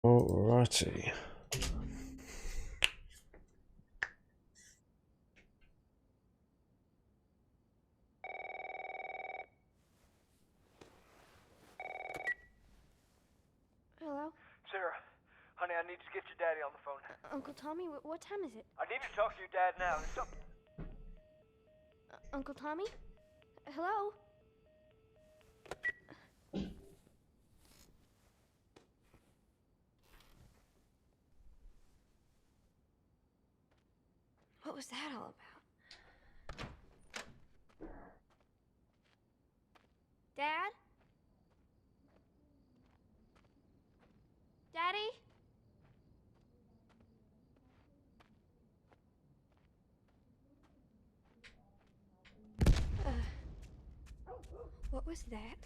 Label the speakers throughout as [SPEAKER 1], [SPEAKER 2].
[SPEAKER 1] Alrighty.
[SPEAKER 2] Hello?
[SPEAKER 3] Sarah, honey, I need to get your daddy on the phone.
[SPEAKER 2] Uncle Tommy, what time is it?
[SPEAKER 3] I need to talk to your dad now. There's something...
[SPEAKER 2] Uncle Tommy? Hello? What was that all about? Dad? Daddy? What was that?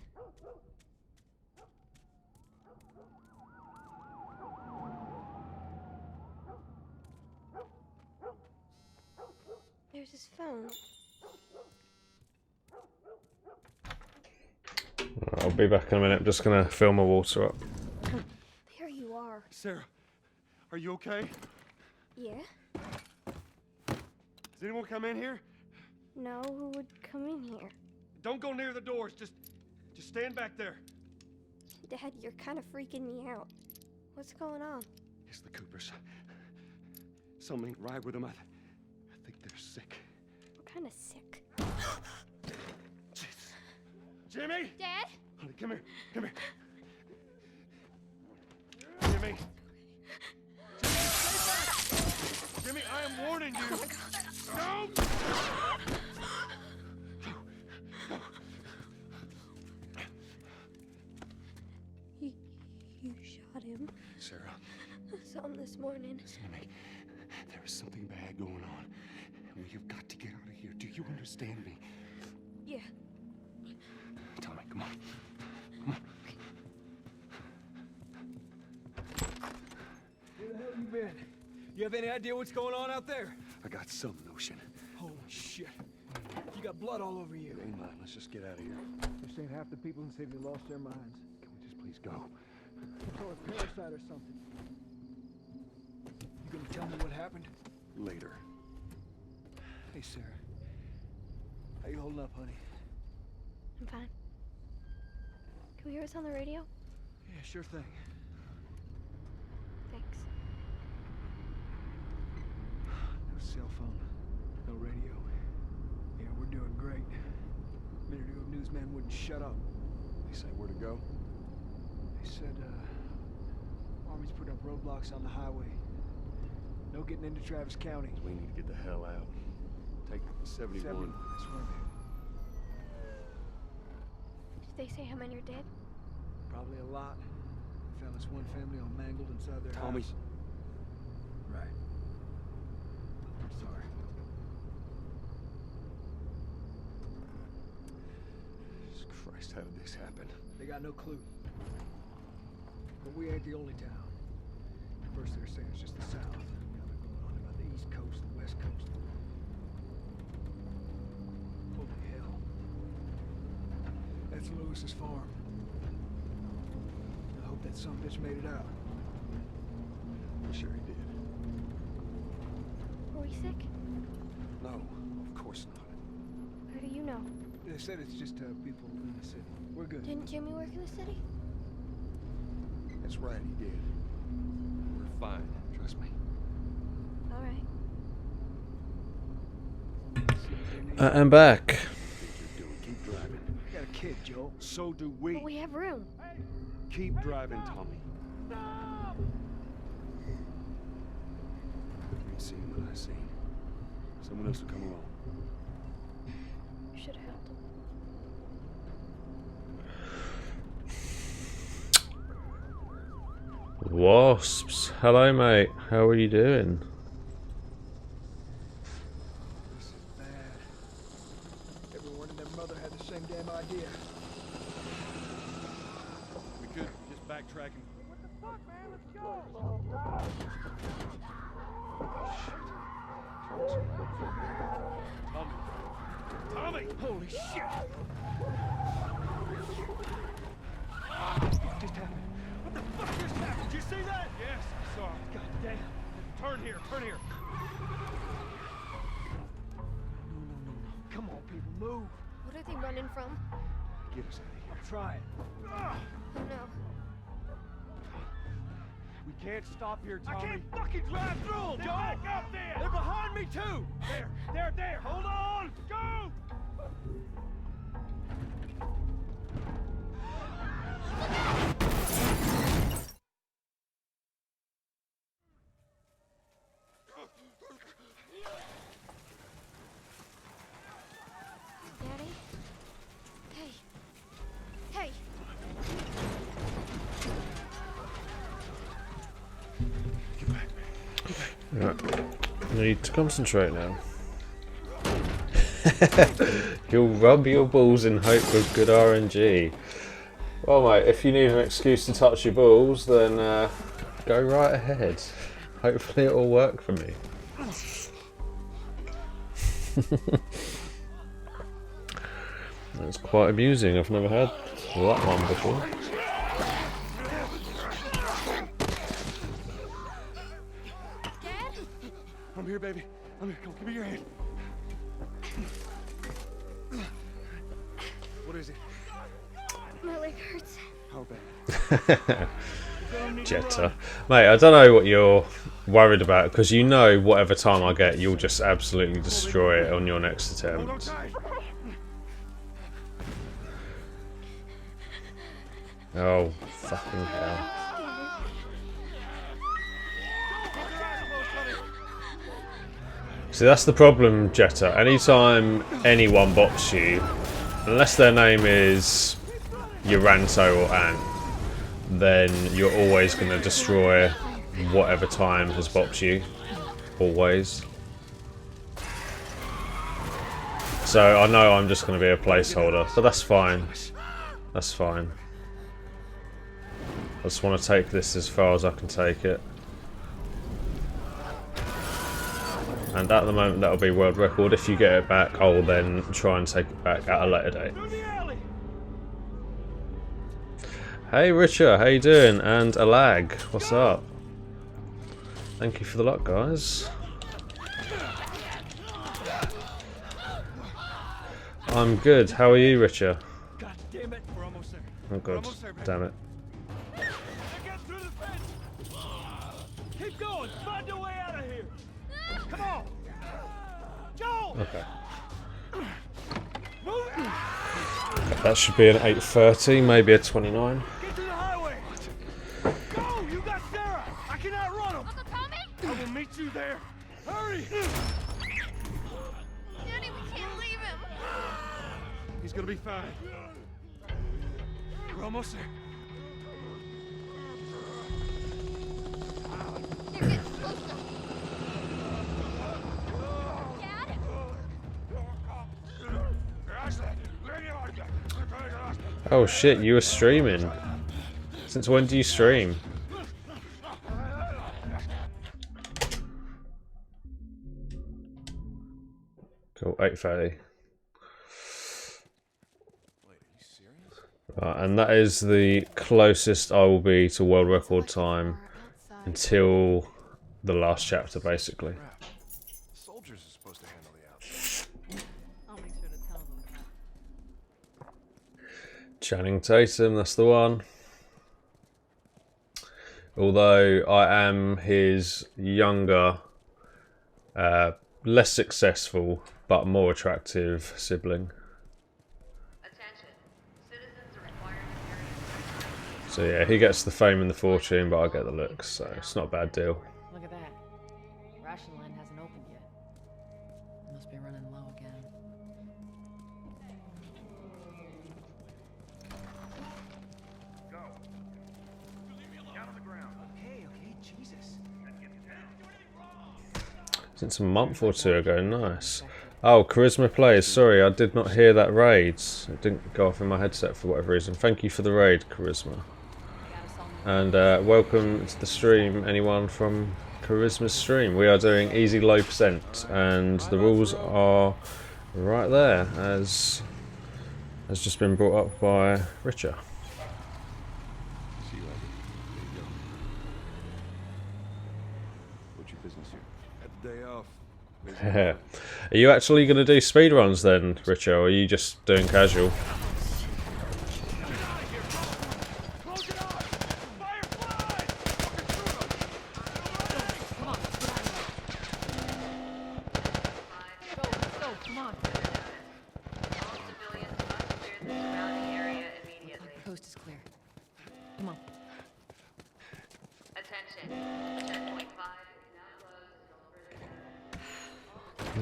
[SPEAKER 2] There's his phone.
[SPEAKER 1] I'll be back in a minute. I'm just gonna fill my water up.
[SPEAKER 2] There you are.
[SPEAKER 4] Sarah, are you okay?
[SPEAKER 2] Yeah?
[SPEAKER 4] Does anyone come in here?
[SPEAKER 2] No, who would come in here?
[SPEAKER 4] Don't go near the doors. Just stand back there.
[SPEAKER 2] Dad, you're kind of freaking me out. What's going on?
[SPEAKER 4] It's the Coopers. Something ain't right with them. I think they're sick.
[SPEAKER 2] What kind of sick?
[SPEAKER 4] Jesus. Jimmy!
[SPEAKER 2] Dad?
[SPEAKER 4] Honey, come here. Come here. Jimmy. Jimmy, I am warning you. No!
[SPEAKER 2] You shot him.
[SPEAKER 4] Sarah.
[SPEAKER 2] I saw him this morning.
[SPEAKER 4] Listen to me. There is something bad going on. And we have got to get out of here. Do you understand me?
[SPEAKER 2] Yeah.
[SPEAKER 4] Tommy, come on. Come on.
[SPEAKER 3] Where the hell you been? You have any idea what's going on out there?
[SPEAKER 4] I got some notion.
[SPEAKER 3] Holy shit. You got blood all over you.
[SPEAKER 4] It ain't mine. Let's just get out of here.
[SPEAKER 3] This ain't half the people in the city lost their minds.
[SPEAKER 4] Can we just please go?
[SPEAKER 3] Or a parasite or something. You gonna tell me what happened?
[SPEAKER 4] Later.
[SPEAKER 3] Hey, Sarah. How you holding up, honey?
[SPEAKER 2] I'm fine. Can we hear us on the radio?
[SPEAKER 3] Yeah, sure thing.
[SPEAKER 2] Thanks.
[SPEAKER 3] No cell phone. No radio. Yeah, we're doing great. A minute ago, newsman wouldn't shut up.
[SPEAKER 4] They say where to go?
[SPEAKER 3] They said, Army's put up roadblocks on the highway. No getting into Travis County.
[SPEAKER 4] We need to get the hell out. Take 71.
[SPEAKER 3] That's right.
[SPEAKER 2] Did they say how many are dead?
[SPEAKER 3] Probably a lot. Found this one family all mangled inside their
[SPEAKER 4] Tommy.
[SPEAKER 3] house. Right. I'm sorry.
[SPEAKER 4] Jesus Christ, how did this happen?
[SPEAKER 3] They got no clue. But we ain't the only town. First they're saying it's just the south. Now they're going on about the east coast, the west coast. Holy hell. That's Lewis's farm. I hope that son bitch made it out.
[SPEAKER 4] I'm sure he did.
[SPEAKER 2] Were we sick?
[SPEAKER 4] No, of course not.
[SPEAKER 2] How do you know?
[SPEAKER 3] They said it's just people in the city. We're good.
[SPEAKER 2] Didn't Jimmy work in the city?
[SPEAKER 4] That's right, he did. We're fine. Trust me.
[SPEAKER 2] All right.
[SPEAKER 1] I'm back.
[SPEAKER 4] Think you're doing. Keep driving.
[SPEAKER 3] I got a kid, Joe.
[SPEAKER 4] So do we.
[SPEAKER 2] But we have room.
[SPEAKER 4] Keep driving, Tommy. You ain't seen what I seen. Someone else will come along.
[SPEAKER 2] You should have helped him.
[SPEAKER 1] Wasps. Hello, mate. How are you doing?
[SPEAKER 3] This is bad. Everyone and their mother had the same damn idea.
[SPEAKER 4] We could just backtrack and...
[SPEAKER 3] What the fuck, man? Let's go!
[SPEAKER 4] Tommy!
[SPEAKER 3] Holy shit! What just happened? What the fuck just happened? You see that? Yes, I saw it. God damn. Turn here, turn here. No. Come on, people, move.
[SPEAKER 2] What are they running from?
[SPEAKER 3] Get us out of here. I'm trying.
[SPEAKER 2] Oh no.
[SPEAKER 3] We can't stop here, Tommy. I can't fucking drive through them, Joe! Back up there! They're behind me, too! There! Hold on! Go!
[SPEAKER 2] Daddy? Hey!
[SPEAKER 1] Right. Need to concentrate now. You'll rub your balls and hope with good RNG. Well, mate, if you need an excuse to touch your balls, then go right ahead. Hopefully it'll work for me. That's quite amusing. I've never had that one before.
[SPEAKER 3] I'm here, baby. I'm here. Come, give me your hand. What is it?
[SPEAKER 2] My leg hurts.
[SPEAKER 3] How bad?
[SPEAKER 1] Jetta. Mate, I don't know what you're worried about, because you know whatever time I get, you'll just absolutely destroy it on your next
[SPEAKER 3] Hold on
[SPEAKER 1] attempt.
[SPEAKER 3] tight.
[SPEAKER 1] Oh, fucking hell. See, that's the problem, Jetta. Anytime anyone bops you, unless their name is Uranto or Ant, then you're always going to destroy whatever time has bopped you. Always. So I know I'm just going to be a placeholder, but that's fine. That's fine. I just want to take this as far as I can take it. And at the moment that'll be world record. If you get it back, I'll then try and take it back at a later date. Hey Richard, how you doing? And a lag, what's up? Thank you for the luck, guys. I'm good. How are you, Richard?
[SPEAKER 3] God damn it, we're almost there.
[SPEAKER 1] Oh god, damn it.
[SPEAKER 3] Get through the fence. Keep going. Find a way out of here. Come on. Joe.
[SPEAKER 1] Okay.
[SPEAKER 3] Move.
[SPEAKER 1] That should be an 8:30, maybe a 29.
[SPEAKER 3] Get to the highway. Go. You got Sarah. I can outrun him.
[SPEAKER 2] Uncle Tommy?
[SPEAKER 3] I will meet you there. Hurry.
[SPEAKER 2] Daddy, we can't leave him.
[SPEAKER 3] He's gonna be fine. We're almost there.
[SPEAKER 2] They're getting closer. Dad?
[SPEAKER 1] Oh shit, you were streaming. Since when do you stream? Cool, 8:30. Right, and that is the closest I will be to world record time until the last chapter, basically.
[SPEAKER 4] Soldiers are supposed to handle the outside.
[SPEAKER 5] I'll make sure to tell them that.
[SPEAKER 1] Channing Tatum, that's the one. Although I am his younger, less successful, but more attractive sibling. So yeah, he gets the fame and the fortune, but I get the looks, so it's not a bad deal.
[SPEAKER 5] Look at that. Ration line hasn't opened yet. Must be running low again.
[SPEAKER 3] Go. Down on the ground. Okay, Jesus.
[SPEAKER 1] Since a month or two ago, nice. Oh, Charisma Plays, sorry, I did not hear that raid. It didn't go off in my headset for whatever reason. Thank you for the raid, Charisma. And welcome to the stream, anyone from Charisma's stream. We are doing easy low percent, and the rules are right there, as has just been brought up by Richard.
[SPEAKER 4] See you later. There you go. your business here?
[SPEAKER 6] Got the day off.
[SPEAKER 1] Are you actually going to do speedruns then, Richo, or are you just doing casual?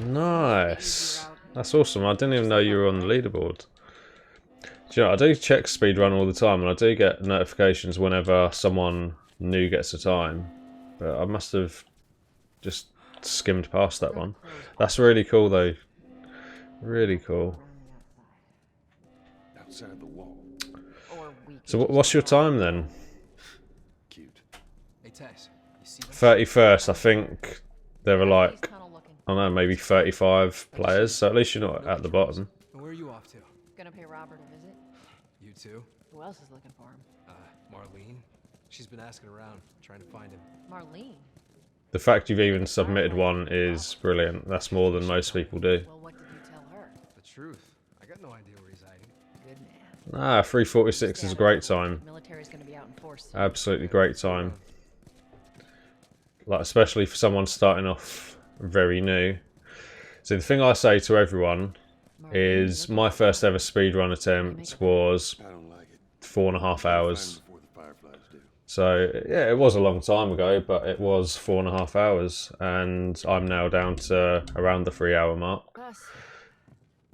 [SPEAKER 1] Nice. That's awesome. I didn't even know you were on the leaderboard. Do you know, I do check speedrun all the time, and I do get notifications whenever someone new gets a time. But I must have just skimmed past that one. That's really cool, though. Really cool.
[SPEAKER 4] Outside the wall.
[SPEAKER 1] So what's your time then?
[SPEAKER 4] Cute.
[SPEAKER 3] Hey, Tess, you see that?
[SPEAKER 1] 31st, I think there were like, I don't know, maybe 35 players, so at least you're not at the bottom.
[SPEAKER 3] Where are you off to?
[SPEAKER 5] Gonna pay Robert a visit.
[SPEAKER 3] You too?
[SPEAKER 5] Who else is looking for him?
[SPEAKER 3] Marlene? She's been asking around, trying to find him.
[SPEAKER 5] Marlene.
[SPEAKER 1] The fact you've even submitted one is brilliant. That's more than most people do.
[SPEAKER 5] Well, what did you tell her?
[SPEAKER 3] The truth. I got no idea where he's hiding.
[SPEAKER 5] Good man.
[SPEAKER 1] 3:46 is a great time.
[SPEAKER 5] Military's gonna be out in force soon.
[SPEAKER 1] Absolutely great time. Like, especially for someone starting off very new. So the thing I say to everyone is my first ever speedrun attempt was
[SPEAKER 4] I don't like it.
[SPEAKER 1] 4.5 hours.
[SPEAKER 4] Before the fireflies do.
[SPEAKER 1] So yeah, it was a long time ago, but it was 4.5 hours, and I'm now down to around the 3-hour mark.
[SPEAKER 5] Gus,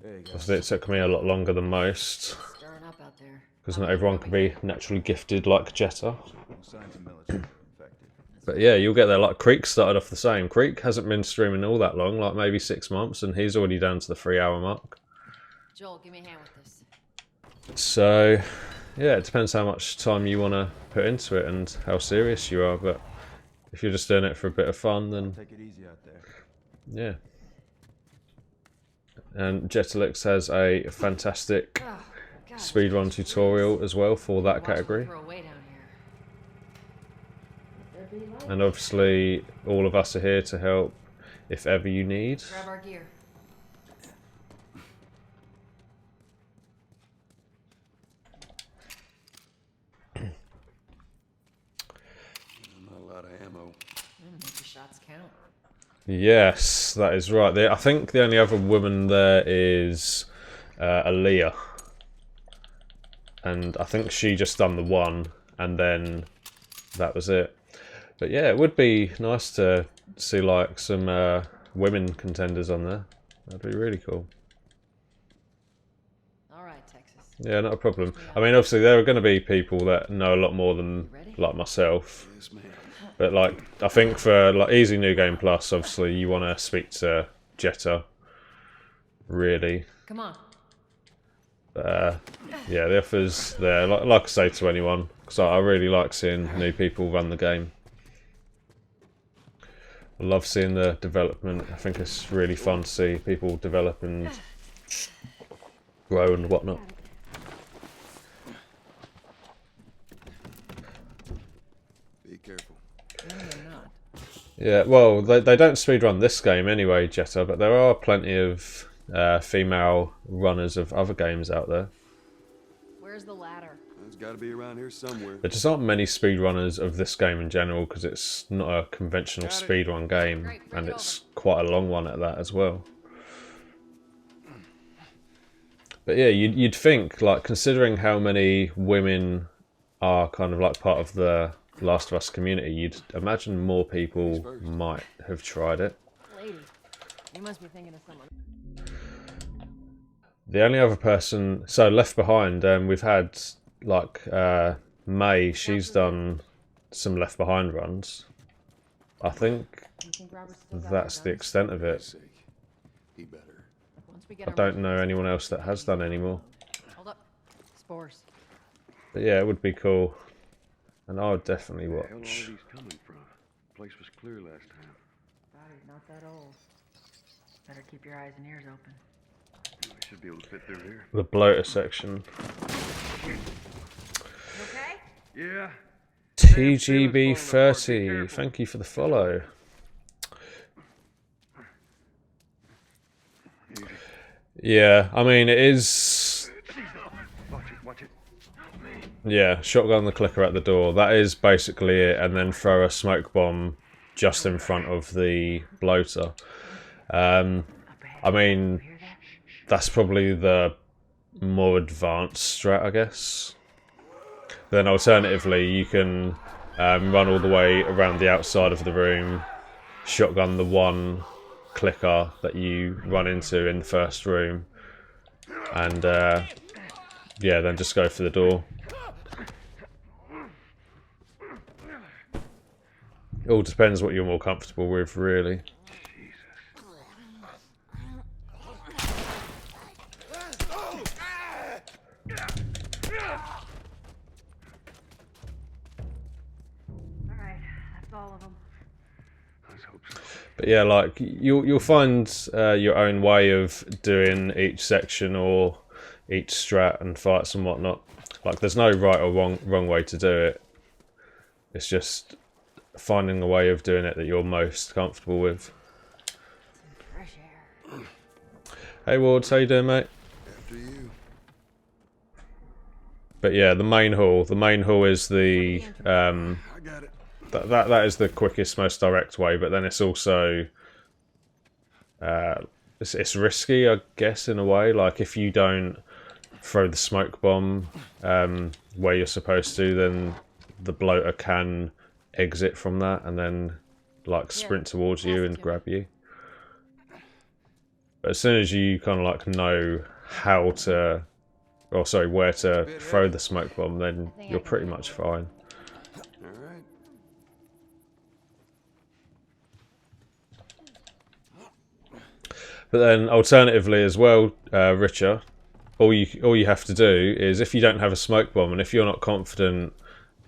[SPEAKER 1] Obviously it took me a lot longer than most,
[SPEAKER 5] stirring up out there.
[SPEAKER 1] because not everyone can be naturally gifted like Jetta.
[SPEAKER 6] No signs of military infected.
[SPEAKER 1] But yeah, you'll get there. Like Creek started off the same. Creek hasn't been streaming all that long, like maybe 6 months, and he's already down to the 3-hour mark.
[SPEAKER 5] Joel, give me a hand with this.
[SPEAKER 1] So yeah, it depends how much time you want to put into it and how serious you are. But if you're just doing it for a bit of fun, then
[SPEAKER 6] Take it easy out there.
[SPEAKER 1] yeah. And Jetalix has a fantastic
[SPEAKER 5] Oh, God,
[SPEAKER 1] speedrun tutorial as well for that category.
[SPEAKER 5] Throw away down here.
[SPEAKER 1] And obviously all of us are here to help if ever you need.
[SPEAKER 5] Grab our gear.
[SPEAKER 4] Not a lot of ammo.
[SPEAKER 5] Make your shots count.
[SPEAKER 1] Yes, that is right. I think the only other woman there is Aaliyah. And I think she just done the one, and then that was it. But yeah, it would be nice to see like some women contenders on there. That'd be really cool.
[SPEAKER 5] All right, Texas.
[SPEAKER 1] Yeah, not a problem. I mean, obviously there are going to be people that know a lot more than like myself.
[SPEAKER 4] Yes, ma'am.
[SPEAKER 1] But like, I think for like Easy New Game Plus, obviously you want to speak to Jetta, really.
[SPEAKER 5] Come on.
[SPEAKER 1] Yeah, the offer's there. Like I say to anyone, because I really like seeing new people run the game. I love seeing the development. I think it's really fun to see people develop and grow and whatnot.
[SPEAKER 4] Be careful.
[SPEAKER 5] No, you're not.
[SPEAKER 1] Yeah, well, they don't speedrun this game anyway, Jetta, but there are plenty of female runners of other games out there.
[SPEAKER 5] Where's the ladder?
[SPEAKER 4] It's got to be around here somewhere.
[SPEAKER 1] There just aren't many speedrunners of this game in general because it's not a conventional speedrun game,
[SPEAKER 5] Great, bring
[SPEAKER 1] and
[SPEAKER 5] it
[SPEAKER 1] it's quite a long one at that as well. But yeah, you'd think, like, considering how many women are kind of like part of the Last of Us community, you'd imagine more people might have tried it.
[SPEAKER 5] Lady. You must be thinking of someone.
[SPEAKER 1] The only other person, so Left Behind, we've had like May. She's done some Left Behind runs. I think
[SPEAKER 5] You think Robert's still got
[SPEAKER 1] that's
[SPEAKER 5] our
[SPEAKER 1] the
[SPEAKER 5] guns?
[SPEAKER 1] extent of
[SPEAKER 4] For
[SPEAKER 1] it.
[SPEAKER 4] God's sake. He better.
[SPEAKER 5] Once we get
[SPEAKER 1] I
[SPEAKER 5] our
[SPEAKER 1] don't know
[SPEAKER 5] weapons,
[SPEAKER 1] anyone else that has done anymore.
[SPEAKER 5] Hold up. Spores.
[SPEAKER 1] But yeah, it would be cool, and I would definitely
[SPEAKER 4] Where the hell are all
[SPEAKER 1] watch.
[SPEAKER 4] these coming from? Place was clear last time.
[SPEAKER 5] Body's not that old. Better keep your eyes and ears open.
[SPEAKER 4] I should be able to fit through here.
[SPEAKER 1] The bloater section.
[SPEAKER 5] You okay?
[SPEAKER 4] Yeah.
[SPEAKER 1] TGB30, thank you for the follow. Yeah, I mean, it is...
[SPEAKER 4] Watch it.
[SPEAKER 1] Yeah, shotgun the clicker at the door. That is basically it, and then throw a smoke bomb just in front of the bloater. I mean, that's probably the more advanced strat, I guess. Then alternatively, you can run all the way around the outside of the room, shotgun the one clicker that you run into in the first room, and yeah, then just go for the door. It all depends what you're more comfortable with, really.
[SPEAKER 5] Alright, that's all of them.
[SPEAKER 4] Let's hope so.
[SPEAKER 1] But yeah, like you'll find your own way of doing each section or each strat and fights and whatnot. Like there's no right or wrong way to do it. It's just finding a way of doing it that you're most comfortable with.
[SPEAKER 5] Fresh air.
[SPEAKER 1] Hey Wards, how you doing, mate?
[SPEAKER 6] After you.
[SPEAKER 1] But yeah, the main hall. The main hall is the
[SPEAKER 6] I got it.
[SPEAKER 1] that is the quickest, most direct way. But then it's also it's risky, I guess, in a way. Like if you don't throw the smoke bomb where you're supposed to, then the bloater can exit from that and then like sprint towards you and grab you. But as soon as you kind of like know how to, or sorry, where to throw the smoke bomb, then you're pretty much fine.
[SPEAKER 6] All right.
[SPEAKER 1] But then alternatively as well, Richer, all you have to do is, if you don't have a smoke bomb and if you're not confident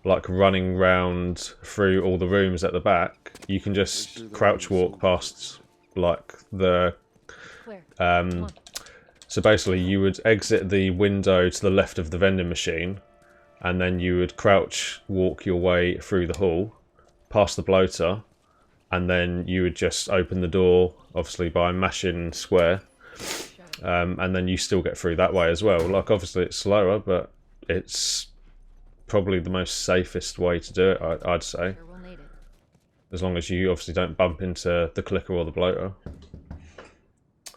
[SPEAKER 1] like running round through all the rooms at the back, you can just crouch walk past like the
[SPEAKER 5] Clear.
[SPEAKER 1] so basically you would exit the window to the left of the vending machine and then you would crouch walk your way through the hall past the bloater, and then you would just open the door obviously by mashing square, and then you still get through that way as well. Like obviously it's slower, but it's probably the most safest way to do it, I'd say.
[SPEAKER 5] Sure we'll need it.
[SPEAKER 1] As long as you obviously don't bump into the clicker or the bloater.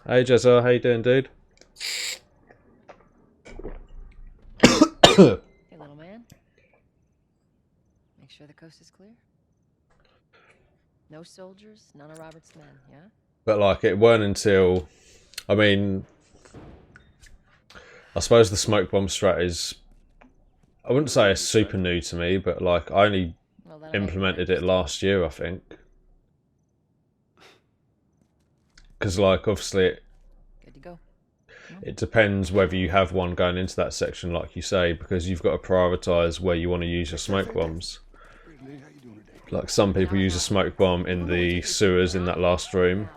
[SPEAKER 1] Hey Jezza, how you doing, dude?
[SPEAKER 5] Hey, little man. Make sure the coast is clear. No soldiers, none of Robert's men, yeah?
[SPEAKER 1] But like it weren't until, I mean, I suppose the smoke bomb strat is, I wouldn't say it's super new to me, but like I only
[SPEAKER 5] Well, that'll make
[SPEAKER 1] implemented it last year, I think. Because like obviously
[SPEAKER 5] Good to go.
[SPEAKER 1] it depends whether you have one going into that section, like you say, because you've got to prioritise where you want to use your smoke bombs.
[SPEAKER 4] How you doing today?
[SPEAKER 1] Like some people use a smoke bomb in the sewers in that last room.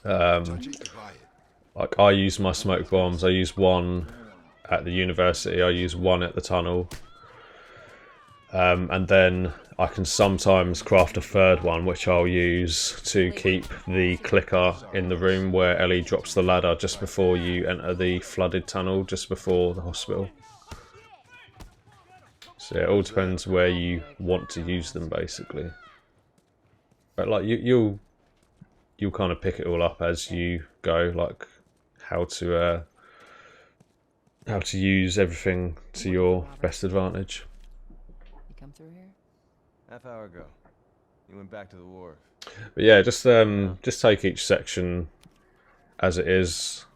[SPEAKER 1] Like I use my smoke bombs. I use one at the university. I use one at the tunnel. And then I can sometimes craft a third one, which I'll use to keep the clicker in the room where Ellie drops the ladder just before you enter the flooded tunnel, just before the hospital. So yeah, it all depends where you want to use them, basically. But like you'll kind of pick it all up as you go, like how to use everything to your best advantage.
[SPEAKER 5] You come through here?
[SPEAKER 6] Half hour ago. You went back to the wharf.
[SPEAKER 1] But yeah, just take each section as it is.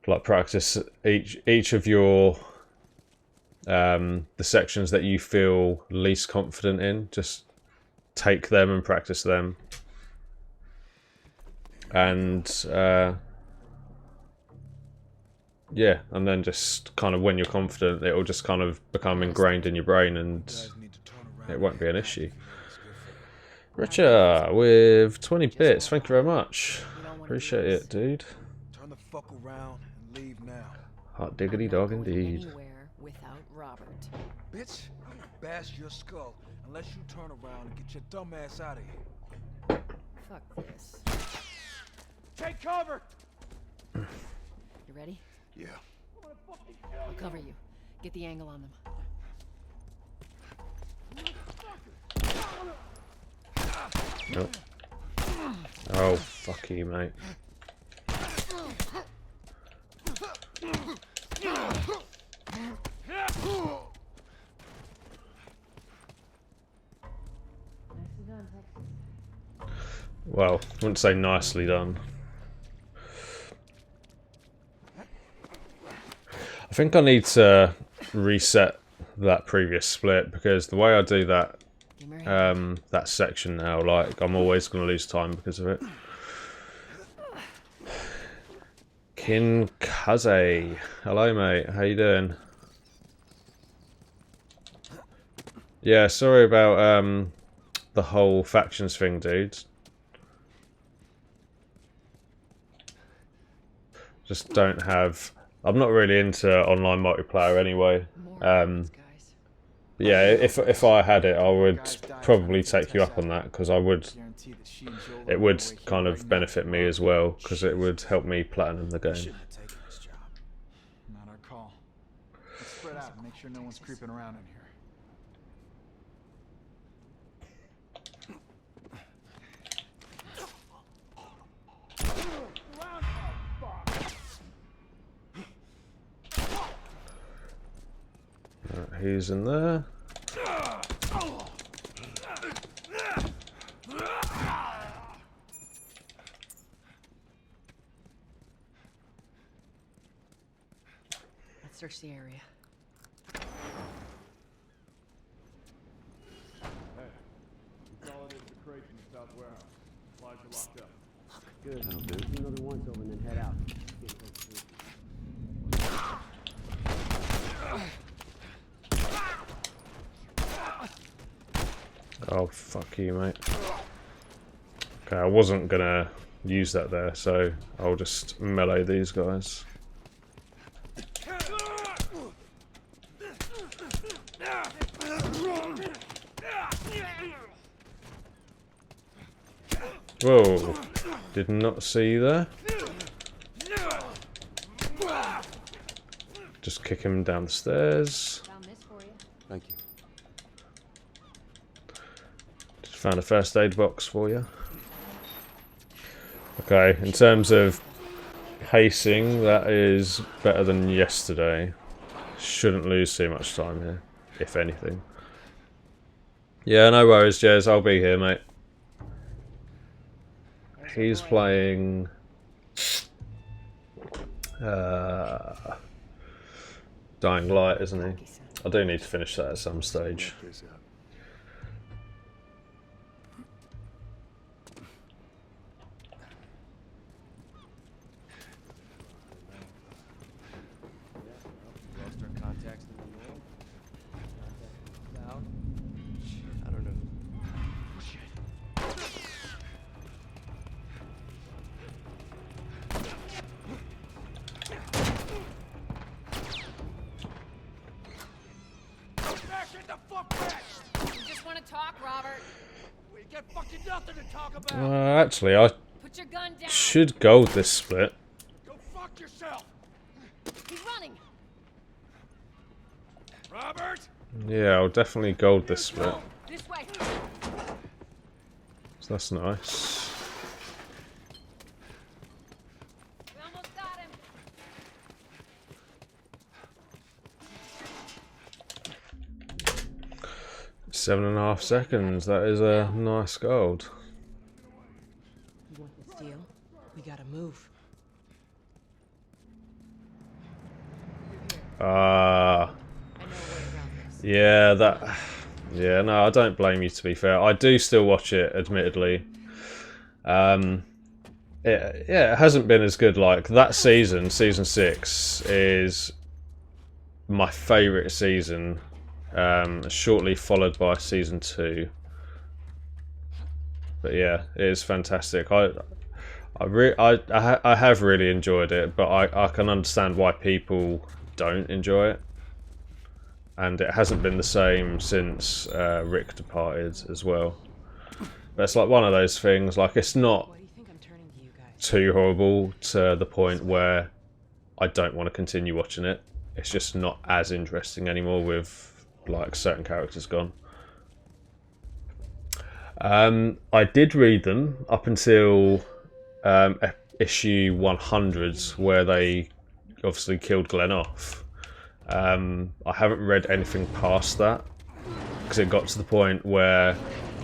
[SPEAKER 1] Like practice each of your the sections that you feel least confident in. Just take them and practice them. And yeah, and then just kind of when you're confident, it'll just kind of become ingrained in your brain and it won't be an issue. Richard with 20 bits, thank you very much. Appreciate it, dude.
[SPEAKER 7] Turn the fuck around and leave now.
[SPEAKER 1] Hot diggity dog indeed.
[SPEAKER 5] Anywhere without Robert.
[SPEAKER 7] Bitch, I'm gonna bash your skull unless you turn around and get your dumb ass out of here.
[SPEAKER 5] Fuck this.
[SPEAKER 7] Take cover!
[SPEAKER 5] You ready?
[SPEAKER 4] Yeah.
[SPEAKER 5] I'll cover you. Get the angle on them.
[SPEAKER 1] Nope. Oh, fuck you, mate. Well, I wouldn't say nicely done. I think I need to reset that previous split because the way I do that that section now, like, I'm always going to lose time because of it. Kinkaze, hello mate, how you doing? Yeah, sorry about the whole factions thing, dude. Just don't have. I'm not really into online multiplayer anyway. Yeah, if I had it, I would probably take you up on that because I would. It would kind of benefit me as well because it would help me platinum the game.
[SPEAKER 8] Not our call. Let's spread out and make sure no one's creeping around in here.
[SPEAKER 1] Right, who's in there?
[SPEAKER 5] Let's search the area.
[SPEAKER 9] Consolidated the crates in the south warehouse. Supplies are locked up.
[SPEAKER 10] Good. That'll do. Do another once over and then head out.
[SPEAKER 1] Oh, fuck you, mate. Okay, I wasn't gonna use that there, so I'll just melee these guys. Whoa, did not see you there. Just kick him down the stairs.
[SPEAKER 5] Found this for you.
[SPEAKER 4] Thank you.
[SPEAKER 1] Just found a first aid box for you. Okay, in terms of pacing, that is better than yesterday. Shouldn't lose too much time here, if anything. Yeah, no worries, Jez. I'll be here, mate. He's playing Dying Light, isn't he? I do need to finish that at some stage.
[SPEAKER 6] Lost our contacts in the world. Down. I don't know.
[SPEAKER 7] Get the fuck back!
[SPEAKER 5] You just want to talk, Robert.
[SPEAKER 7] We got fucking nothing to talk about!
[SPEAKER 1] Actually, I
[SPEAKER 5] Put your gun down.
[SPEAKER 1] should gold this split.
[SPEAKER 7] Go fuck yourself!
[SPEAKER 5] He's running.
[SPEAKER 7] Robert!
[SPEAKER 1] Yeah, I'll definitely gold this split.
[SPEAKER 5] This way.
[SPEAKER 1] So that's nice.
[SPEAKER 5] We almost got him.
[SPEAKER 1] 7.5 seconds. That is a nice gold.
[SPEAKER 5] You want this deal? We gotta move.
[SPEAKER 1] Ah. Yeah, that. Yeah, no, I don't blame you. To be fair, I do still watch it, admittedly. It hasn't been as good. Like that season 6, is my favourite season. Shortly followed by season 2. But yeah, it is fantastic. I have really enjoyed it, but I can understand why people don't enjoy it. And it hasn't been the same since Rick departed as well. But it's like one of those things, like it's not...
[SPEAKER 5] Why do you think I'm turning to you guys?
[SPEAKER 1] too horrible to the point where I don't want to continue watching it. It's just not as interesting anymore with like certain characters gone. I did read them up until issue 100, where they obviously killed Glenn off. I haven't read anything past that because it got to the point where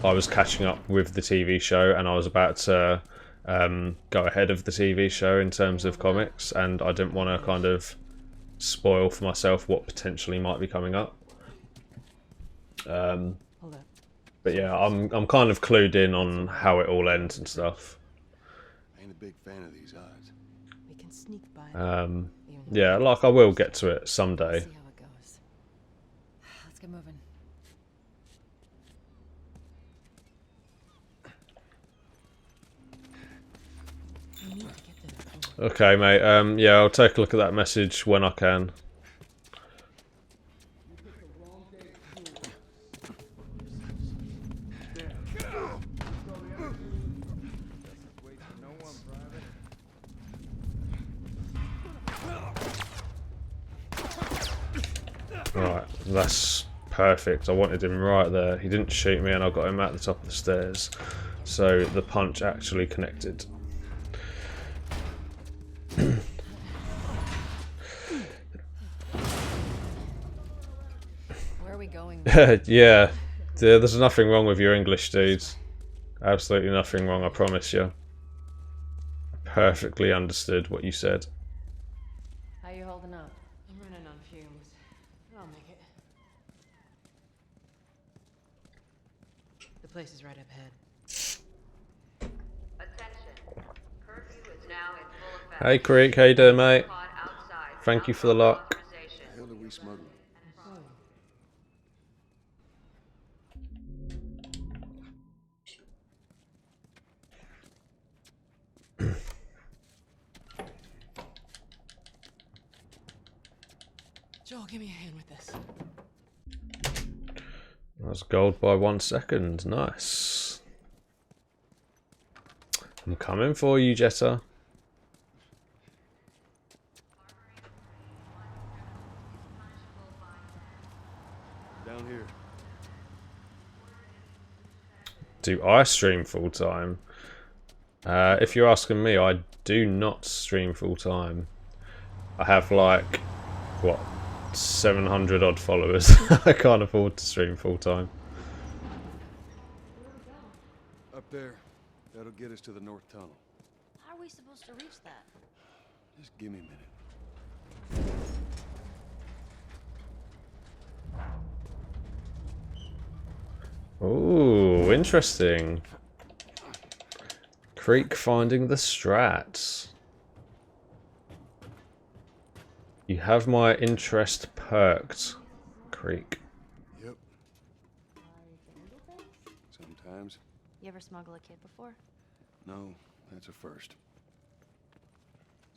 [SPEAKER 1] I was catching up with the TV show and I was about to go ahead of the TV show in terms of comics, and I didn't want to kind of spoil for myself what potentially might be coming up. But yeah, I'm kind of clued in on how it all ends and stuff.
[SPEAKER 4] I ain't a big fan of these odds.
[SPEAKER 5] We can sneak by.
[SPEAKER 1] Yeah, like I will get to it someday.
[SPEAKER 5] See how it goes. Let's get moving. We need to get to that door.
[SPEAKER 1] Okay, mate. Yeah, I'll take a look at that message when I can. Right, that's perfect. I wanted him right there. He didn't shoot me and I got him at the top of the stairs. So the punch actually connected.
[SPEAKER 5] Where are we going?
[SPEAKER 1] Yeah, there's nothing wrong with your English, dudes. Absolutely nothing wrong, I promise you. Perfectly understood what you said.
[SPEAKER 5] How you holding up? I'm running on fumes. I'll make it. The place is right up ahead.
[SPEAKER 11] Attention. Curfew is now in full effect.
[SPEAKER 1] Hey Creek, how you doing, mate? Thank you for the lock.
[SPEAKER 4] The hell are we smuggling?
[SPEAKER 5] Joel, give me a hand with this.
[SPEAKER 1] That's gold by 1 second. Nice. I'm coming for you, Jetta.
[SPEAKER 4] Down here.
[SPEAKER 1] Do I stream full time? If you're asking me, I do not stream full time. I have like, what, 700 odd followers. I can't afford to stream full time.
[SPEAKER 4] Up there. That'll get us to the north tunnel.
[SPEAKER 5] How are we supposed to reach that?
[SPEAKER 4] Just give me a minute.
[SPEAKER 1] Ooh, interesting. Creek finding the strats. You have my interest perked, Creek.
[SPEAKER 4] Yep. Sometimes.
[SPEAKER 2] You ever smuggle a kid before?
[SPEAKER 4] No, that's a first.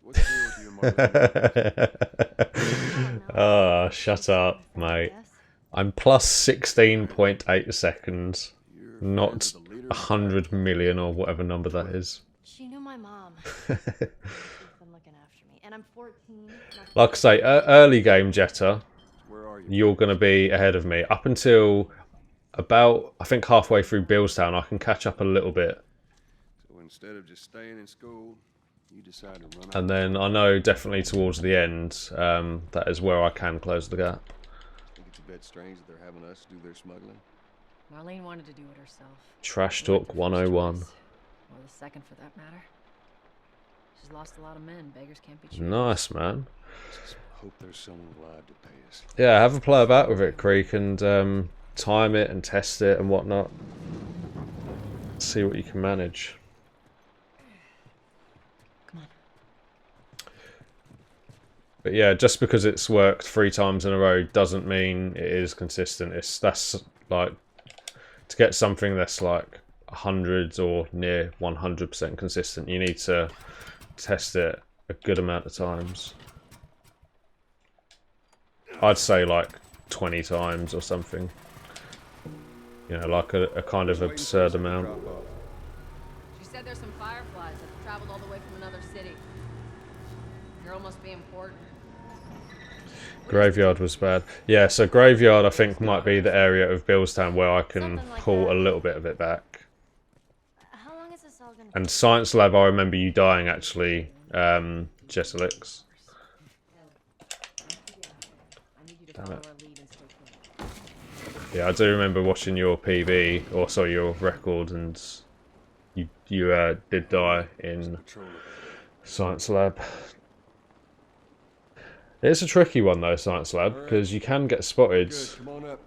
[SPEAKER 4] What's the deal with you and Marlene?
[SPEAKER 1] Oh, shut up, mate. I'm plus 16.8 seconds, not 100 million or whatever number that is.
[SPEAKER 2] She knew my mom. She's been looking after me. And I'm 14.
[SPEAKER 1] Like I say, early game Jetta,
[SPEAKER 4] Where are you?
[SPEAKER 1] you're going to be ahead of me. Up until about, I think, halfway through Billstown, I can catch up a little bit.
[SPEAKER 4] So instead of just staying in school, you decide to run out.
[SPEAKER 1] And then I know definitely towards the end, that is where I can close the gap.
[SPEAKER 4] Think it's a bit strange that they're having us do their smuggling.
[SPEAKER 5] Marlene wanted to do it herself.
[SPEAKER 1] Trash
[SPEAKER 5] She liked
[SPEAKER 1] Talk
[SPEAKER 5] the first
[SPEAKER 1] 101.
[SPEAKER 5] choice, or the second for that matter. She's lost a lot of men. Beggars can't be choosers.
[SPEAKER 1] Nice, man.
[SPEAKER 4] Just hope there's someone alive to pay us.
[SPEAKER 1] Yeah, have a play about with it, Creek, and time it and test it and whatnot. See what you can manage.
[SPEAKER 5] Come on.
[SPEAKER 1] But yeah, just because it's worked 3 times in a row doesn't mean it is consistent. That's like, to get something that's like 100 or near 100% consistent, you need to test it a good amount of times. I'd say like 20 times or something. You know, like a kind of absurd amount.
[SPEAKER 5] She said said there's some fireflies that traveled all the way from another city. Girl must be important.
[SPEAKER 1] Graveyard was bad. Yeah, so Graveyard I think might be the area of Billstown where I can
[SPEAKER 2] Something like
[SPEAKER 1] pull
[SPEAKER 2] that.
[SPEAKER 1] a little bit of it back.
[SPEAKER 2] How long is this all gonna
[SPEAKER 1] And Science Lab, I remember you dying actually, Jesalix. Damn it. Yeah, I do remember watching your PB, or sorry, your record, and you did die in Science Lab. It's a tricky one though, Science Lab, because you can get spotted.
[SPEAKER 4] Good, come on up.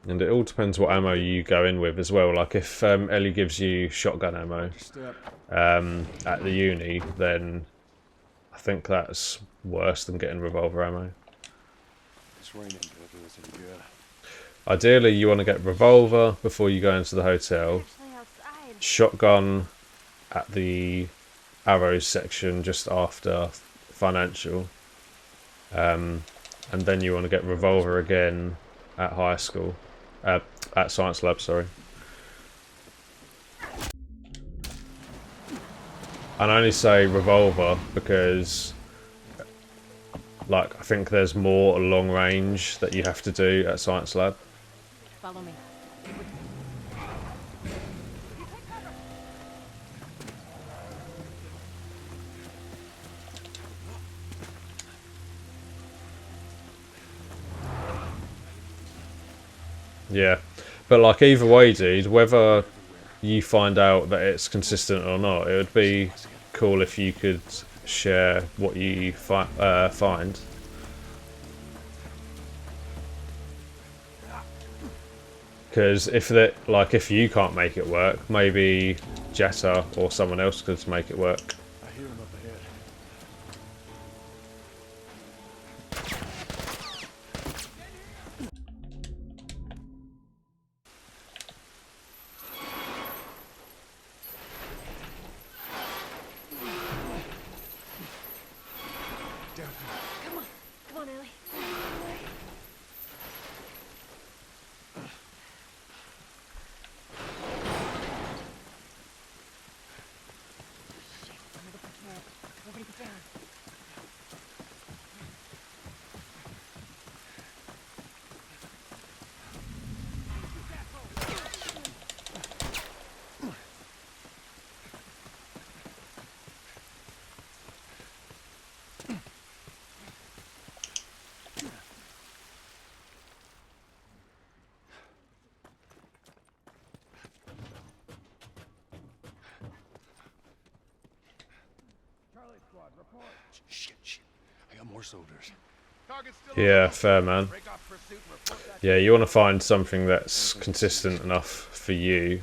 [SPEAKER 1] And it all depends what ammo you go in with as well. Like if Ellie gives you shotgun ammo at the uni, then I think that's worse than getting revolver ammo.
[SPEAKER 4] It's raining, but if it was any good.
[SPEAKER 1] Ideally, you want to get revolver before you go into the hotel.
[SPEAKER 2] actually outside?
[SPEAKER 1] Shotgun at the arrows section just after financial. And then you want to get revolver again at high school. At Science Lab, sorry. And I only say revolver because, like, I think there's more long range that you have to do at Science Lab.
[SPEAKER 5] Follow me.
[SPEAKER 1] Yeah, but like either way, dude, whether you find out that it's consistent or not, it would be cool if you could share what you find. Because if if you can't make it work, maybe Jetta or someone else could make it work.
[SPEAKER 4] I hear him up ahead.
[SPEAKER 2] Come on, Ellie. Everybody get down.
[SPEAKER 4] Shit. I got more soldiers.
[SPEAKER 1] Yeah, fair man. Yeah, you want to find something that's consistent enough for you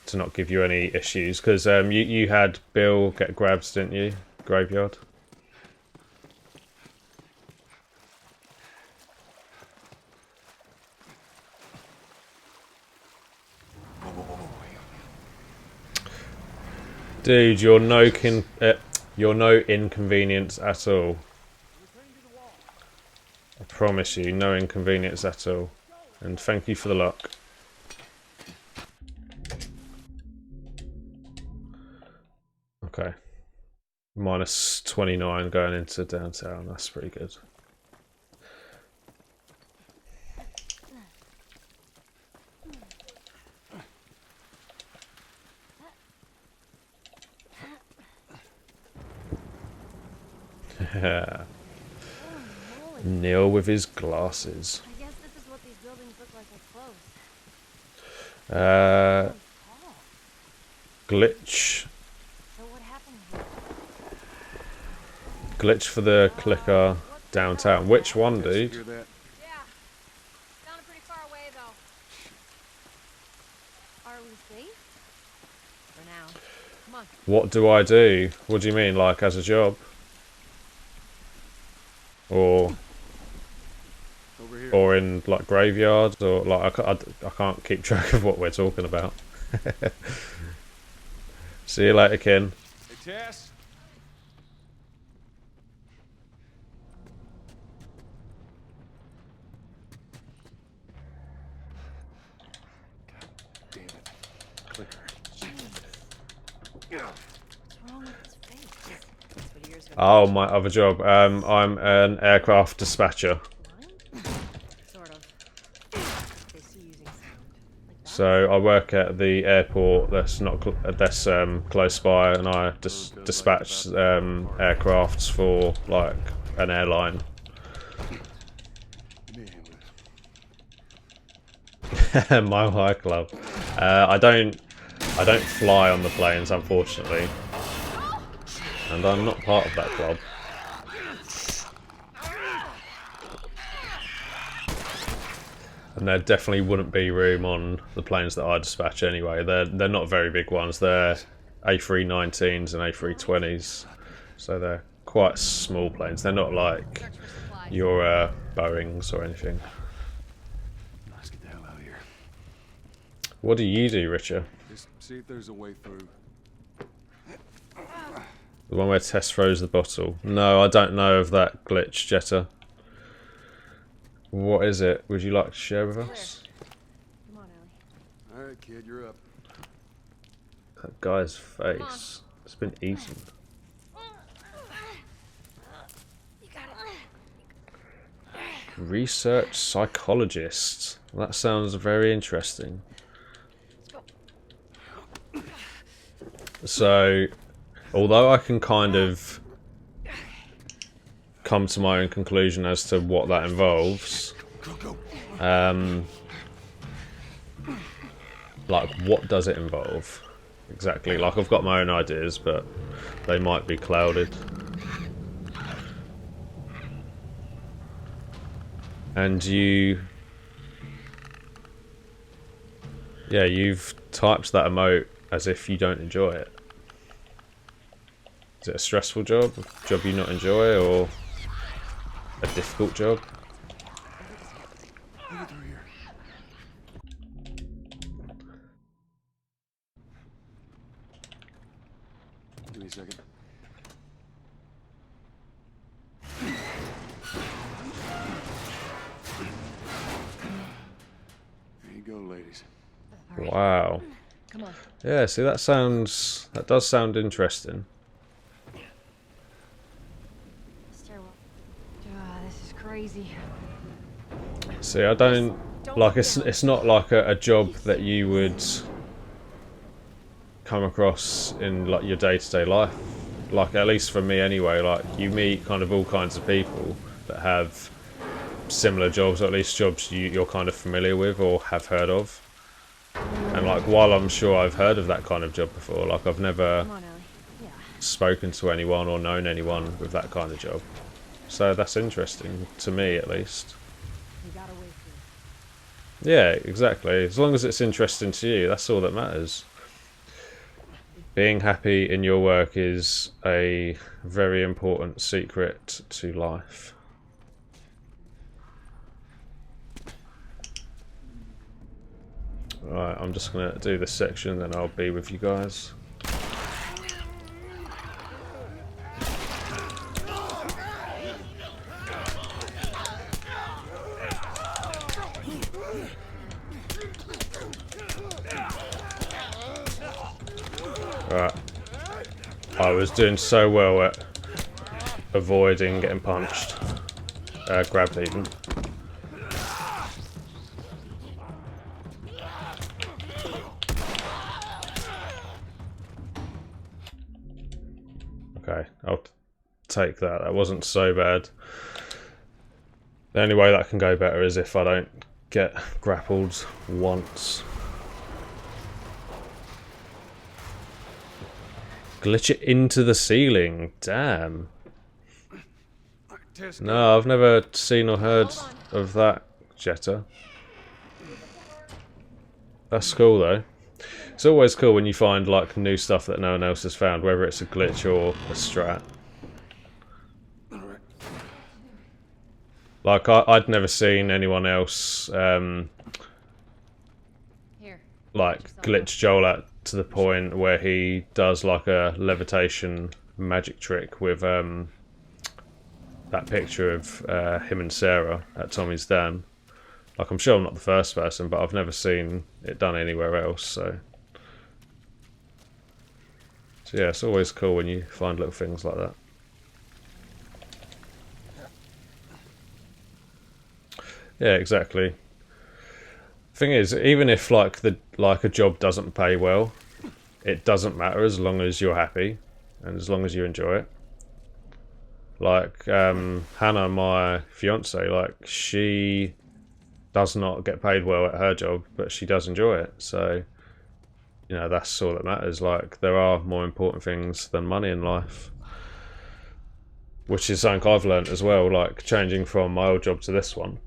[SPEAKER 1] to not give you any issues. Because you had Bill get grabs, didn't you? Graveyard. Dude, you're no inconvenience at all. I promise you, no inconvenience at all. And thank you for the luck. Okay. Minus 29 going into downtown. That's pretty good. Neil with his glasses.
[SPEAKER 2] I guess this is what these buildings look like up close.
[SPEAKER 1] Glitch.
[SPEAKER 2] So what happened here?
[SPEAKER 1] Glitch for the clicker downtown. Which one, dude?
[SPEAKER 4] Hear that?
[SPEAKER 5] Yeah. Sounded pretty far away, though.
[SPEAKER 2] Are we safe?
[SPEAKER 5] For now. Come on.
[SPEAKER 1] What do I do? What do you mean, like as a job? Or
[SPEAKER 4] Over here.
[SPEAKER 1] or in like graveyards, or like I can't keep track of what we're talking about. See you later, Ken.
[SPEAKER 4] Hey, Tess. God damn it. Quicker.
[SPEAKER 5] What's wrong with his face? That's what ears go
[SPEAKER 1] Oh, my other job. I'm an aircraft dispatcher.
[SPEAKER 5] blind? Sort of. They see using sound. Like that?
[SPEAKER 1] So I work at the airport that's not close by, and I dispatch aircrafts for like an airline.
[SPEAKER 4] Give me a hand with this.
[SPEAKER 1] Mile High Club. I don't fly on the planes, unfortunately, and I'm not part of that club. And there definitely wouldn't be room on the planes that I dispatch anyway. They're not very big ones. They're A319s and A320s, so they're quite small planes. They're not like your Boeings or anything.
[SPEAKER 4] Let's get the hell out of here.
[SPEAKER 1] What do you do, Richard?
[SPEAKER 4] Just see if there's a way through.
[SPEAKER 1] The one where Tess throws the bottle. No, I don't know of that glitch, Jetta. What is it? Would you like to share with us?
[SPEAKER 5] Come on, Ellie.
[SPEAKER 4] All right, kid, you're up.
[SPEAKER 1] That guy's face. It's been eaten.
[SPEAKER 2] You got it.
[SPEAKER 1] Research psychologist. That sounds very interesting. So, although I can kind of come to my own conclusion as to what that involves, like, what does it involve exactly? Like, I've got my own ideas, but they might be clouded. And you've typed that emote as if you don't enjoy it. Is it a stressful job? A job you not enjoy, or a difficult job?
[SPEAKER 4] Get through here. Give me a second. There you go, ladies.
[SPEAKER 1] Wow.
[SPEAKER 5] Come on.
[SPEAKER 1] Yeah, see, that does sound interesting.
[SPEAKER 5] Stairwell. This is crazy.
[SPEAKER 1] See, I don't like it's not like a job that you would come across in like your day-to-day life. Like, at least for me anyway, like, you meet kind of all kinds of people that have similar jobs, or at least jobs you're kind of familiar with or have heard of. And like, while I'm sure I've heard of that kind of job before, like, I've never
[SPEAKER 5] Come on, Ellie. Yeah.
[SPEAKER 1] spoken to anyone or known anyone with that kind of job. So that's interesting to me, at least.
[SPEAKER 5] We got a way through.
[SPEAKER 1] Yeah, exactly. As long as it's interesting to you, that's all that matters. Being happy in your work is a very important secret to life. Alright, I'm just going to do this section, then I'll be with you guys. Right. I was doing so well at avoiding getting punched. Grabbed even. Okay, I'll take that. That wasn't so bad. The only way that can go better is if I don't get grappled once. Glitch it into the ceiling. Damn. No, I've never seen or heard of that, Jetta. That's cool though. It's always cool when you find like new stuff that no one else has found, whether it's a glitch or a strat. Like, I'd never seen anyone else
[SPEAKER 5] Here.
[SPEAKER 1] like glitch Joel out to the point where he does like a levitation magic trick with that picture of him and Sarah at Tommy's Dam. Like, I'm sure I'm not the first person, but I've never seen it done anywhere else, so So yeah, it's always cool when you find little things like that. Yeah, exactly. Thing is, even if like a job doesn't pay well, it doesn't matter as long as you're happy and as long as you enjoy it. Like Hannah, my fiance, like she does not get paid well at her job, but she does enjoy it. So, you know, that's all that matters. Like, there are more important things than money in life, which is something I've learned as well. Like changing from my old job to this one.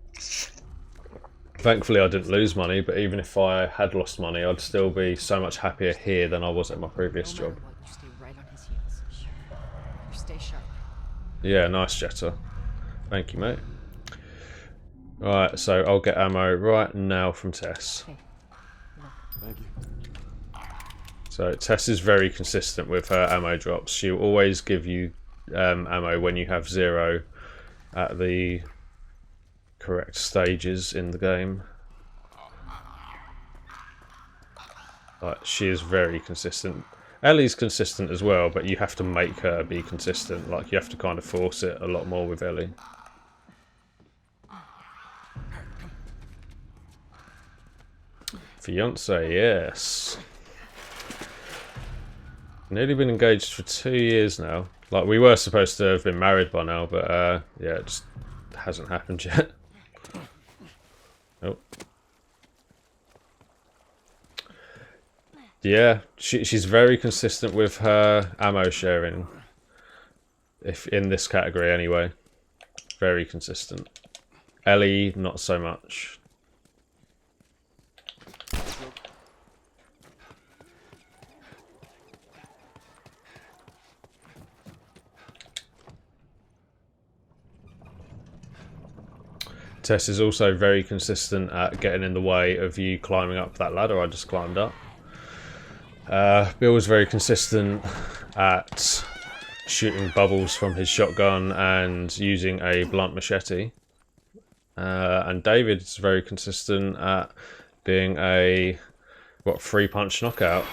[SPEAKER 1] Thankfully, I didn't lose money, but even if I had lost money, I'd still be so much happier here than I was at my previous job.
[SPEAKER 5] What, you stay right on his heels. Sure. You stay sharp.
[SPEAKER 1] Yeah, nice, Jetta. Thank you, mate. Right, so I'll get ammo right now from Tess.
[SPEAKER 5] Hey, look.
[SPEAKER 4] Thank you.
[SPEAKER 1] So Tess is very consistent with her ammo drops. She'll always give you ammo when you have 0 at the correct stages in the game. Like, she is very consistent. Ellie's consistent as well, but you have to make her be consistent. Like, you have to kind of force it a lot more with Ellie. Fiance, yes. Nearly been engaged for 2 years now. Like, we were supposed to have been married by now, but yeah, it just hasn't happened yet. Oh. Yeah, she's very consistent with her ammo sharing. If in this category anyway. Very consistent. Ellie, not so much. Tess is also very consistent at getting in the way of you climbing up that ladder I just climbed up. Bill was very consistent at shooting bubbles from his shotgun and using a blunt machete. And David's very consistent at being a 3-punch knockout.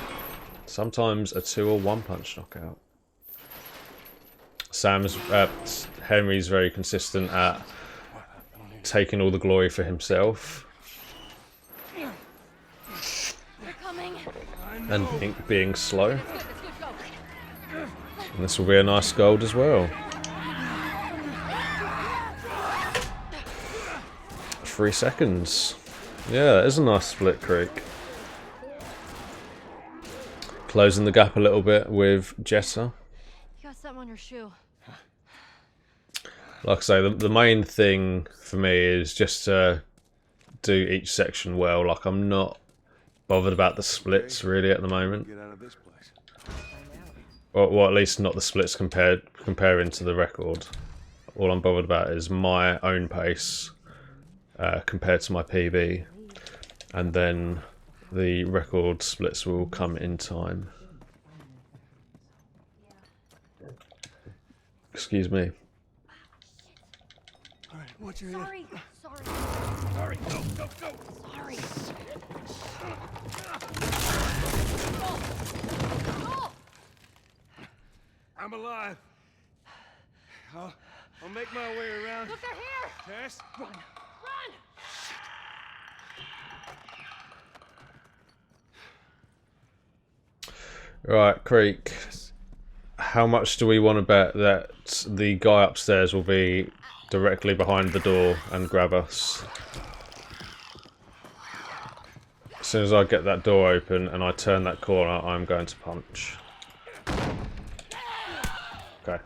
[SPEAKER 1] Sometimes a 2 or 1-punch knockout. Henry's very consistent at taking all the glory for himself and being slow. And this will be a nice gold as well. 3 seconds. Yeah, that is a nice split creek. Closing the gap a little bit with Jetta.
[SPEAKER 5] You got something on your shoe.
[SPEAKER 1] Like I say, the main thing for me is just to do each section well. Like, I'm not bothered about the splits really at the moment.
[SPEAKER 4] Get out of this place.
[SPEAKER 1] Or at least not the splits comparing to the record. All I'm bothered about is my own pace compared to my PB. And then the record splits will come in time. Excuse me.
[SPEAKER 7] What's your
[SPEAKER 2] Sorry.
[SPEAKER 7] Sorry, go, go, go!
[SPEAKER 2] Sorry.
[SPEAKER 7] I'm alive. I'll make my way around.
[SPEAKER 2] Look, they're here.
[SPEAKER 7] Tess?
[SPEAKER 2] Run.
[SPEAKER 1] Right, Creek. How much do we want to bet that the guy upstairs will be directly behind the door and grab us? As soon as I get that door open and I turn that corner, I'm going to punch. Okay.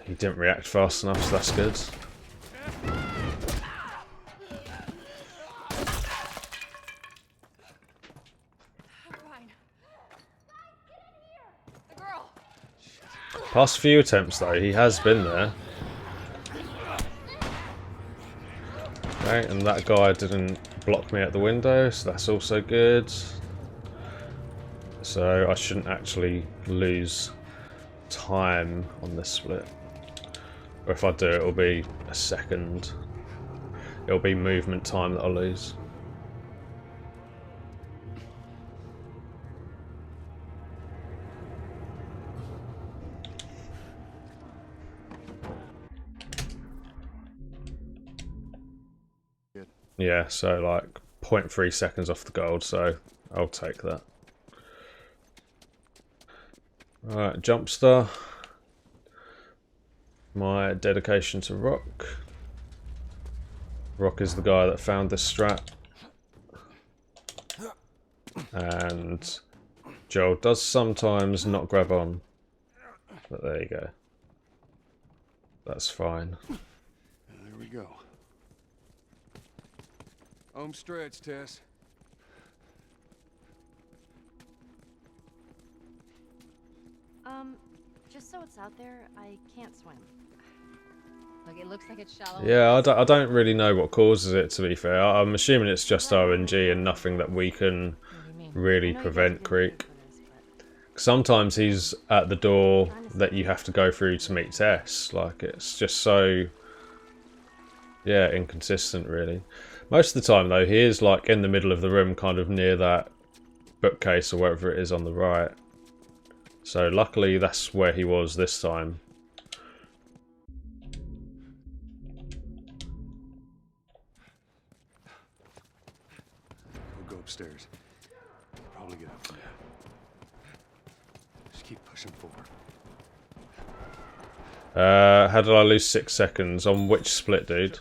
[SPEAKER 1] He didn't react fast enough, so that's good. Past few attempts though, he has been there. Okay, and that guy didn't block me at the window, so that's also good. So I shouldn't actually lose time on this split. Or if I do, it'll be a second. It'll be movement time that I'll lose. Yeah, so like 0.3 seconds off the gold, so I'll take that. Alright, Jumpster. My dedication to Rock. Rock is the guy that found this strap. And Joel does sometimes not grab on. But there you go. That's fine.
[SPEAKER 4] There we go.
[SPEAKER 7] Home stretch, Tess.
[SPEAKER 5] Just so it's out there, I can't swim. Like, it looks like it's shallow.
[SPEAKER 1] Yeah, I don't really know what causes it, to be fair. I'm assuming it's just RNG and nothing that we can really prevent Creek. Sometimes he's at the door that you have to go through to meet Tess. Like, it's just so, yeah, inconsistent, really. Most of the time, though, he is, like, in the middle of the room, kind of near that bookcase or wherever it is on the right. So, luckily, that's where he was this time.
[SPEAKER 4] We'll go upstairs. Probably get up from there. Just keep pushing forward.
[SPEAKER 1] How did I lose 6 seconds? On which split, dude?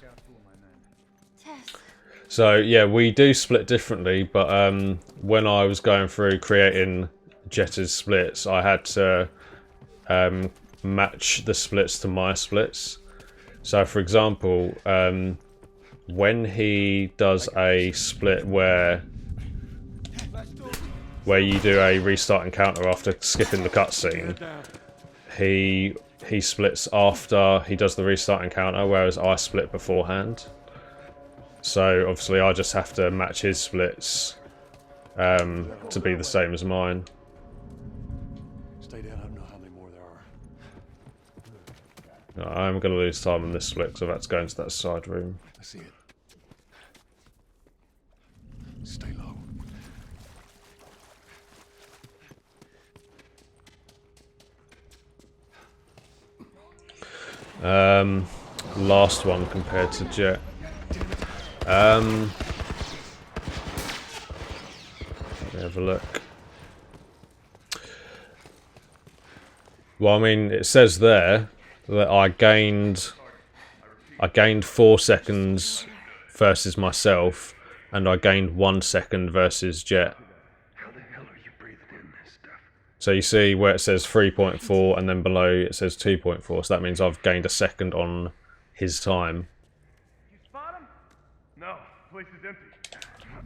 [SPEAKER 1] So, yeah, we do split differently, but when I was going through creating Jetta's splits, I had to match the splits to my splits. So, for example, when he does a split where you do a restart encounter after skipping the cutscene, he splits after he does the restart encounter, whereas I split beforehand. So obviously I just have to match his splits to be the same as mine.
[SPEAKER 4] Stay down. I don't know how many more there are.
[SPEAKER 1] I'm going to lose time on this split because I've had to go into that side room.
[SPEAKER 4] I see it. Stay low.
[SPEAKER 1] Last one compared to Jet. Let me have a look. Well, I mean, it says there that I gained 4 seconds versus myself, and I gained 1 second versus Jet. So you see where it says 3.4 and then below it says 2.4, so that means I've gained a second on his time.
[SPEAKER 9] You spot him? No, place is empty.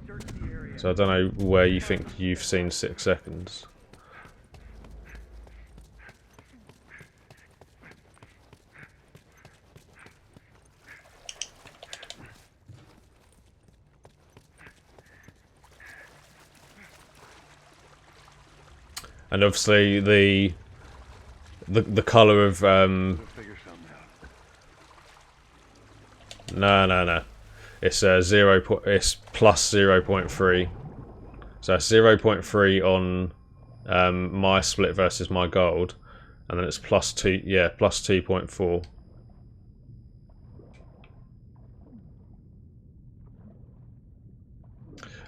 [SPEAKER 9] Search the area.
[SPEAKER 1] So I don't know where you think you've seen 6 seconds. And obviously the colour of
[SPEAKER 4] We'll figure something out.
[SPEAKER 1] no. It's it's plus 0.3. So it's 0.3 on my split versus my gold, and then it's plus 2. Yeah, plus 2.4.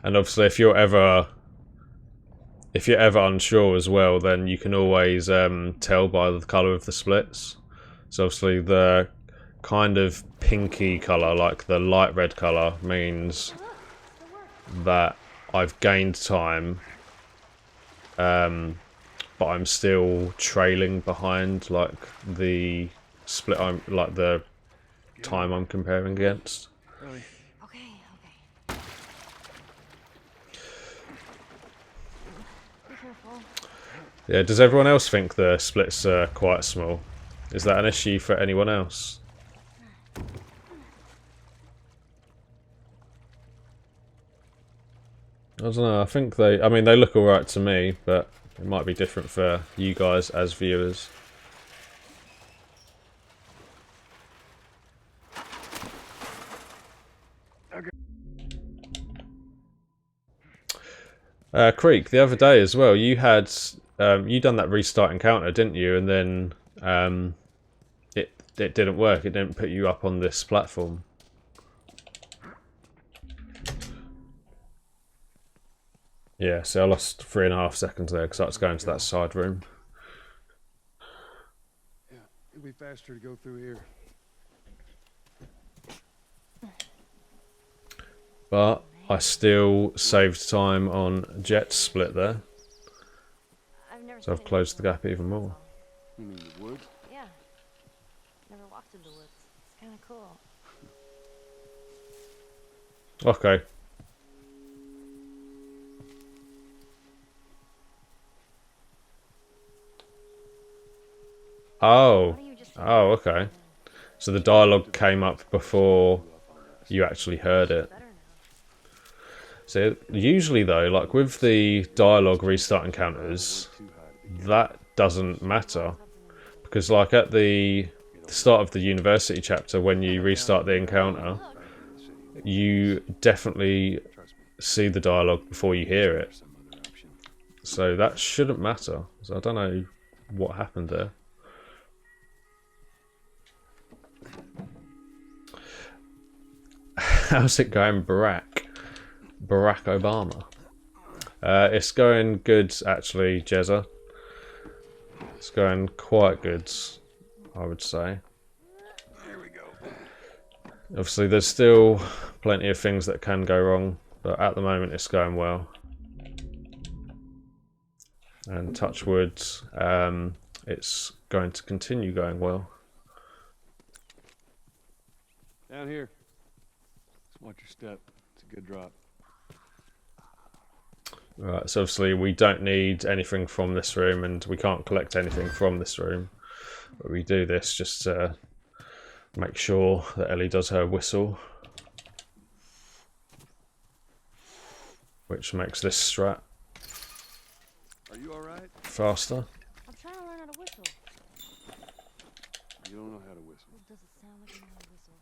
[SPEAKER 1] And obviously, if you're ever unsure as well, then you can always tell by the colour of the splits. So obviously the kind of pinky colour, like the light red colour, means that I've gained time, but I'm still trailing behind, like the split the time I'm comparing against.
[SPEAKER 5] Okay.
[SPEAKER 1] Yeah, does everyone else think the splits are quite small? Is that an issue for anyone else? I don't know, I think they look alright to me, but it might be different for you guys as viewers. Creek, the other day as well, you had you done that restart encounter, didn't you? And then it didn't work. It didn't put you up on this platform. Yeah, so I lost 3.5 seconds there because I was going to that side room.
[SPEAKER 4] Yeah, it'll be faster to go through here.
[SPEAKER 1] But I still saved time on jet split there. So I've closed the gap even more.
[SPEAKER 4] You mean the woods?
[SPEAKER 2] Yeah. Never walked in the woods. It's kind of cool.
[SPEAKER 1] Okay. Oh. Oh, okay. So the dialogue came up before you actually heard it. So usually though, like with the dialogue restart encounters, that doesn't matter. Because like at the start of the university chapter, when you restart the encounter, you definitely see the dialogue before you hear it. So that shouldn't matter. So I don't know what happened there. How's it going, Barack Obama? It's going good, actually, Jezza. It's going quite good, I would say.
[SPEAKER 4] There we go.
[SPEAKER 1] Obviously, there's still plenty of things that can go wrong, but at the moment, it's going well. And touch wood, it's going to continue going well.
[SPEAKER 4] Down here. Just watch your step. It's a good drop.
[SPEAKER 1] Right, so obviously we don't need anything from this room and we can't collect anything from this room. But we do this just to make sure that Ellie does her whistle. Which makes this strat
[SPEAKER 4] Are you alright?
[SPEAKER 1] faster.
[SPEAKER 2] I'm trying to learn how to whistle.
[SPEAKER 4] You don't know how to whistle.
[SPEAKER 2] Does it sound like I know how to whistle?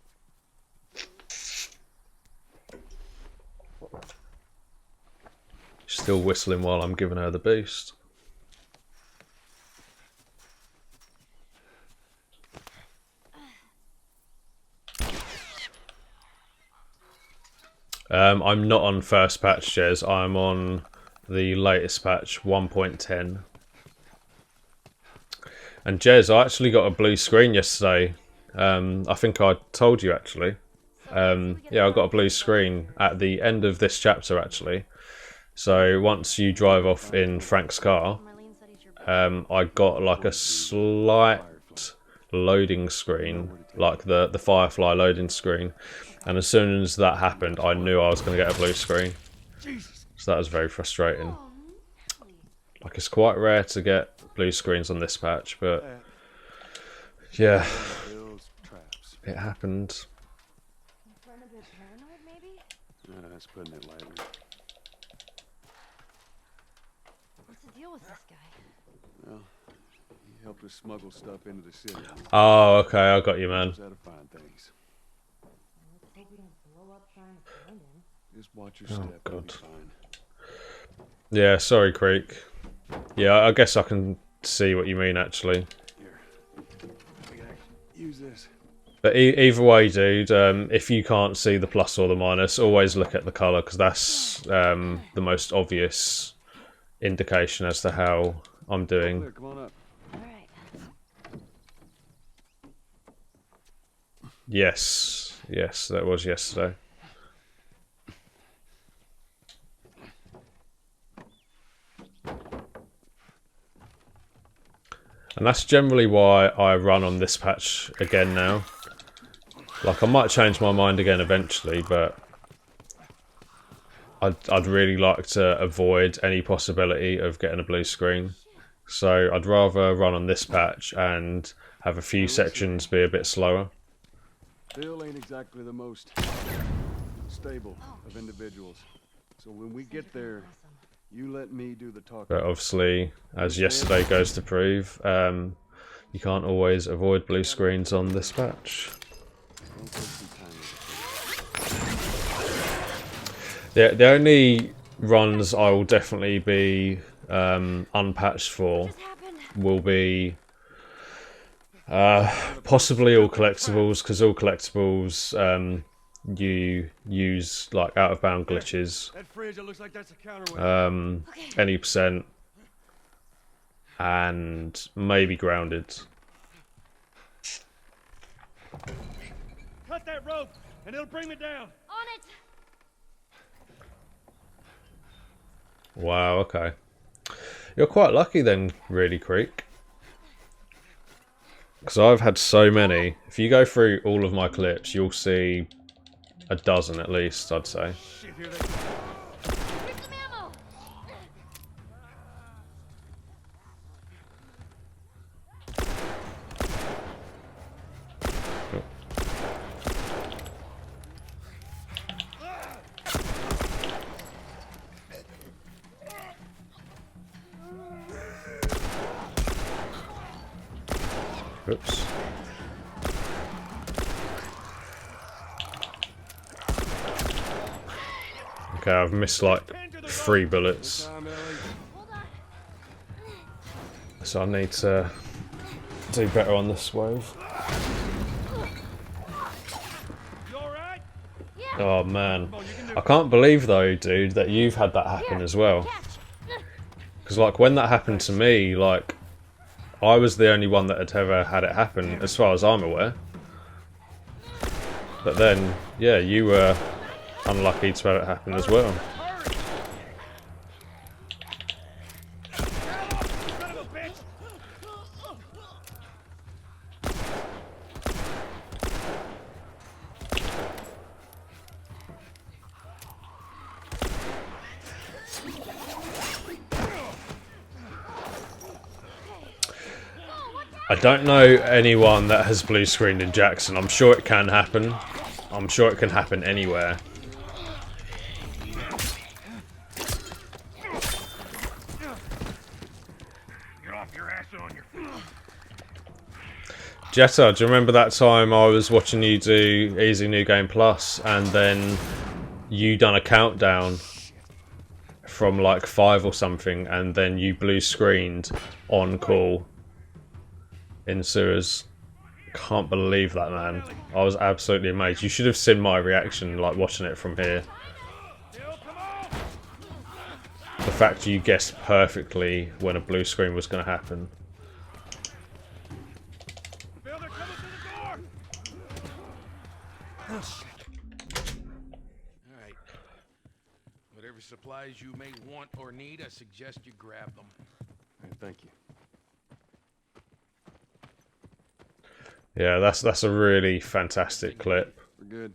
[SPEAKER 1] She's still whistling while I'm giving her the boost. I'm not on first patch, Jez. I'm on the latest patch, 1.10. And Jez, I actually got a blue screen yesterday. I think I told you actually. Yeah, I got a blue screen at the end of this chapter actually. So once you drive off in Frank's car, I got like a slight loading screen, like the Firefly loading screen. And as soon as that happened, I knew I was going to get a blue screen. So that was very frustrating. Like, it's quite rare to get blue screens on this patch, but yeah, it happened.
[SPEAKER 4] That's putting it lightly.
[SPEAKER 2] What's the deal with this guy?
[SPEAKER 4] Well, he helped us smuggle stuff into the city.
[SPEAKER 1] Oh, okay, I got you, man.
[SPEAKER 4] Knows how to find things.
[SPEAKER 5] Let's hope we don't blow up trying to find him.
[SPEAKER 4] Just watch your
[SPEAKER 1] Oh,
[SPEAKER 4] step. You'll be
[SPEAKER 1] God.
[SPEAKER 4] fine.
[SPEAKER 1] Yeah, sorry, Creek. Yeah, I guess I can see what you mean, actually.
[SPEAKER 4] Here. We can use this.
[SPEAKER 1] But either way, dude, if you can't see the plus or the minus, always look at the colour, because that's the most obvious indication as to how I'm doing.
[SPEAKER 4] Clear, come on up.
[SPEAKER 2] Alright.
[SPEAKER 1] Yes, yes, that was yesterday. And that's generally why I run on this patch again now. Like, I might change my mind again eventually, but I'd really like to avoid any possibility of getting a blue screen. So I'd rather run on this patch and have a few sections be a bit slower.
[SPEAKER 4] Bill ain't exactly the most stable of individuals. So when we get there, you let me do the talking.
[SPEAKER 1] But obviously, as yesterday goes to prove, you can't always avoid blue screens on this patch.
[SPEAKER 4] Don't take some time with
[SPEAKER 1] The only runs I will definitely be unpatched for will be possibly all collectibles, because all collectibles you use like out of bound glitches,
[SPEAKER 4] That fridge, it looks like that's a counterweight.
[SPEAKER 1] any percent, and maybe grounded.
[SPEAKER 9] Cut that rope, and it'll bring me down.
[SPEAKER 2] On it!
[SPEAKER 1] Wow, okay. You're quite lucky then, really, Creek. Because I've had so many. If you go through all of my clips, you'll see a dozen at least, I'd say.
[SPEAKER 9] Shit, here they go.
[SPEAKER 2] Here's some ammo!
[SPEAKER 1] Oops. Okay, I've missed like 3 bullets.
[SPEAKER 4] Time, Ellie.
[SPEAKER 2] Hold on.
[SPEAKER 1] So I need to do better on the swerve.
[SPEAKER 9] You alright?
[SPEAKER 1] Oh man. I can't believe though, dude, that you've had that happen as well. Because like when that happened to me, like I was the only one that had ever had it happen as far as I'm aware. But then, yeah, you were unlucky to have it happen as well.
[SPEAKER 9] Son of a bitch!
[SPEAKER 1] I don't know anyone that has blue screened in Jackson. I'm sure it can happen. I'm sure it can happen anywhere.
[SPEAKER 9] Get off your ass and on your feet.
[SPEAKER 1] Jetta, do you remember that time I was watching you do Easy New Game Plus and then you done a countdown from like 5 or something and then you blue screened on call in sewers? Can't believe that, man. I was absolutely amazed. You should have seen my reaction like watching it from here. The fact you guessed perfectly when a blue screen was going to happen.
[SPEAKER 9] Bill, they're coming through the door!
[SPEAKER 7] Alright. Whatever supplies you may want or need, I suggest you grab them.
[SPEAKER 4] Hey, thank you.
[SPEAKER 1] Yeah, that's a really fantastic clip.
[SPEAKER 4] We're good.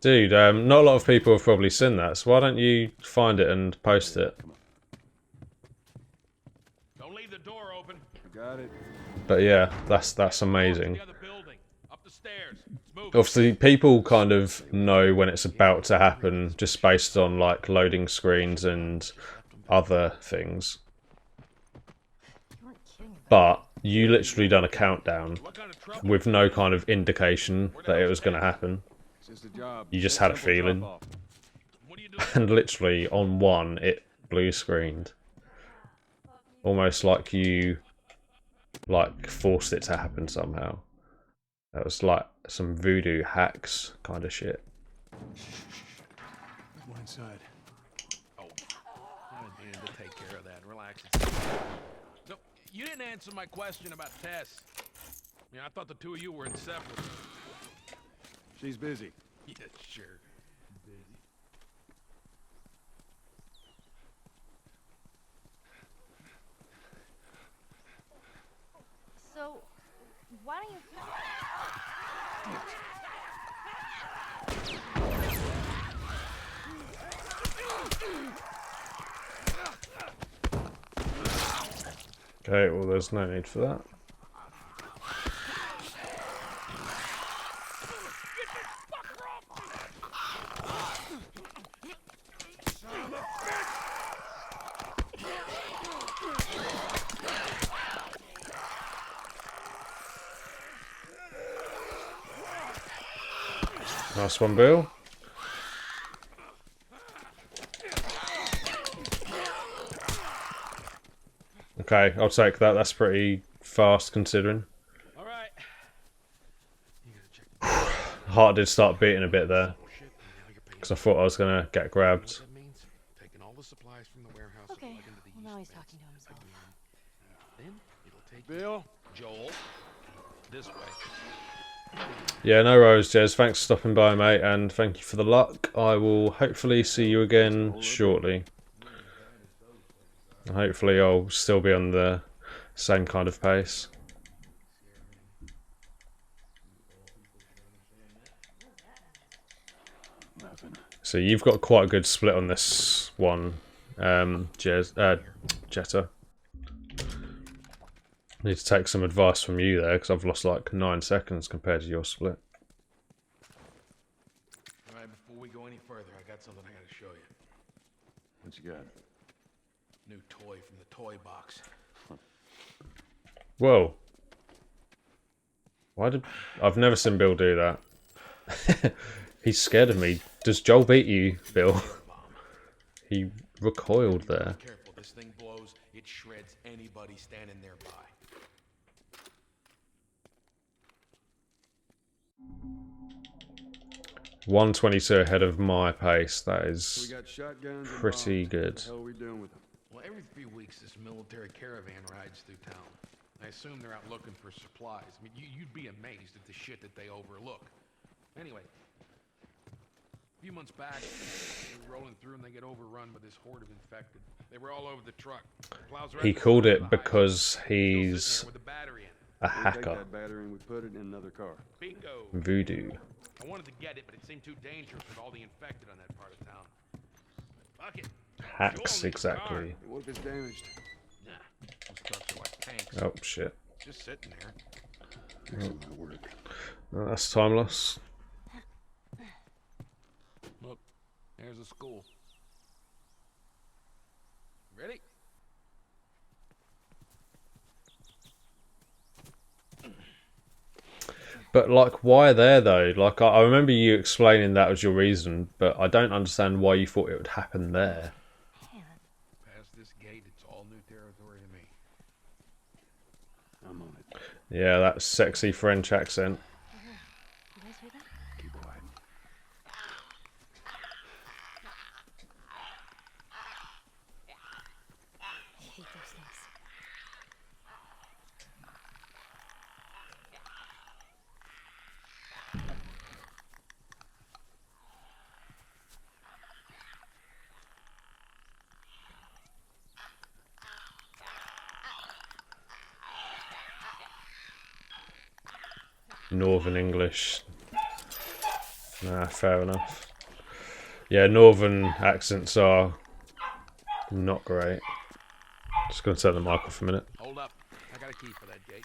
[SPEAKER 1] Dude, not a lot of people have probably seen that, so why don't you find it and post it?
[SPEAKER 7] Don't leave the door open.
[SPEAKER 4] Got it.
[SPEAKER 1] But yeah, that's amazing.
[SPEAKER 7] The other building. Up the stairs. It's moving.
[SPEAKER 1] Obviously, people kind of know when it's about to happen just based on like loading screens and other things. But you literally done a countdown with no kind of indication that it was going to happen.
[SPEAKER 4] It's just a job.
[SPEAKER 1] You just had a feeling. And literally on 1, it blue screened. Almost like you like forced it to happen somehow. That was like some voodoo hacks kind of shit.
[SPEAKER 4] Go inside.
[SPEAKER 7] Oh, I need to take care of that. Relax. No, you didn't answer my question about Tess. Yeah, I thought the two of you were inseparable.
[SPEAKER 4] She's busy.
[SPEAKER 7] Yeah, sure.
[SPEAKER 2] So, why don't you...
[SPEAKER 1] Okay, well there's no need for that. Nice one, Bill. Okay, I'll take that. That's pretty fast considering.
[SPEAKER 7] All right.
[SPEAKER 1] heart did start beating a bit there because I thought I was gonna get grabbed.
[SPEAKER 7] That means taking all the supplies from the warehouse.
[SPEAKER 5] Okay.
[SPEAKER 7] and plugging into the
[SPEAKER 5] Well, now
[SPEAKER 7] east
[SPEAKER 5] he's
[SPEAKER 7] fence.
[SPEAKER 5] talking to himself.
[SPEAKER 7] Then it'll take
[SPEAKER 4] Bill?
[SPEAKER 7] Joel this way.
[SPEAKER 1] Yeah, no worries, Jez. Thanks for stopping by, mate, and thank you for the luck. I will hopefully see you again shortly. Hopefully I'll still be on the same kind of pace. So you've got quite a good split on this one, Jetta. Need to take some advice from you there, because I've lost like 9 seconds compared to your split.
[SPEAKER 7] Alright, before we go any further, I got something I gotta show you.
[SPEAKER 4] What you got?
[SPEAKER 7] New toy from the toy box.
[SPEAKER 1] Whoa. I've never seen Bill do that. He's scared of me. Does Joel beat you, Bill? He recoiled there.
[SPEAKER 7] Careful, this thing blows, it shreds anybody standing nearby.
[SPEAKER 1] 122 ahead of my pace. That
[SPEAKER 4] We
[SPEAKER 1] is
[SPEAKER 4] got shotguns and
[SPEAKER 1] pretty
[SPEAKER 4] bombs.
[SPEAKER 1] good.
[SPEAKER 4] What the hell are we doing with them?
[SPEAKER 7] Well, every few weeks this military caravan rides through town. I assume they're out looking for supplies. I mean, you'd be amazed at the shit that they overlook. Anyway, a few months back, they were rolling through and they get overrun by this horde of infected. They were all over the truck. Plows right
[SPEAKER 1] He
[SPEAKER 7] at the
[SPEAKER 1] called
[SPEAKER 7] side of
[SPEAKER 1] it
[SPEAKER 7] the highway.
[SPEAKER 1] because
[SPEAKER 7] Still sitting
[SPEAKER 1] he's
[SPEAKER 7] there with the battery in it.
[SPEAKER 1] a
[SPEAKER 4] We take
[SPEAKER 1] hacker.
[SPEAKER 4] that battery and we put it in another car.
[SPEAKER 7] Bingo.
[SPEAKER 1] Voodoo.
[SPEAKER 7] I wanted to get it, but it seemed too dangerous with all the infected on that part of town. Fuck it.
[SPEAKER 1] Hacks, exactly.
[SPEAKER 4] What if it's damaged?
[SPEAKER 7] Nah, those trucks are like tanks.
[SPEAKER 1] Oh, shit.
[SPEAKER 7] Just sitting there.
[SPEAKER 4] Excellent work.
[SPEAKER 1] Oh, that's time loss.
[SPEAKER 7] Look, there's a school. Ready?
[SPEAKER 1] But, like, why there, though? Like, I remember you explaining that was your reason, but I don't understand why you thought it would happen there.
[SPEAKER 7] Past this gate, it's all new territory to me.
[SPEAKER 4] I'm on it.
[SPEAKER 1] Yeah, that sexy French accent.
[SPEAKER 2] You guys hear that?
[SPEAKER 4] Keep quiet.
[SPEAKER 2] I hate those things.
[SPEAKER 1] Northern English. Nah, fair enough. Yeah, Northern accents are not great. Just gonna turn the mic off a minute.
[SPEAKER 7] Hold up. I got a key for that gate.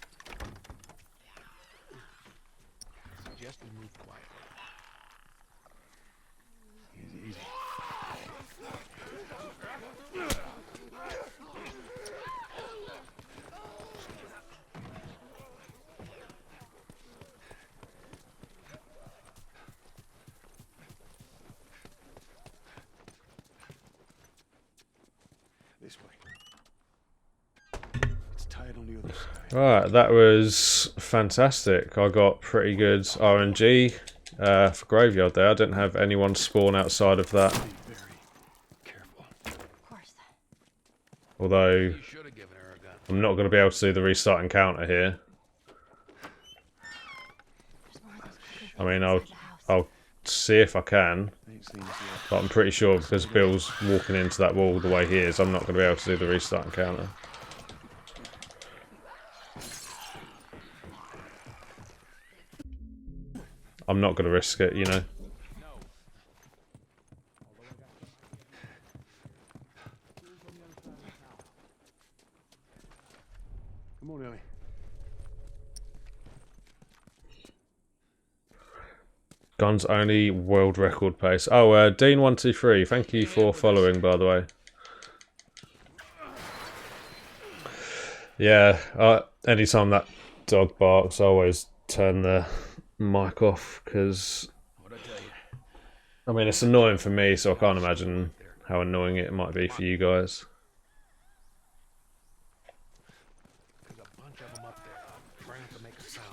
[SPEAKER 7] I suggest we move quietly.
[SPEAKER 4] Easy, easy. This way. It's tight on the other side.
[SPEAKER 1] Alright, that was fantastic. I got pretty good RNG for Graveyard there. I didn't have anyone spawn outside of that.
[SPEAKER 4] Be very careful.
[SPEAKER 2] Of course.
[SPEAKER 1] Although,
[SPEAKER 7] You should have given her a gun.
[SPEAKER 1] I'm not going to be able to do the restart encounter here.
[SPEAKER 2] There's more of those fucking
[SPEAKER 1] I mean,
[SPEAKER 2] things
[SPEAKER 1] I'll
[SPEAKER 2] inside the house.
[SPEAKER 1] I'll see if I can.
[SPEAKER 4] Ain't seen this yet.
[SPEAKER 1] But I'm pretty sure because Bill's walking into that wall the way he is, I'm not going to be able to do the restart encounter. I'm not going to risk it, you know.
[SPEAKER 4] Come on, Ellie.
[SPEAKER 1] Guns only, world record pace. Oh, Dean123, thank you for following, by the way. Yeah, anytime that dog barks, I always turn the mic off, because,
[SPEAKER 7] What'd I tell you?
[SPEAKER 1] I mean, it's annoying for me, so I can't imagine how annoying it might be for you guys.
[SPEAKER 7] There's a bunch of them up there, trying to make a sound.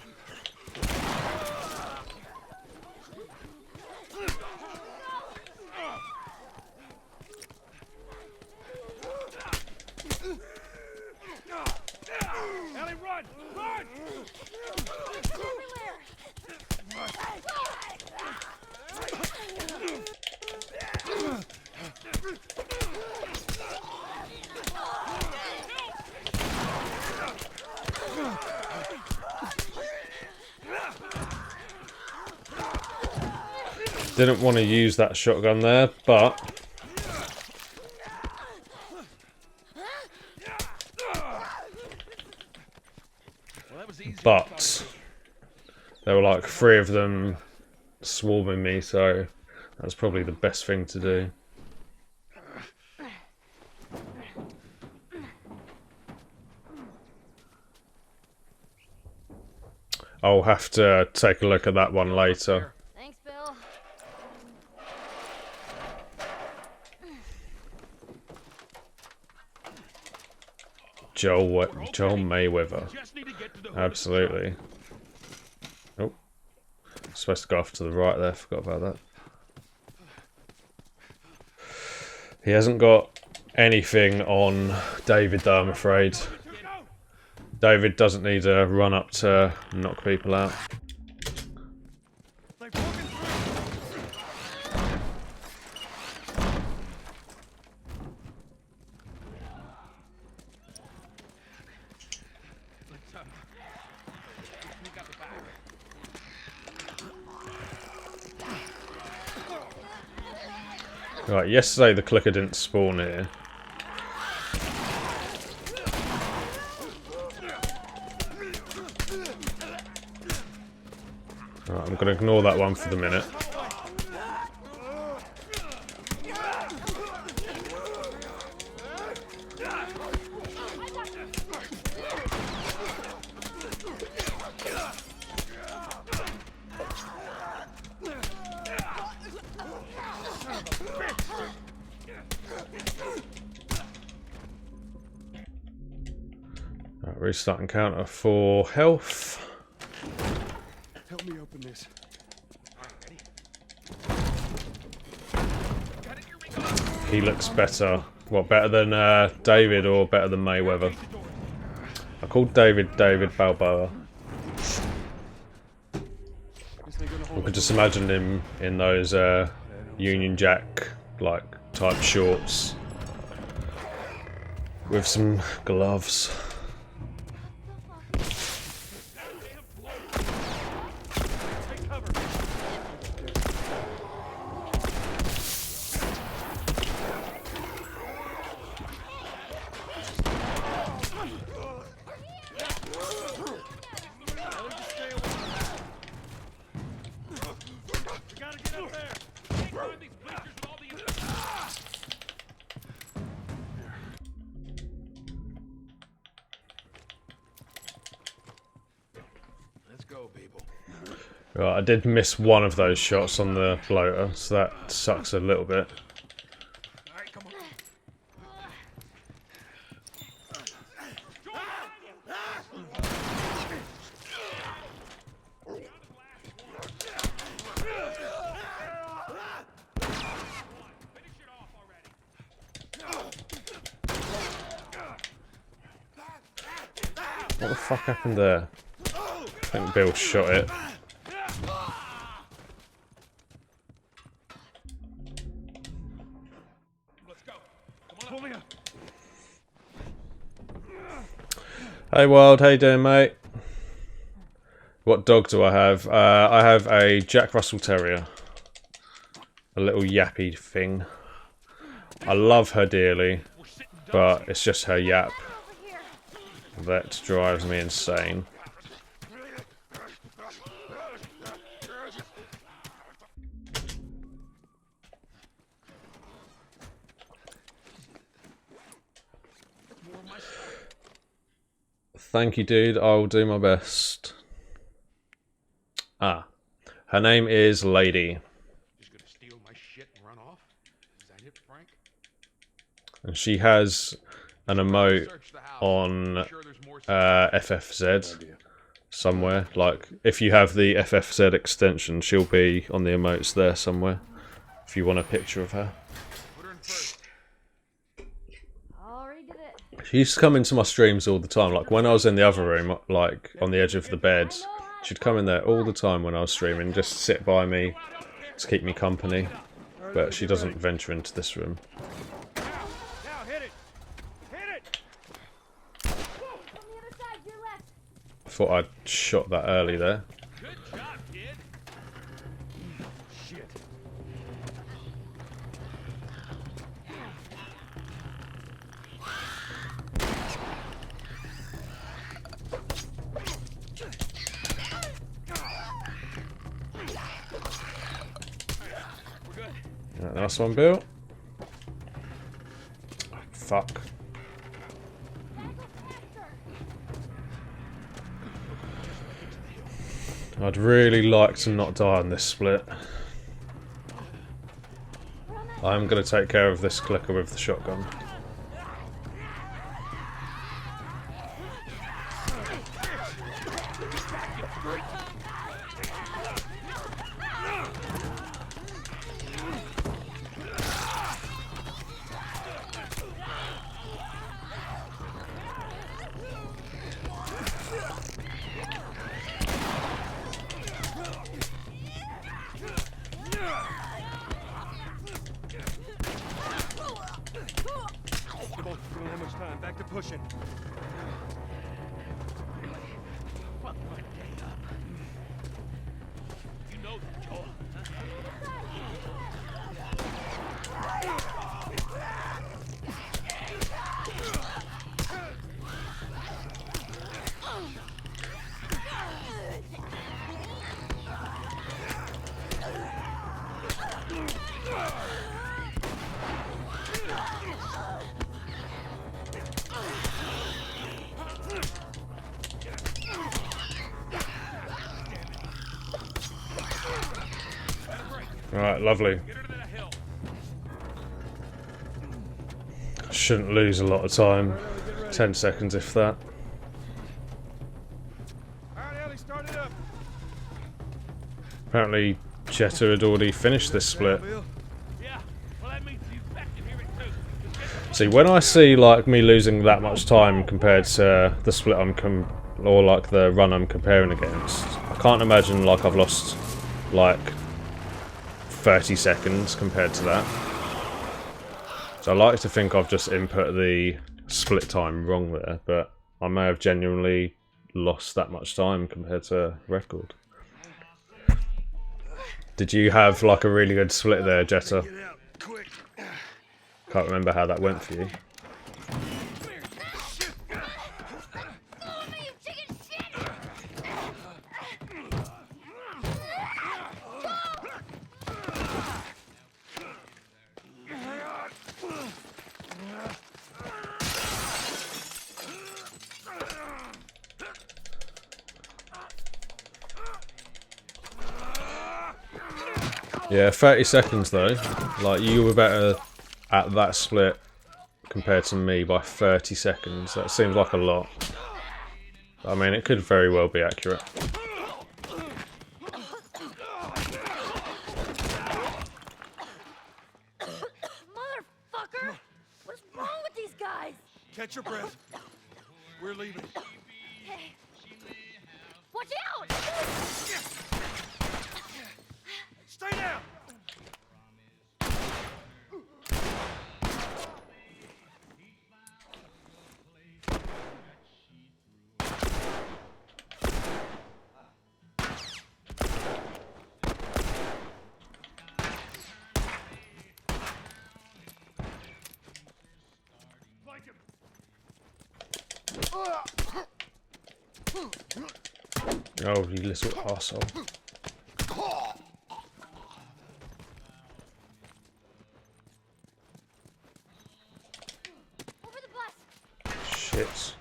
[SPEAKER 1] Didn't want to use that shotgun there, but there were like 3 of them swarming me, so that's probably the best thing to do. I'll have to take a look at that one later.
[SPEAKER 2] Thanks, Bill.
[SPEAKER 1] Joel Mayweather. Absolutely. Oh. Supposed to go off to the right there, forgot about that. He hasn't got anything on David though, I'm afraid. David doesn't need to run up to knock people out. Right, yesterday the clicker didn't spawn here. Right, I'm going to ignore that one for the minute. Right, restart encounter for health.
[SPEAKER 4] Help me open this.
[SPEAKER 1] He looks better. What, better than David or better than Mayweather? I called David Balboa. I could just imagine him in those Union Jack like type shorts with some gloves. Right, I did miss one of those shots on the bloater, so that sucks a little bit. What the fuck happened there? I think Bill shot it. Hey Wild, how you doing, mate? What dog do I have? I have a Jack Russell Terrier. A little yappy thing. I love her dearly, but it's just her yap that drives me insane. Thank you, dude. I'll do my best. Ah, her name is Lady.
[SPEAKER 7] Just gonna steal my shit and run off? Is that it, Frank?
[SPEAKER 1] And she has an emote on FFZ somewhere. Like, if you have the FFZ extension, she'll be on the emotes there somewhere. If you want a picture of her. She used to come into my streams all the time. Like, when I was in the other room, like, on the edge of the bed, she'd come in there all the time when I was streaming, just sit by me to keep me company. But she doesn't venture into this room.
[SPEAKER 9] Now hit it! Hit it!
[SPEAKER 1] I thought I'd shot that early there.
[SPEAKER 9] Good job, kid. Shit.
[SPEAKER 1] Nice one, Bill. Oh, fuck. I'd really like to not die on this split. I'm going to take care of this clicker with the shotgun.
[SPEAKER 9] Come on, we don't have much time. Back to pushing. Fuck my day up. You know that, Joel.
[SPEAKER 1] Alright, lovely. Shouldn't lose a lot of time. 10 seconds if that. Apparently Jetta had already finished this split. See, when I see like me losing that much time compared to the split or like the run I'm comparing against, I can't imagine like I've lost like 30 seconds compared to that. So I like to think I've just input the split time wrong there, but I may have genuinely lost that much time compared to record. Did you have like a really good split there, Jetta? Can't remember how that went for you. Yeah, 30 seconds though. Like, you were better at that split compared to me by 30 seconds. That seems like a lot. I mean, it could very well be accurate.
[SPEAKER 2] Motherfucker! What's wrong with these guys?
[SPEAKER 9] Catch your breath. We're leaving.
[SPEAKER 2] Hey. Watch out!
[SPEAKER 9] Stay down!
[SPEAKER 1] Oh, you little arsehole. Shit.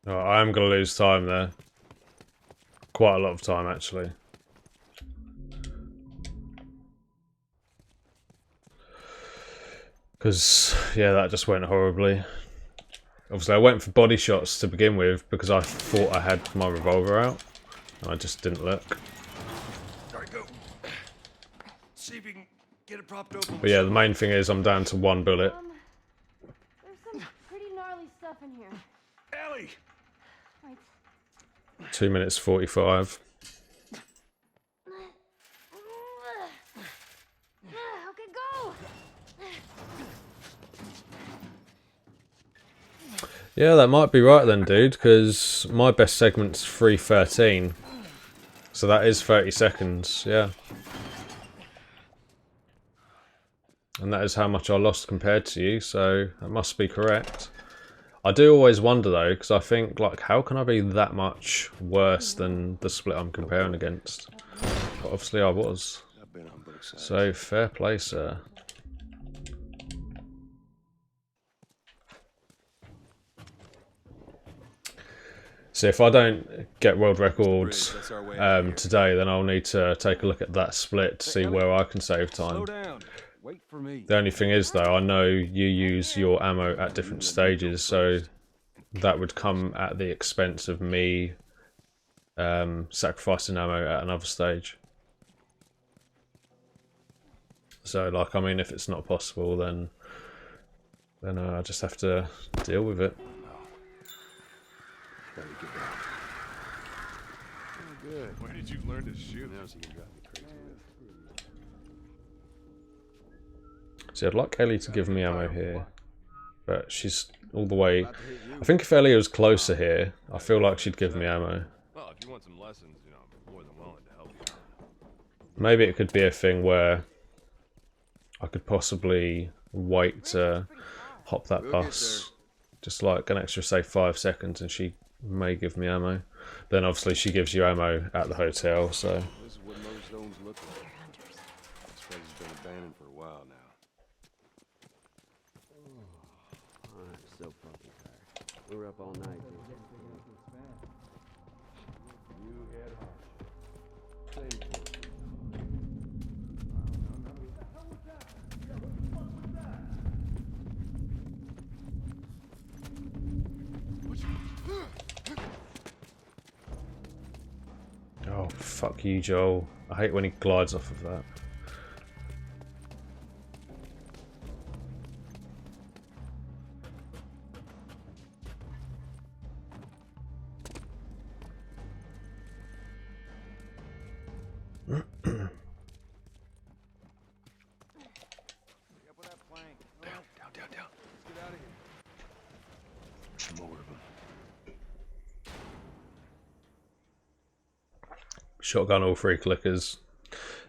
[SPEAKER 1] Oh, I am going to lose time there. Quite a lot of time, actually. Because, yeah, that just went horribly. Obviously, I went for body shots to begin with because I thought I had my revolver out. And I just didn't look.
[SPEAKER 9] Alright, go. See if you can get it propped open.
[SPEAKER 1] But yeah, the main thing is I'm down to one bullet.
[SPEAKER 2] There's some pretty gnarly stuff in here.
[SPEAKER 9] Ellie!
[SPEAKER 2] Wait.
[SPEAKER 1] 2 minutes 45.
[SPEAKER 2] Okay, go!
[SPEAKER 1] Yeah, that might be right then, dude, because my best segment's 3:13. So that is 30 seconds, yeah. And that is how much I lost compared to you, so that must be correct. I do always wonder though, because I think, like, how can I be that much worse than the split I'm comparing against? But obviously I was. So, fair play, sir. So if I don't get world records today, then I'll need to take a look at that split to see where I can save time. The only thing is though, I know you use your ammo at different stages, so that would come at the expense of me sacrificing ammo at another stage. So, like, I mean, if it's not possible, then I just have to deal with it.
[SPEAKER 4] Good.
[SPEAKER 9] Where did you learn to shoot?
[SPEAKER 1] See, I'd like Ellie to give me ammo here, but she's all the way. I think if Ellie was closer here, I feel like she'd give me ammo.
[SPEAKER 9] Well, if you want some lessons, you know, I'm more than willing to help you out.
[SPEAKER 1] Maybe it could be a thing where I could possibly wait to hop that bus, just like an extra, say, 5 seconds, and she may give me ammo. Then obviously she gives you ammo at the hotel, so.
[SPEAKER 4] This is what most zones look like. This place has been abandoned for a while now.
[SPEAKER 10] Oh, I'm so fucking tired. We were up all night, dude.
[SPEAKER 1] Oh, fuck you, Joel. I hate when he glides off of that. Shotgun all 3 clickers.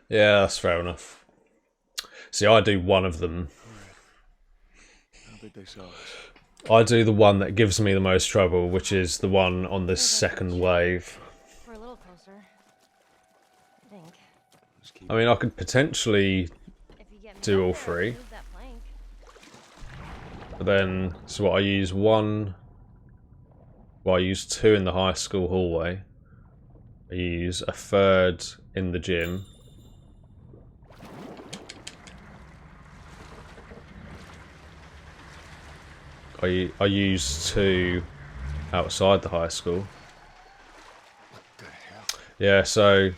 [SPEAKER 1] Yeah, that's fair enough. See, I do one of them.
[SPEAKER 4] I don't think they saw us.
[SPEAKER 1] I do the one that gives me the most trouble, which is the one on this second wave.
[SPEAKER 5] We're a little closer. I think.
[SPEAKER 1] I mean, I could potentially
[SPEAKER 5] If you get me
[SPEAKER 1] do
[SPEAKER 5] up
[SPEAKER 1] all
[SPEAKER 5] there,
[SPEAKER 1] 3.
[SPEAKER 5] move that plank.
[SPEAKER 1] But then, so what, I use 1... Well, I use 2 in the high school hallway. I use a 3rd in the gym. I use 2 outside the high school. Yeah, so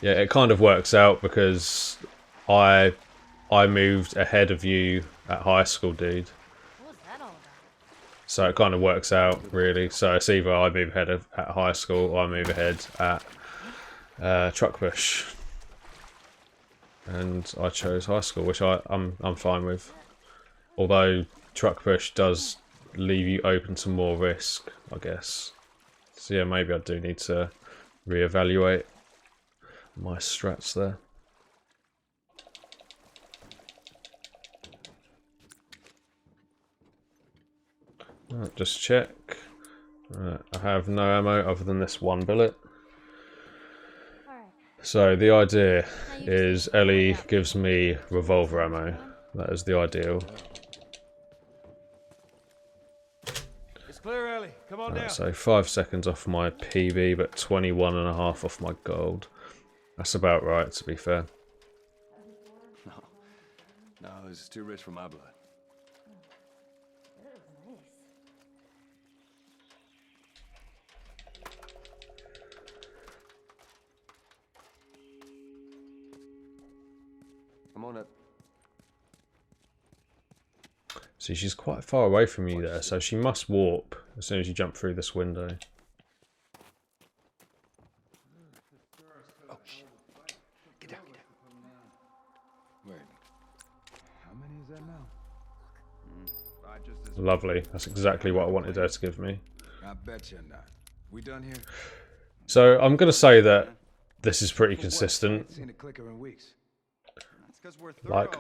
[SPEAKER 1] yeah, it kind of works out because I moved ahead of you at high school, dude.
[SPEAKER 5] What was that all about?
[SPEAKER 1] So it kind of works out, really. So it's either I move ahead at high school or I move ahead at truck push. And I chose high school, which I'm fine with. Although truck push does leave you open to more risk, I guess. So yeah, maybe I do need to reevaluate my strats there. Just check. I have no ammo other than this 1 bullet. So the idea is Ellie gives me revolver ammo. That is the ideal.
[SPEAKER 9] It's clear, Ellie. Come on down.
[SPEAKER 1] So 5 seconds off my PB, but 21.5 off my gold. That's about right, to be fair.
[SPEAKER 4] No, this is too rich for my blood. Come on up.
[SPEAKER 1] See, she's quite far away from you there, so she must warp as soon as you jump through this window.
[SPEAKER 4] Oh, shit. Get down, get down. Wait. How many is that now?
[SPEAKER 1] Lovely. That's exactly what I wanted her to give me.
[SPEAKER 8] I bet you're not. We done here?
[SPEAKER 1] So I'm going to say that this is pretty consistent.
[SPEAKER 8] Seen a clicker in weeks.
[SPEAKER 1] Like,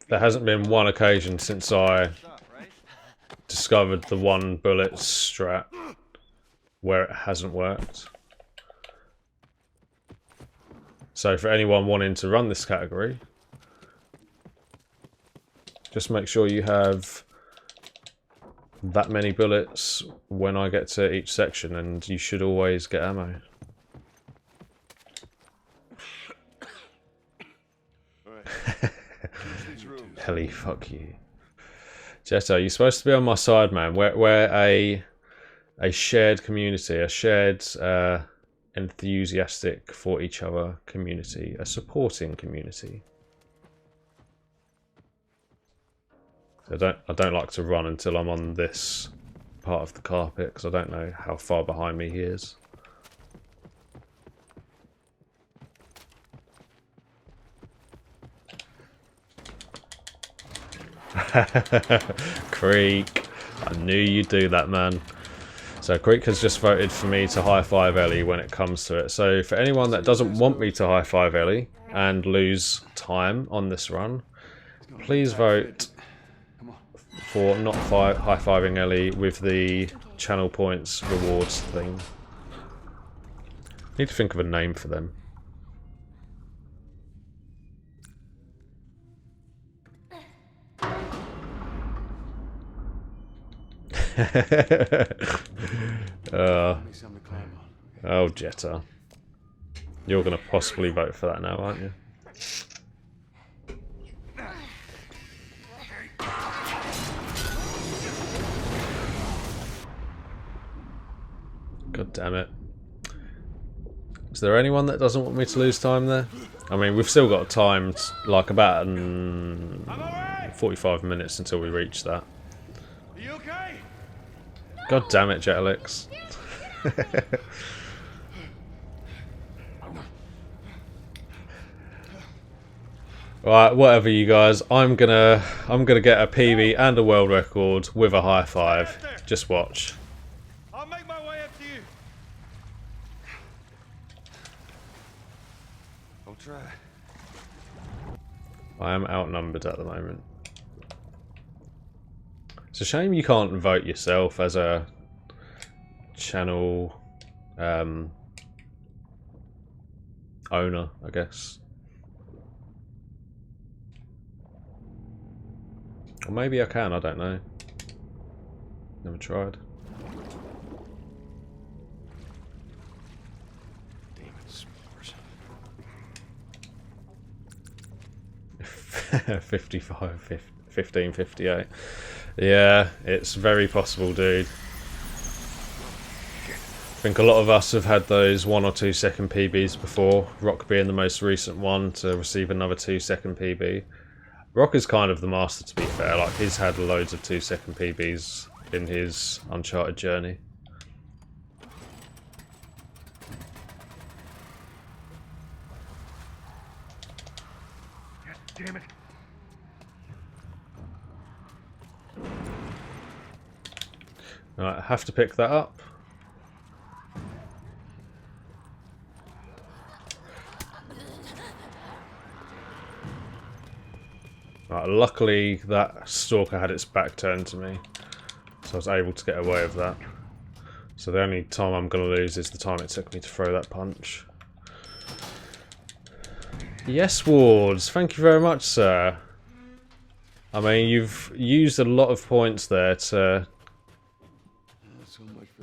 [SPEAKER 1] there hasn't been one occasion since I discovered the one bullet strat where it hasn't worked. So for anyone wanting to run this category, just make sure you have that many bullets when I get to each section, and you should always get ammo. Helly, fuck you. Jetto, you're supposed to be on my side, man. We're a shared community, a shared enthusiastic for each other community, a supporting community. I don't like to run until I'm on this part of the carpet, because I don't know how far behind me he is. Creek, I knew you'd do that, man. So Creek has just voted for me to high-five Ellie when it comes to it. So for anyone that doesn't want me to high-five Ellie and lose time on this run, please vote for not high-fiving Ellie with the channel points rewards thing. Need to think of a name for them. Oh, Jetta. You're going to possibly vote for that now, aren't you? God damn it. Is there anyone that doesn't want me to lose time there? I mean, we've still got time, like about 45 minutes until we reach that.
[SPEAKER 9] Are you okay?
[SPEAKER 1] God damn it, Jetalix. Right, whatever you guys. I'm gonna get a PB and a world record with a high five. Just watch.
[SPEAKER 9] I'll make my way up to you.
[SPEAKER 4] I'll try.
[SPEAKER 1] I am outnumbered at the moment. It's a shame you can't vote yourself as a channel owner, I guess. Or maybe I can, I don't know. Never tried.
[SPEAKER 4] Damn it, s'mores.
[SPEAKER 1] 55, 15, 58. Yeah, it's very possible, dude. I think a lot of us have had those 1 or 2 second PBs before, Rock being the most recent one to receive another 2 second PB. Rock is kind of the master, to be fair. Like, he's had loads of 2 second PBs in his Uncharted journey.
[SPEAKER 9] God damn it.
[SPEAKER 1] Alright, I have to pick that up. Right, luckily that stalker had its back turned to me, so I was able to get away with that. So the only time I'm going to lose is the time it took me to throw that punch. Yes, Wards, thank you very much, sir. I mean, you've used a lot of points there to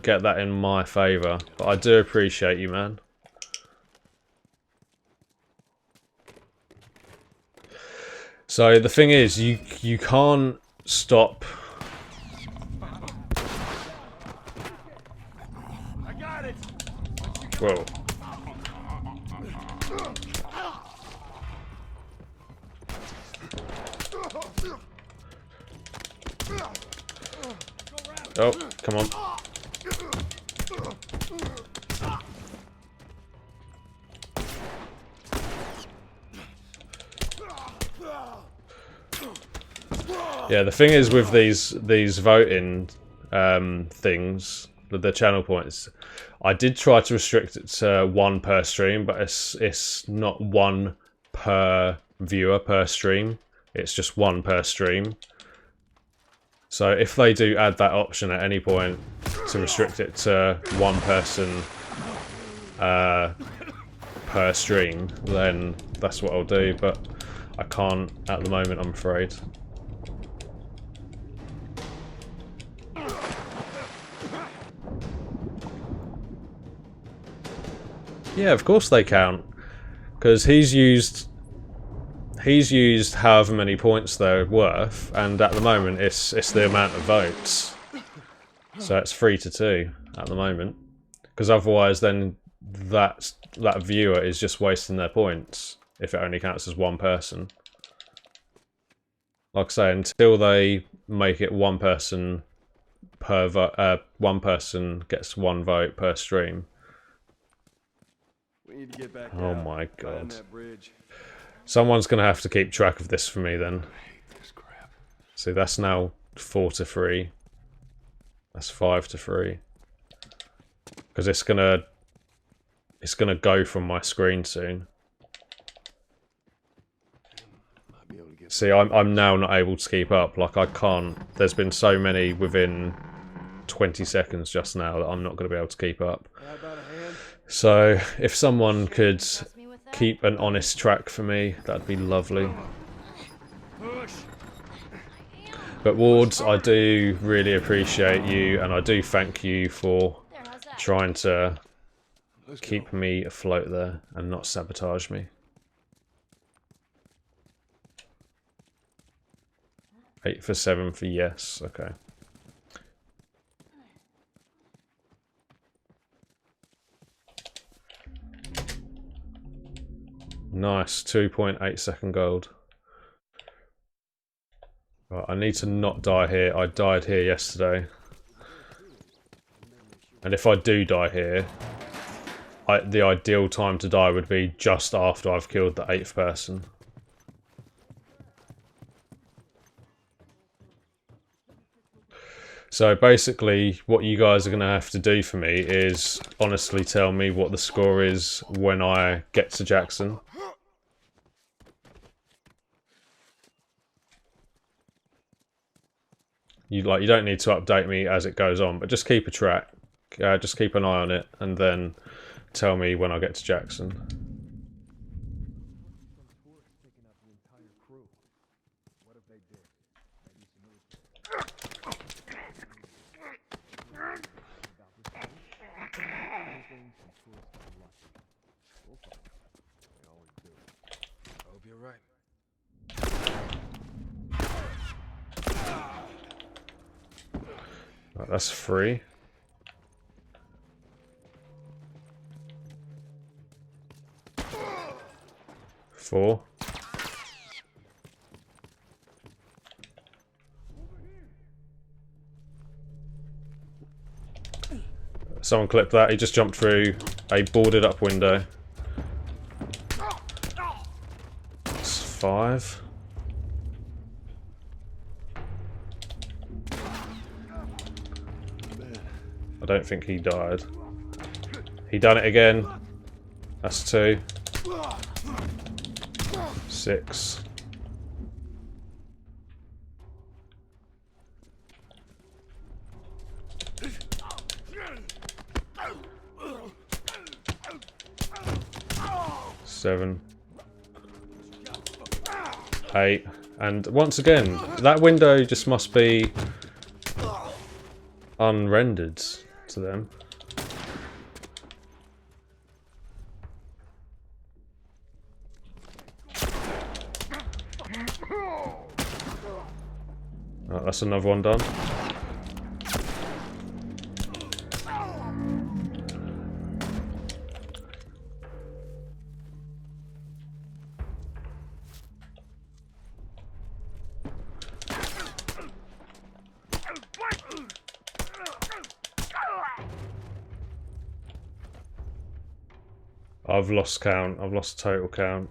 [SPEAKER 1] get that in my favour, but I do appreciate you, man. So the thing is, you can't stop.
[SPEAKER 9] I got it.
[SPEAKER 1] Whoa. Oh, come on. Yeah, the thing is with these voting things, the channel points, I did try to restrict it to 1 per stream, but it's not 1 per viewer per stream. It's just 1 per stream. So if they do add that option at any point to restrict it to 1 person per stream, then that's what I'll do, but I can't at the moment, I'm afraid. Yeah, of course they count, because he's used however many points they're worth, and at the moment it's the amount of votes. So it's 3-2 at the moment, because otherwise then that viewer is just wasting their points if it only counts as 1 person. Like I say, until they make it 1 person per vote, 1 person gets 1 vote per stream.
[SPEAKER 4] We need to get back
[SPEAKER 1] Oh
[SPEAKER 4] out,
[SPEAKER 1] my
[SPEAKER 4] find
[SPEAKER 1] god.
[SPEAKER 4] that bridge.
[SPEAKER 1] Someone's going to have to keep track of this for me then. See, that's now 4-3. That's 5-3. Because it's gonna go from my screen soon. See, I'm now not able to keep up. Like, I can't. There's been so many within 20 seconds just now that I'm not going to be able to keep up. So if someone could keep an honest track for me, that'd be lovely. But Wards, I do really appreciate you, and I do thank you for trying to keep me afloat there and not sabotage me. 8 for 7 for yes, okay. Nice, 2.8 second gold. Right, I need to not die here. I died here yesterday. And if I do die here, the ideal time to die would be just after I've killed the 8th person. So basically, what you guys are going to have to do for me is honestly tell me what the score is when I get to Jackson. You don't need to update me as it goes on, but just keep a track. Just keep an eye on it, and then tell me when I get to Jackson.
[SPEAKER 6] I hope you're right.
[SPEAKER 1] Right, that's 3. Four. Someone clipped that. He just jumped through a boarded up window. That's 5. I don't think he died. He done it again. That's 2. 6. Seven. 8. And once again, that window just must be unrendered to them. Oh, that's another one done. I've lost count. I've lost total count.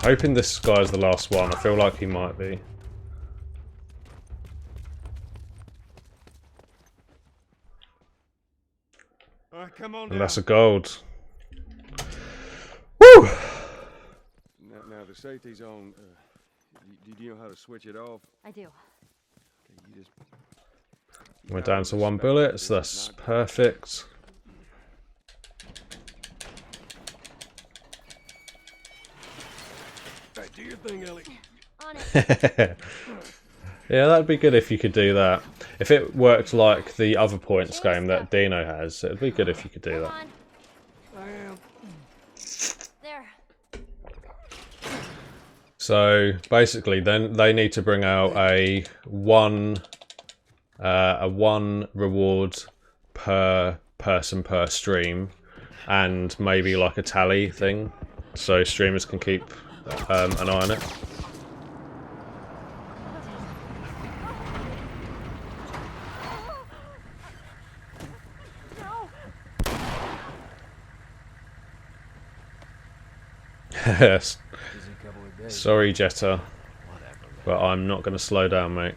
[SPEAKER 1] Hoping this guy's the last one. I feel like he might be.
[SPEAKER 4] Alright, come on
[SPEAKER 1] And
[SPEAKER 4] down.
[SPEAKER 1] that's a gold. Woo!
[SPEAKER 4] Now the safety's on. Do you know how to switch it off?
[SPEAKER 5] I do.
[SPEAKER 4] Okay, you just...
[SPEAKER 1] We're down to 1 bullet, so that's perfect.
[SPEAKER 4] Hey, do your thing, Ellie.
[SPEAKER 2] On it.
[SPEAKER 1] Yeah, that'd be good if you could do that. If it worked like the other points game that Dino has, it'd be good if you could do
[SPEAKER 2] Come
[SPEAKER 1] that.
[SPEAKER 2] on.
[SPEAKER 4] I am.
[SPEAKER 2] There.
[SPEAKER 1] So basically, then they need to bring out a one reward per person per stream, and maybe like a tally thing, so streamers can keep an eye on it. Yes. Sorry, Jetta, but I'm not going to slow down, mate.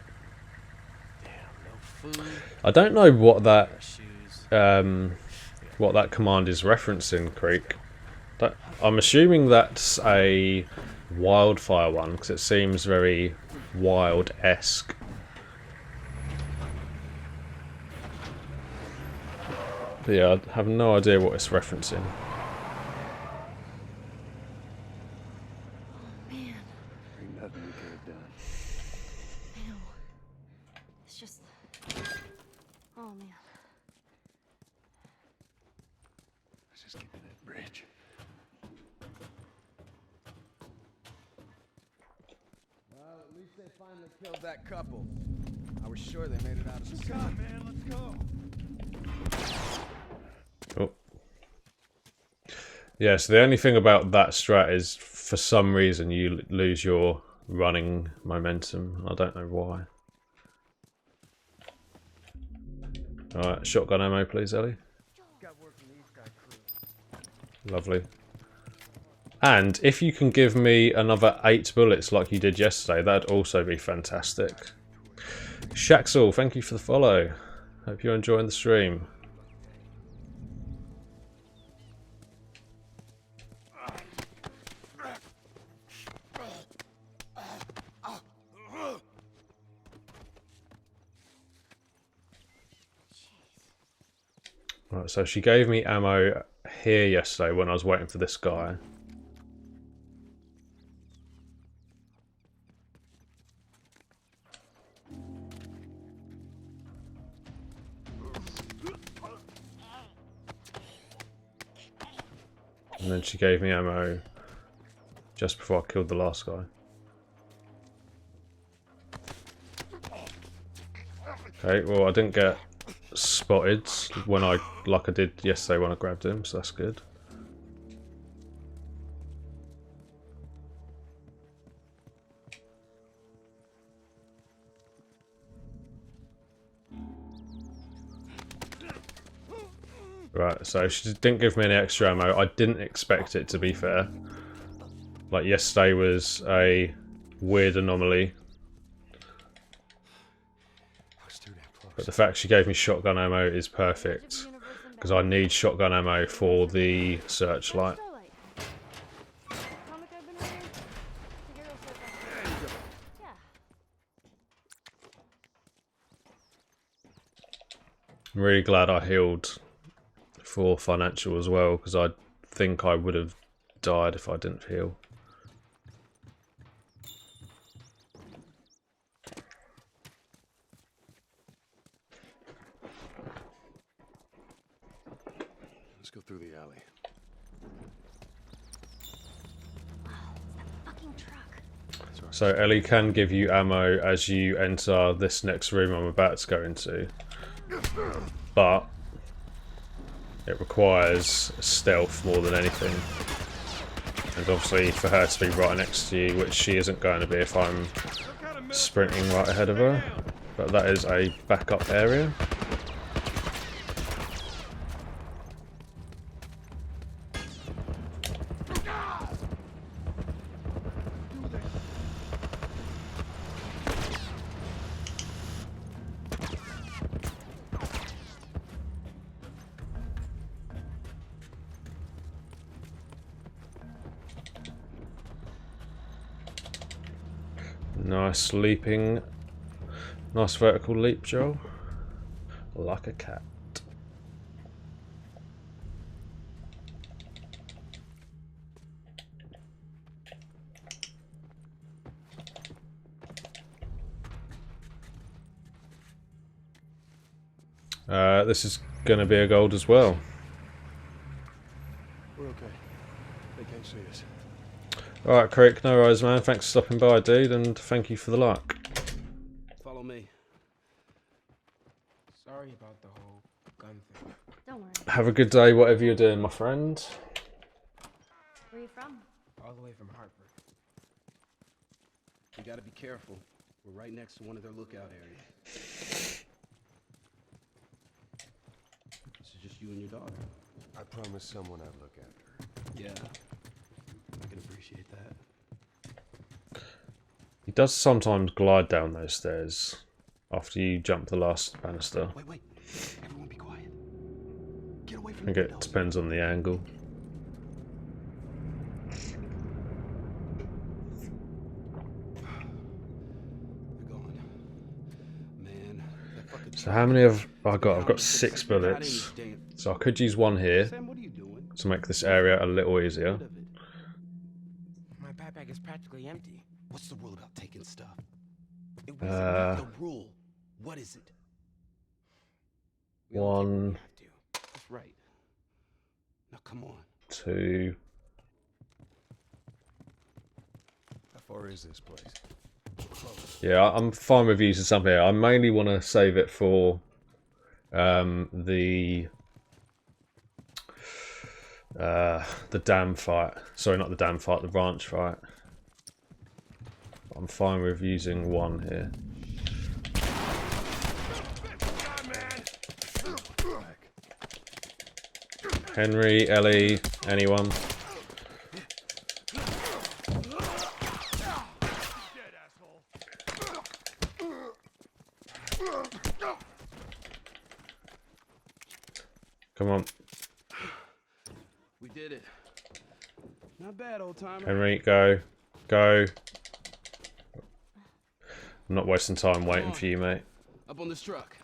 [SPEAKER 1] I don't know what that command is referencing, Creek. I'm assuming that's a wildfire one because it seems very wild-esque. But yeah, I have no idea what it's referencing.
[SPEAKER 4] Ain't nothing we could have done.
[SPEAKER 5] I know. It's just... Oh, man.
[SPEAKER 4] Let's just get to that bridge.
[SPEAKER 6] Well, at least they finally killed that couple. I was sure they made it out of the
[SPEAKER 4] Come on, man, let's go.
[SPEAKER 1] Oh. Yeah, so the only thing about that strat is for some reason you lose your running momentum. I don't know why. Alright, shotgun ammo please, Ellie. Lovely. And if you can give me another 8 bullets like you did yesterday, that'd also be fantastic. Shaxel, thank you for the follow. Hope you're enjoying the stream. Right, so she gave me ammo here yesterday when I was waiting for this guy. And then she gave me ammo just before I killed the last guy. Okay, well I didn't get spotted when like I did yesterday when I grabbed him, so that's good. Right, so she didn't give me any extra ammo. I didn't expect it, to be fair. Like yesterday was a weird anomaly. But the fact she gave me shotgun ammo is perfect, because I need shotgun ammo for the searchlight. I'm really glad I healed for financial as well, because I think I would have died if I didn't heal.
[SPEAKER 4] Let's go through the alley.
[SPEAKER 2] Fucking truck.
[SPEAKER 1] So Ellie can give you ammo as you enter this next room I'm about to go into, but it requires stealth more than anything, and obviously for her to be right next to you, which she isn't going to be if I'm sprinting right ahead of her, but that is a backup area. Nice leaping. Nice vertical leap, Joel. Like a cat. This is going to be a gold as well.
[SPEAKER 4] We're okay. They can't see us.
[SPEAKER 1] Alright, Crick, no worries, man. Thanks for stopping by, dude, and thank you for the luck.
[SPEAKER 6] Follow me. Sorry about the whole gun thing.
[SPEAKER 2] Don't worry.
[SPEAKER 1] Have a good day, whatever you're doing, my friend.
[SPEAKER 2] Where are you from?
[SPEAKER 6] All the way from Hartford. We gotta be careful. We're right next to one of their lookout areas. This is just you and your daughter.
[SPEAKER 4] I promised someone I'd look after her.
[SPEAKER 6] Yeah. I can appreciate that.
[SPEAKER 1] He does sometimes glide down those stairs after you jump the last banister.
[SPEAKER 6] Wait. Everyone be quiet. Get away
[SPEAKER 1] I
[SPEAKER 6] from
[SPEAKER 1] think
[SPEAKER 6] the
[SPEAKER 1] it depends on the angle.
[SPEAKER 6] They're gone. Man, that fucking
[SPEAKER 1] So how many have I got? I've got 6 bullets. So I could use one here
[SPEAKER 6] Sam, what are you doing?
[SPEAKER 1] to make this area a little easier.
[SPEAKER 6] My backpack is practically empty. What's the rule about taking stuff? It
[SPEAKER 1] Uh,
[SPEAKER 6] wasn't the rule. What is it? We only take what we
[SPEAKER 1] One,
[SPEAKER 6] have to. That's right. Now come on.
[SPEAKER 1] 2.
[SPEAKER 4] How far is this place?
[SPEAKER 1] Yeah, I'm fine with using something here. I mainly want to save it for the dam fight. Sorry, not the dam fight, the ranch fight. I'm fine with using one here. Henry, Ellie, anyone? Come on,
[SPEAKER 6] We did it. Not bad, old timer.
[SPEAKER 1] Henry, go. Go. I'm not wasting time waiting for you, mate.
[SPEAKER 6] Up on this truck.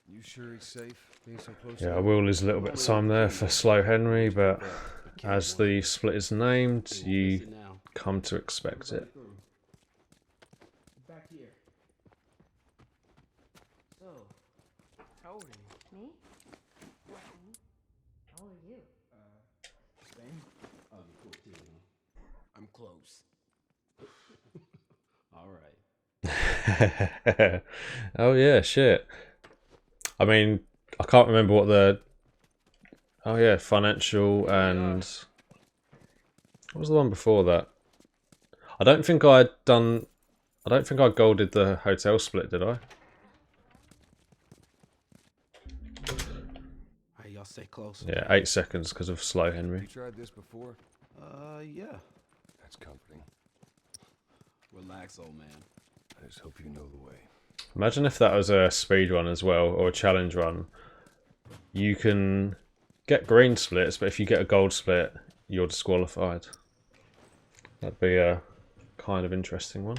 [SPEAKER 4] You sure he's safe? Being so close
[SPEAKER 1] Yeah,
[SPEAKER 4] to
[SPEAKER 1] I will lose a little bit of time there for slow Henry, but as the split is named, you come to expect it.
[SPEAKER 6] Back here. So, how old are you?
[SPEAKER 2] Me? 14. How old are you?
[SPEAKER 6] Same. Oh, you're 14, huh? I'm close. All right.
[SPEAKER 1] Oh yeah, shit. I mean, I can't remember what the... Oh yeah, financial and... What was the one before that? I don't think I golded the hotel split, did I?
[SPEAKER 6] Alright, y'all stay close.
[SPEAKER 1] Yeah, 8 seconds because of slow Henry.
[SPEAKER 4] You tried this before?
[SPEAKER 6] Yeah.
[SPEAKER 4] That's comforting.
[SPEAKER 6] Relax, old man.
[SPEAKER 4] I just hope you know the way.
[SPEAKER 1] Imagine if that was a speed run as well, or a challenge run. You can get green splits, but if you get a gold split, you're disqualified. That'd be a kind of interesting one.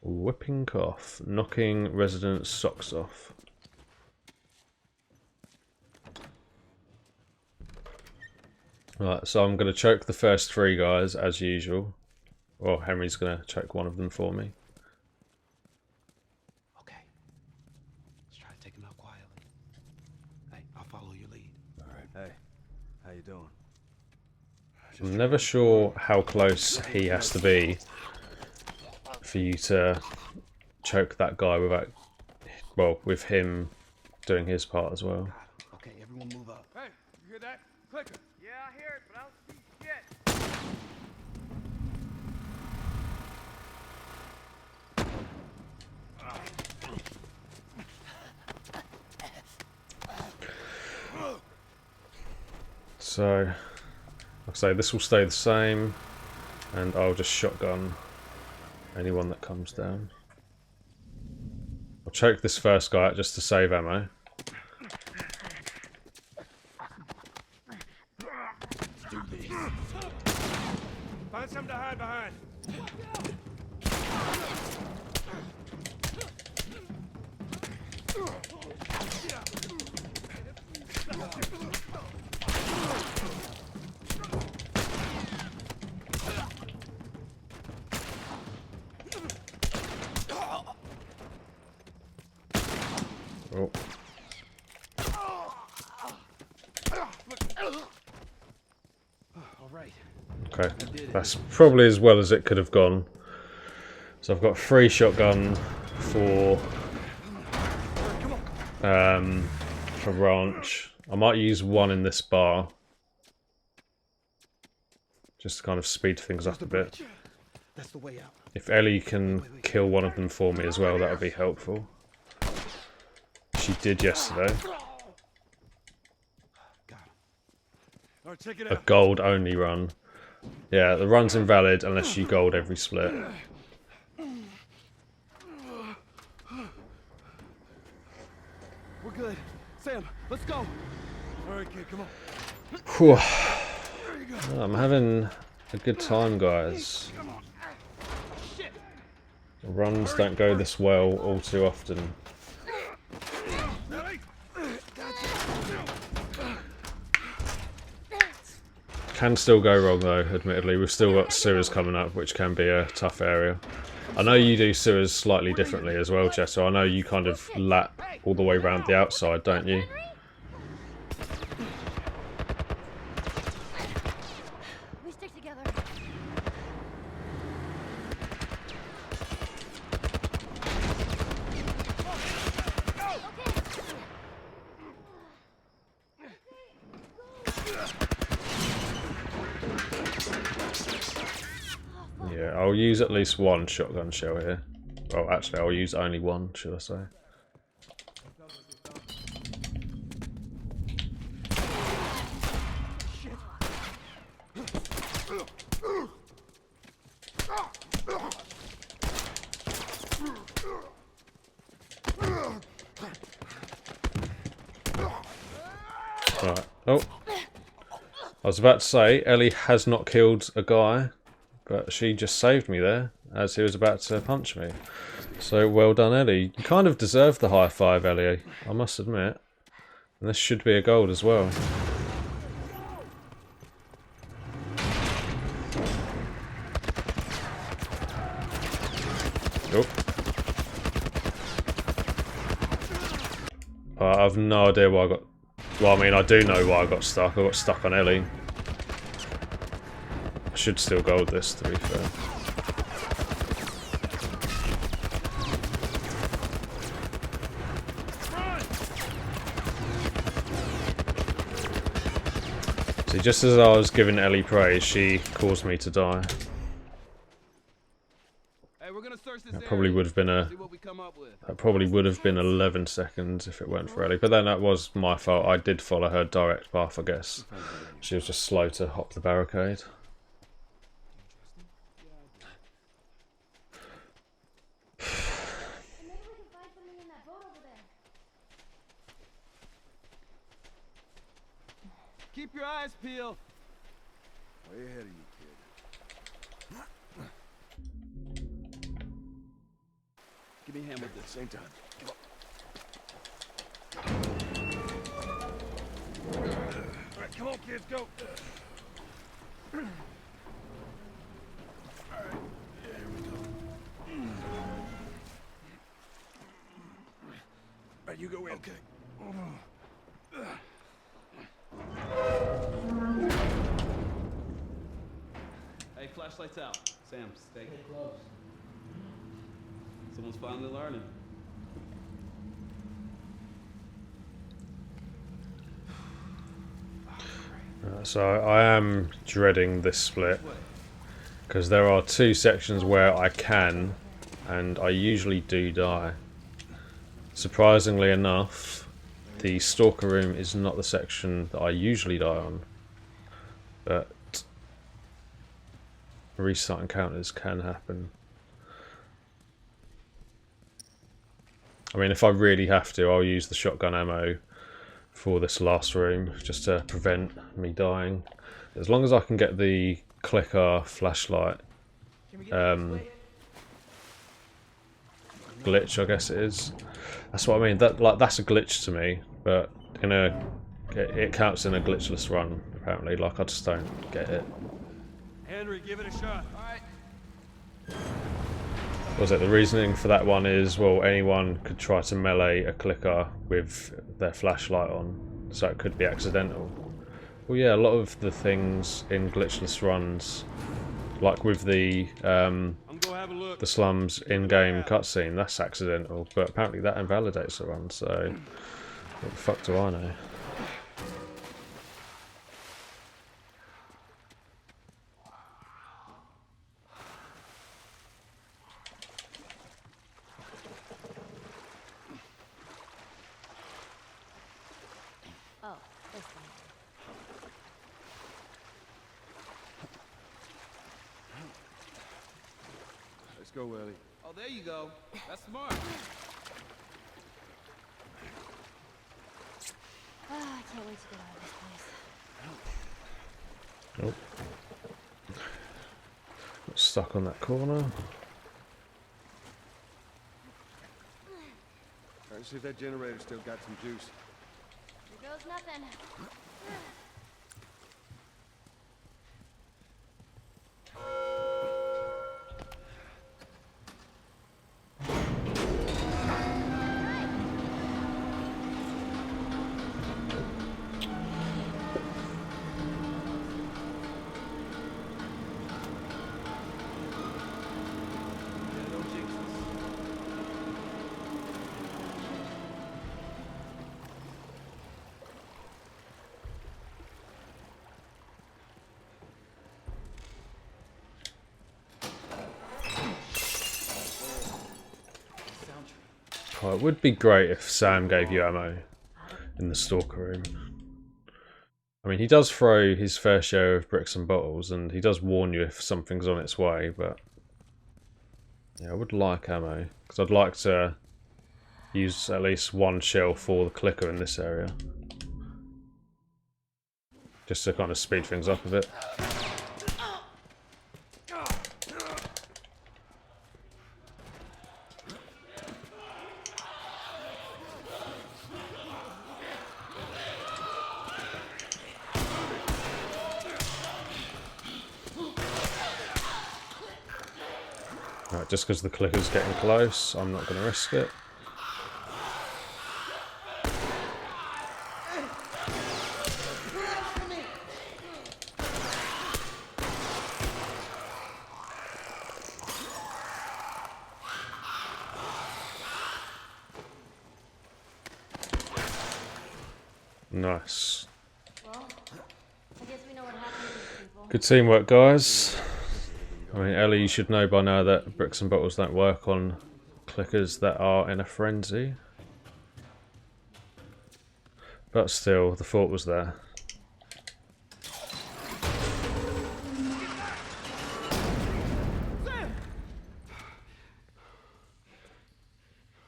[SPEAKER 1] Whipping cough, knocking residents' socks off. Right, so I'm going to choke the first 3 guys as usual. Well, Henry's going to choke one of them for me.
[SPEAKER 6] Okay. Let's try to take him out quietly. Hey, I'll follow your lead.
[SPEAKER 4] All right. Hey, how you doing?
[SPEAKER 1] I'm never sure how close he has to be for you to choke that guy without, well, with him doing his part as well.
[SPEAKER 6] Okay, everyone move up.
[SPEAKER 9] Hey, you hear that? Clicker. Yeah, I hear it, but I don't see shit.
[SPEAKER 1] So, like I say, this will stay the same, and I'll just shotgun anyone that comes down. I'll choke this first guy out just to save ammo.
[SPEAKER 9] Find something to hide behind.
[SPEAKER 1] Oh.
[SPEAKER 10] All right.
[SPEAKER 1] Okay, that's probably as well as it could have gone. So I've got 3 shotgun for ranch. I might use 1 in this bar, just to kind of speed things up a bit.
[SPEAKER 10] That's the way out.
[SPEAKER 1] If Ellie can kill one of them for me as well, that would be helpful. She did yesterday. A gold only run. Yeah, the run's invalid unless you gold every split.
[SPEAKER 10] We're good. Sam, let's go.
[SPEAKER 9] All right, kid, come on.
[SPEAKER 1] Whew. Oh, I'm having a good time, guys. The runs don't go this well all too often. Can still go wrong though, admittedly. We've still got sewers coming up, which can be a tough area. I know you do sewers slightly differently as well, Jess, so I know you kind of lap all the way around the outside, don't you?
[SPEAKER 2] We stick together.
[SPEAKER 1] Yeah, I'll use at least 1 shotgun shell here. Well, actually, I'll use only 1, should I say. Right. Oh. I was about to say, Ellie has not killed a guy, but she just saved me there as he was about to punch me. So well done, Ellie. You kind of deserve the high five, Ellie, I must admit. And this should be a gold as well. Oh. I have no idea why I got... Well, I mean, I do know why I got stuck. I got stuck on Ellie. I should still gold this, to be fair. See, just as I was giving Ellie praise, she caused me to die.
[SPEAKER 10] Hey, we're gonna search this
[SPEAKER 1] That probably would have been a... That probably would have been 11 seconds if it weren't for Ellie. But then that was my fault. I did follow her direct path, I guess. She was just slow to hop the barricade.
[SPEAKER 10] Keep your eyes peeled.
[SPEAKER 4] Way ahead of you, kid.
[SPEAKER 10] Give me a hand with this.
[SPEAKER 4] Same time.
[SPEAKER 9] All right, come on, kids, go. All right, there we go. All right, you go in. Okay.
[SPEAKER 10] Hey, flashlights out. Sam, stay close. Someone's finally learning.
[SPEAKER 1] So I am dreading this split. Because there are 2 sections where I can, and I usually do die. Surprisingly enough, the stalker room is not the section that I usually die on. but restart encounters can happen. I mean, if I really have to, I'll use the shotgun ammo for this last room just to prevent me dying. As long as I can get the clicker flashlight glitch, I guess it is. That's what I mean. That's a glitch to me, but it counts in a glitchless run apparently. Like, I just don't get it.
[SPEAKER 9] Henry, give it a shot. All right.
[SPEAKER 1] Was it the reasoning for that one is, well, anyone could try to melee a clicker with their flashlight on, so it could be accidental. Well, yeah, a lot of the things in glitchless runs, like with the slums in-game cutscene, that's accidental, but apparently that invalidates the run, so what the fuck do I know?
[SPEAKER 2] Oh, this thing.
[SPEAKER 4] Let's go, Ellie.
[SPEAKER 6] Oh, there you go. That's smart.
[SPEAKER 2] Ah, I can't wait to get out of this place.
[SPEAKER 1] Oh. Got stuck on that corner.
[SPEAKER 4] Alright, see if that generator still got some juice.
[SPEAKER 2] Here goes nothing.
[SPEAKER 1] Oh, it would be great if Sam gave you ammo in the stalker room. I mean, he does throw his fair share of bricks and bottles, and he does warn you if something's on its way, but yeah, I would like ammo, because I'd like to use at least one shell for the clicker in this area. Just to kind of speed things up a bit. Right, just because the clicker's getting close, I'm not going to risk it. Nice.
[SPEAKER 2] Well, I guess we know what happened to these people.
[SPEAKER 1] Good teamwork, guys. I mean, Ellie, you should know by now that bricks and bottles don't work on clickers that are in a frenzy. But still, the thought was there.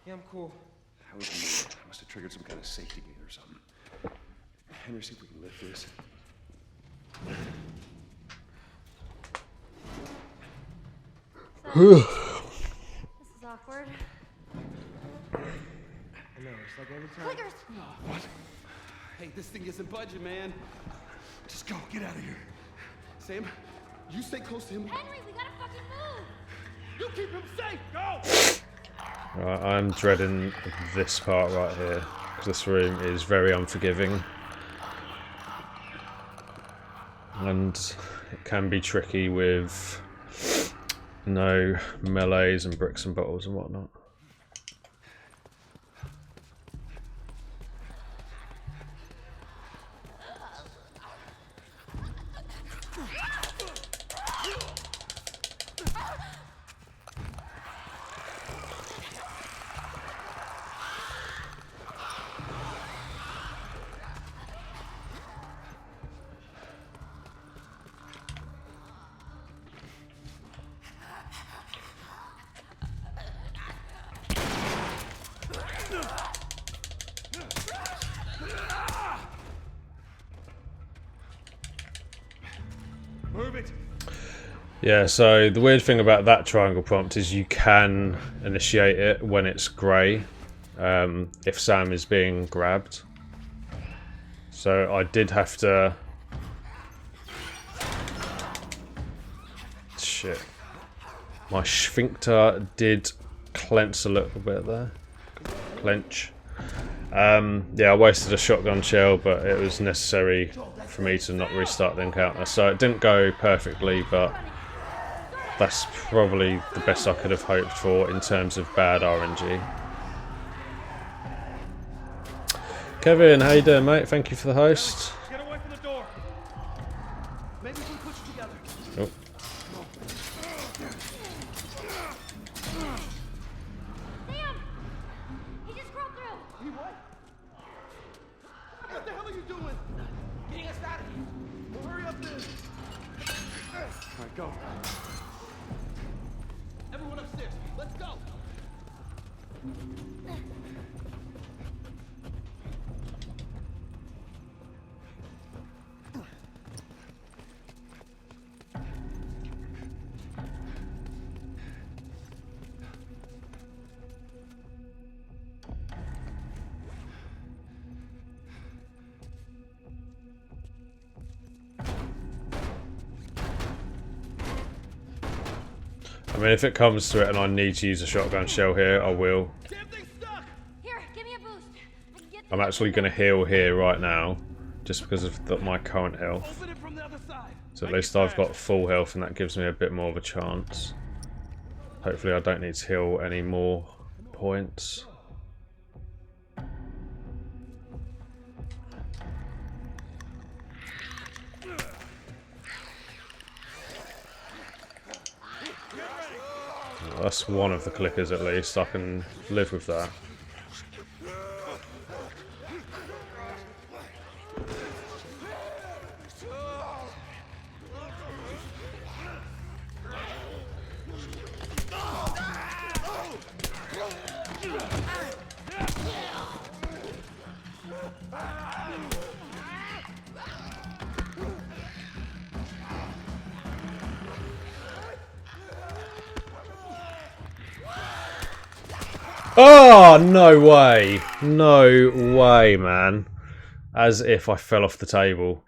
[SPEAKER 6] Yeah, I'm cool.
[SPEAKER 4] That was weird. I must have triggered some kind of safety gate or something. Henry, see if we can lift this.
[SPEAKER 2] This is awkward.
[SPEAKER 6] I know, it's like every time.
[SPEAKER 2] Clickers!
[SPEAKER 6] What? Hey, this thing isn't budging, man. Just go, get out of here. Sam, you stay close to him.
[SPEAKER 2] Henry, we gotta fucking move!
[SPEAKER 6] You keep him safe, go!
[SPEAKER 1] Right, I'm dreading this part right here, because this room is very unforgiving. And it can be tricky with no melees and bricks and bottles and whatnot.
[SPEAKER 6] Move it.
[SPEAKER 1] Yeah, so the weird thing about that triangle prompt is you can initiate it when it's grey, if Sam is being grabbed. So I did have to... Shit. My sphincter did clench a little bit there. Clench. Yeah, I wasted a shotgun shell, but it was necessary for me to not restart the encounter. So it didn't go perfectly, but that's probably the best I could have hoped for in terms of bad RNG. Kevin, how you doing, mate? Thank you for the host.
[SPEAKER 6] Get away from the door. Maybe we can push it together.
[SPEAKER 1] Oh.
[SPEAKER 2] Sam! He just crawled through!
[SPEAKER 6] He what? What the hell are you doing? Getting us out of here. Well, hurry up then. All right, go. Everyone upstairs. Let's go.
[SPEAKER 1] I mean, if it comes to it and I need to use a shotgun shell here, I will.
[SPEAKER 6] Damn thing's stuck.
[SPEAKER 2] Here, give me a boost. I can get
[SPEAKER 1] I'm actually going to heal here right now, just because of my current health.
[SPEAKER 6] Open it from the other side.
[SPEAKER 1] So at least I've got full health, and that gives me a bit more of a chance. Hopefully I don't need to heal any more points. That's one of the clickers at least. I can live with that. Oh, no way. No way, man. As if I fell off the table.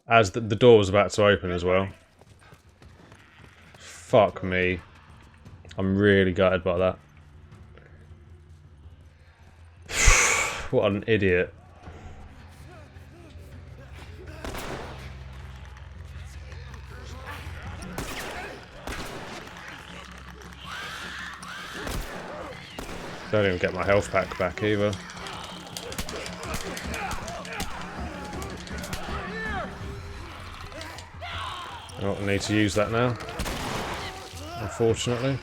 [SPEAKER 1] As the door was about to open as well. Fuck me. I'm really gutted by that. What an idiot. Don't even get my health pack back either. Oh, I need to use that now, unfortunately.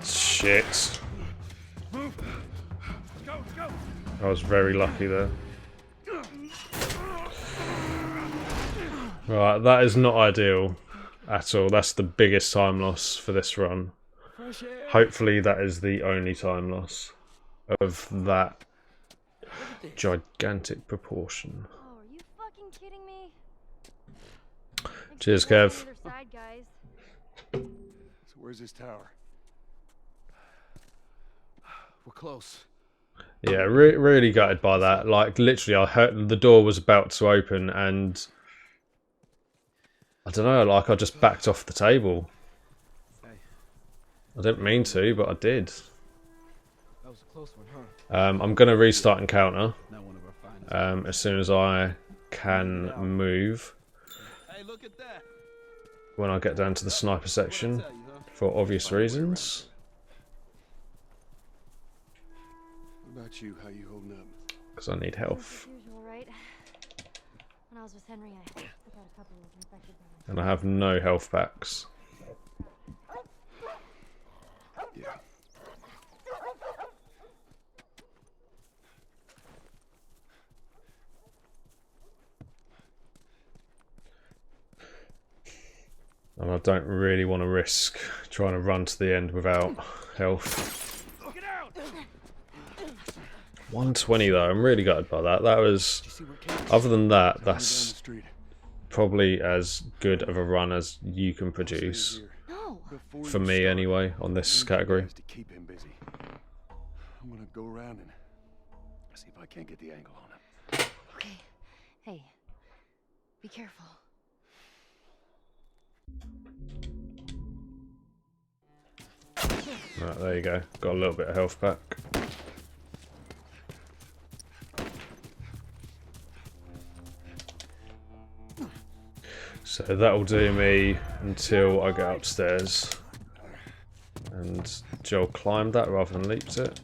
[SPEAKER 1] Shit. I was very lucky there. Right, that is not ideal at all. That's the biggest time loss for this run. Hopefully that is the only time loss of that gigantic proportion.
[SPEAKER 2] Oh, are you fucking kidding me?
[SPEAKER 1] Cheers, Kev.
[SPEAKER 2] Either side, guys.
[SPEAKER 4] So where's this tower?
[SPEAKER 6] We're close.
[SPEAKER 1] Yeah, really gutted by that. Like, literally, I heard the door was about to open and... I don't know, like, I just backed off the table. I didn't mean to, but I did.
[SPEAKER 6] That was a close one, huh?
[SPEAKER 1] I'm going to restart encounter as soon as I can move.
[SPEAKER 6] Hey, look at that.
[SPEAKER 1] When I get down to the sniper section, for obvious reasons.
[SPEAKER 4] What about you? How you holding up?
[SPEAKER 1] Because I need health.
[SPEAKER 2] Usual, right? When I I was with Henry, I took out a couple of infected brothers.
[SPEAKER 1] And I have no health packs.
[SPEAKER 4] Yeah.
[SPEAKER 1] And I don't really want to risk trying to run to the end without health. 120 though, I'm really gutted by that. That was, other than that, that's probably as good of a run as you can produce. For me anyway, on this category.
[SPEAKER 4] To keep him busy. I'm gonna go around and see if I can't get the angle on him.
[SPEAKER 5] Okay. Hey, be careful.
[SPEAKER 1] Right, there you go. Got a little bit of health back. So that'll do me until I get upstairs. And Joel climbed that rather than leaped it.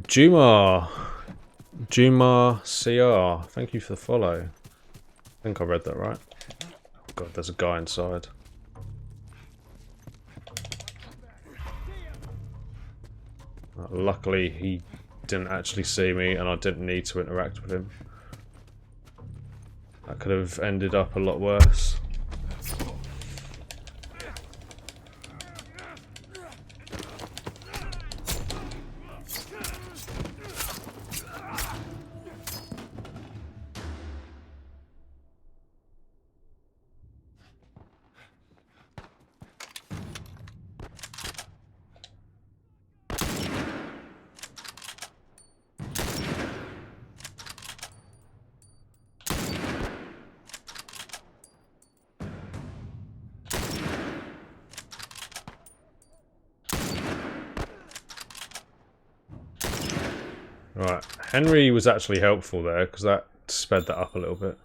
[SPEAKER 1] Jumar CR, thank you for the follow. I think I read that right. Oh God, there's a guy inside. Luckily he didn't actually see me and I didn't need to interact with him. That could have ended up a lot worse. Right, Henry was actually helpful there because that sped that up a little bit.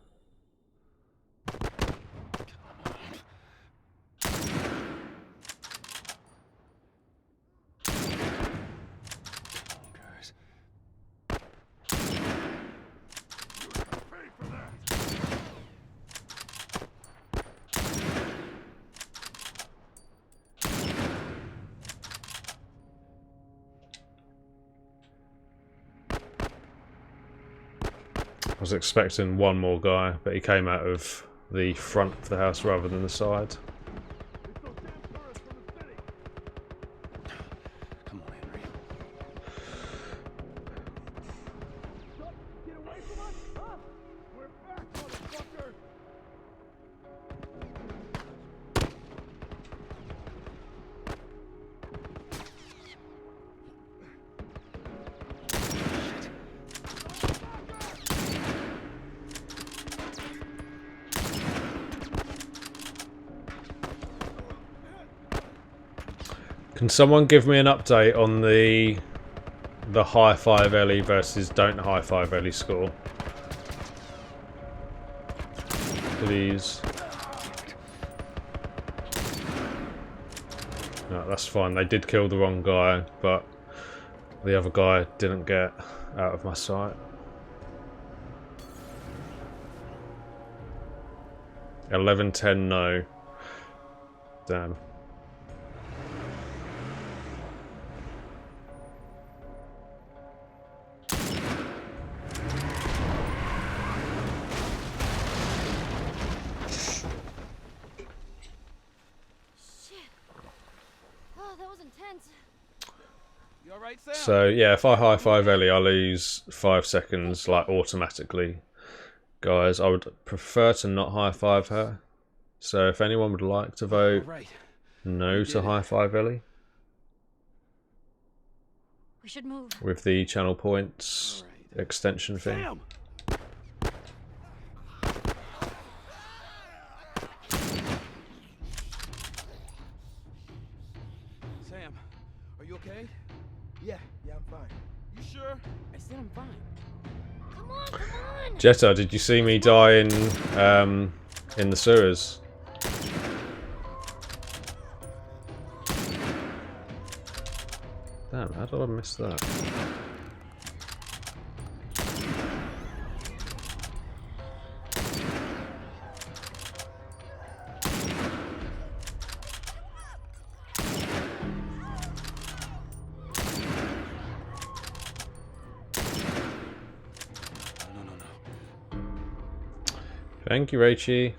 [SPEAKER 1] I was expecting one more guy, but he came out of the front of the house rather than the side.
[SPEAKER 4] Come on, Henry.
[SPEAKER 9] Get away from us! Huh? We're back, motherfucker!
[SPEAKER 1] Can someone give me an update on the high five Ellie versus don't high five Ellie score? Please. No, that's fine. They did kill the wrong guy, but the other guy didn't get out of my sight. 11-10 no. Damn. So yeah, if I high five Ellie, I lose 5 seconds, like automatically. Guys, I would prefer to not high five her. So if anyone would like to vote no to high five Ellie,
[SPEAKER 2] We should move.
[SPEAKER 1] with the channel points extension thing.
[SPEAKER 4] Sam!
[SPEAKER 6] Sam, are you okay?
[SPEAKER 3] Yeah, I'm fine.
[SPEAKER 6] You sure? I said I'm fine.
[SPEAKER 2] Come on!
[SPEAKER 1] Jetta, did you see me die in the sewers? Damn, how did I miss that? Thank you, Rachie.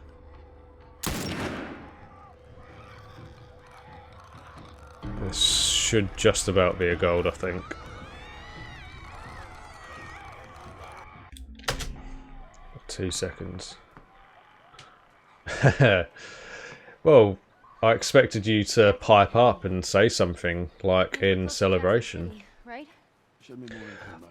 [SPEAKER 1] This should just about be a gold, I think. Two seconds. Well, I expected you to pipe up and say something, like in Celebration.
[SPEAKER 2] Right?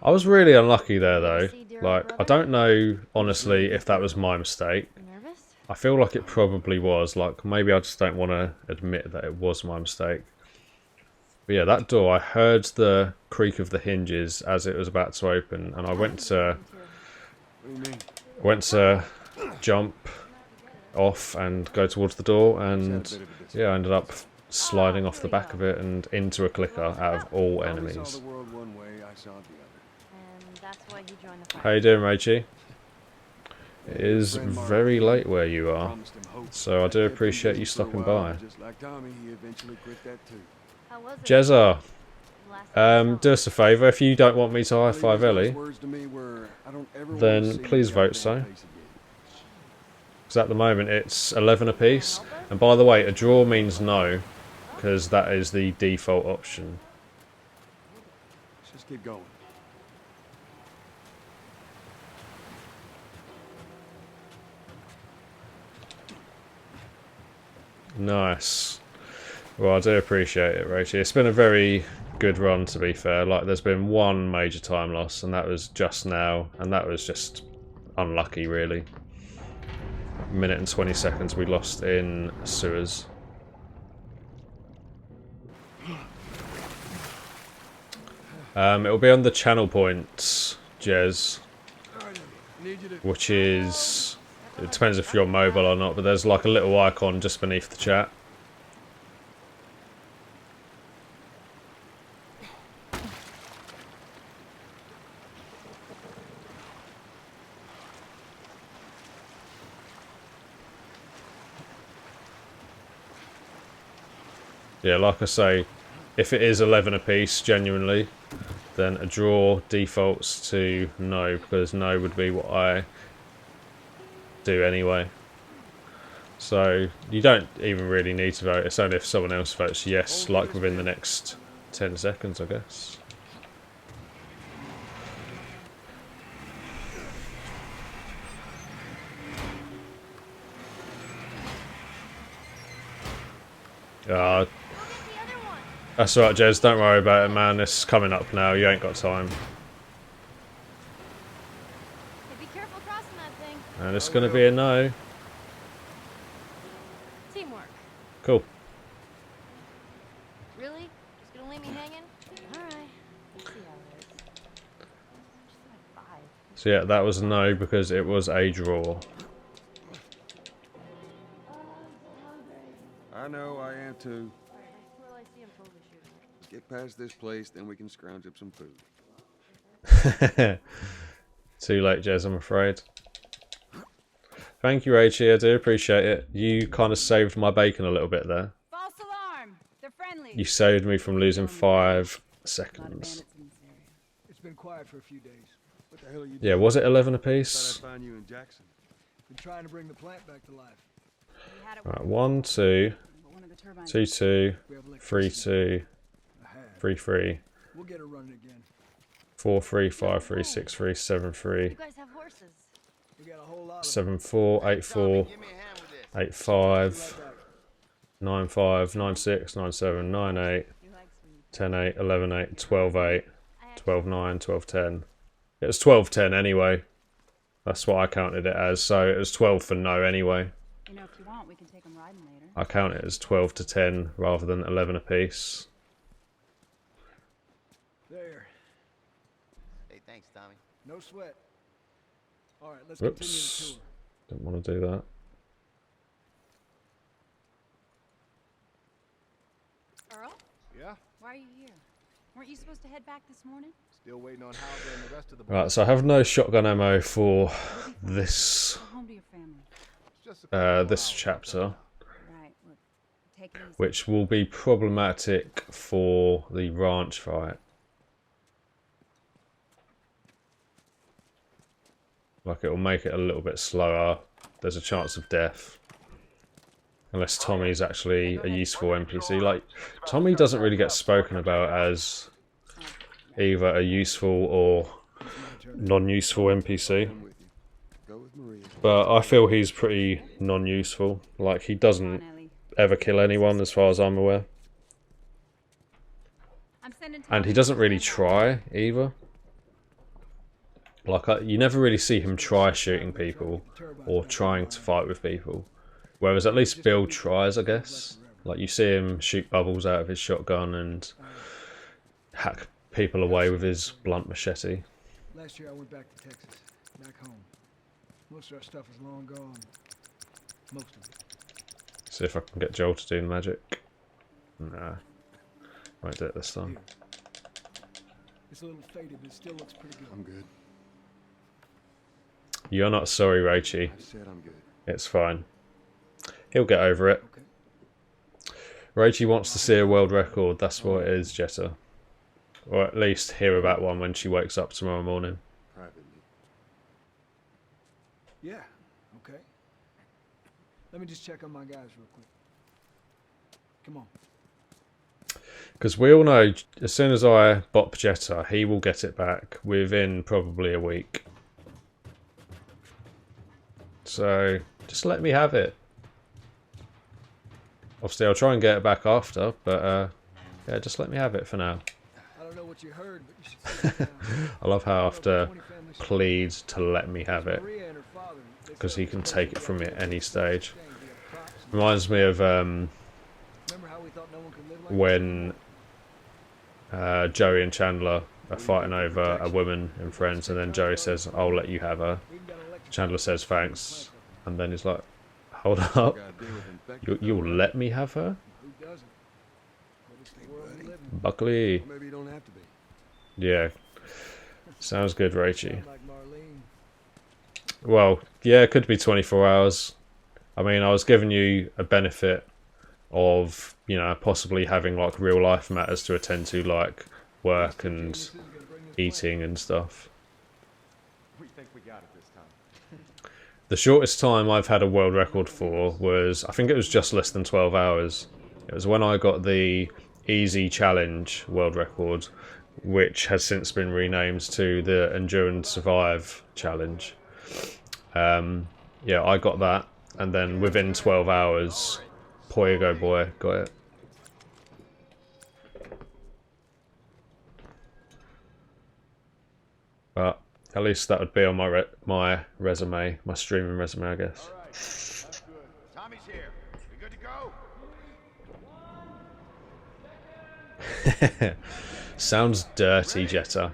[SPEAKER 1] I was really unlucky there, though. Like, I don't know, honestly, if that was my mistake.
[SPEAKER 2] Nervous?
[SPEAKER 1] I feel like it probably was. Like, maybe I just don't want to admit that it was my mistake. But yeah, that door, I heard the creak of the hinges as it was about to open, and I went to jump off and go towards the door, and yeah, I ended up sliding off the back of it and into a clicker out of all enemies. How you doing, Rachie? It is very late where you are, so I do appreciate you stopping by. Jezza, do us a favour, if you don't want me to high-five Ellie, then please vote so. Because at the moment it's 11 apiece, and by the way, a draw means no, because that is the default option.
[SPEAKER 4] Let's just keep going.
[SPEAKER 1] Nice. Well, I do appreciate it, Rachie. It's been a very good run, to be fair. Like, there's been one major time loss, and that was just now, and that was just unlucky, really. Minute and 20 seconds we lost in sewers. It'll be on the channel points, Jez, which is... It depends if you're mobile or not, but there's like a little icon just beneath the chat. Yeah, like I say, if it is 11 apiece, genuinely, then a draw defaults to no, because no would be what I do anyway. So you don't even really need to vote. It's only if someone else votes yes, like within the next 10 seconds, I guess. That's alright, Jez, don't worry about it, man. It's coming up now, you ain't got time.
[SPEAKER 2] Hey, be careful crossing that thing.
[SPEAKER 1] And it's gonna be a no.
[SPEAKER 2] Teamwork.
[SPEAKER 1] Cool.
[SPEAKER 2] Really? Just gonna leave me hanging? Alright. Let's see how it is. Just like 5.
[SPEAKER 1] So yeah, that was a no because it was a draw.
[SPEAKER 4] I know, I am too. Get past this place, then we can scrounge up some food.
[SPEAKER 1] Too late, Jez, I'm afraid. Thank you, Rachie, I do appreciate it. You kind of saved my bacon a little bit there.
[SPEAKER 12] False alarm. They're friendly.
[SPEAKER 1] You saved me from losing 5 seconds.
[SPEAKER 3] It's been quiet for a few days. What the hell are you doing?
[SPEAKER 1] Yeah, was it 11 apiece?
[SPEAKER 4] Thought I'd find you in Jackson.
[SPEAKER 3] Been trying to bring the plant back to life.
[SPEAKER 1] Right, 1, 2, 2, 2, 3, 2, 3, 3,
[SPEAKER 3] We'll get her running again.
[SPEAKER 1] 4, 3, 5, 3, 6, 3, 7, 3,
[SPEAKER 2] You guys have horses.
[SPEAKER 3] We got a whole lot of
[SPEAKER 1] 7, 4, 8, 4, 8, 5, 9, 5, 9, 6, 9, 7, 9, 8, 10, 8, 11, 8, 12, 8, 12, 9, 12, 10. It was 12, 10 anyway. That's what I counted it as, so it was 12 for no anyway.
[SPEAKER 12] You know, if you want, we can take them riding later.
[SPEAKER 1] I count it as 12 to 10 rather than 11 apiece.
[SPEAKER 3] there.
[SPEAKER 13] Hey, thanks, Tommy.
[SPEAKER 3] No sweat. All right, let's
[SPEAKER 1] Whoops.
[SPEAKER 3] continue the tour.
[SPEAKER 1] Didn't want to do that.
[SPEAKER 2] Earl?
[SPEAKER 4] Yeah?
[SPEAKER 2] Why are you here?
[SPEAKER 12] Weren't you supposed to head back this morning?
[SPEAKER 8] Still waiting on Hauser and the rest of the
[SPEAKER 1] Right, so I have no shotgun ammo for this
[SPEAKER 12] Go home to your family.
[SPEAKER 1] this chapter,
[SPEAKER 12] Right, look, take it easy.
[SPEAKER 1] which will be problematic for the ranch fight. Like, it will make it a little bit slower. There's a chance of death. Unless Tommy's actually a useful NPC. Like, Tommy doesn't really get spoken about as either a useful or non-useful NPC. But I feel he's pretty non-useful. Like, he doesn't ever kill anyone as far as I'm aware. And he doesn't really try either. Like, you never really see him try shooting people or trying to fight with people. Whereas at least Bill tries, I guess. Like, you see him shoot bubbles out of his shotgun and hack people away with his blunt machete.
[SPEAKER 3] Last year I went back to Texas, back home. Most of our stuff is long gone. Most of it.
[SPEAKER 1] See if I can get Joel to do the magic. Nah. Won't do it this time.
[SPEAKER 3] It's a little faded, but it still looks pretty good.
[SPEAKER 4] I'm good.
[SPEAKER 1] You're not sorry, Raichi.
[SPEAKER 4] I said I'm good.
[SPEAKER 1] It's fine. He'll get over it. Raichi wants to see a world record, that's what it is, Jetta. Or at least hear about one when she wakes up tomorrow morning.
[SPEAKER 4] Privately.
[SPEAKER 3] Yeah, okay. Let me just check on my guys real quick. Come on.
[SPEAKER 1] Because we all know, as soon as I bop Jetta, he will get it back within probably a week. So, just let me have it. Obviously, I'll try and get it back after, but yeah, just let me have it for now.
[SPEAKER 3] I don't know what you heard, but you should sit down.
[SPEAKER 1] I love how I have to plead to let me have it, because he can take it from me at any stage. Reminds me of when Joey and Chandler are fighting over a woman in Friends, and then Joey says, "I'll let you have her." Chandler says, "Thanks," and then he's like, "Hold up, you'll let me have her?" Buckley.
[SPEAKER 4] Maybe you don't have to be.
[SPEAKER 1] Yeah. Sounds good, Raichi. Well, yeah, it could be 24 hours. I mean, I was giving you a benefit of, you know, possibly having like real life matters to attend to, like work and eating and stuff.
[SPEAKER 8] We think we got it this time.
[SPEAKER 1] The shortest time I've had a world record for was, I think it was just less than 12 hours. It was when I got the Easy Challenge world record, which has since been renamed to the Endure and Survive Challenge. Yeah, I got that, and then within 12 hours, Poygo boy got it. But at least that would be on my resume, my streaming resume, I guess.
[SPEAKER 13] All right, that's good. Tommy's here. We good to go?
[SPEAKER 1] Sounds dirty, Jetta.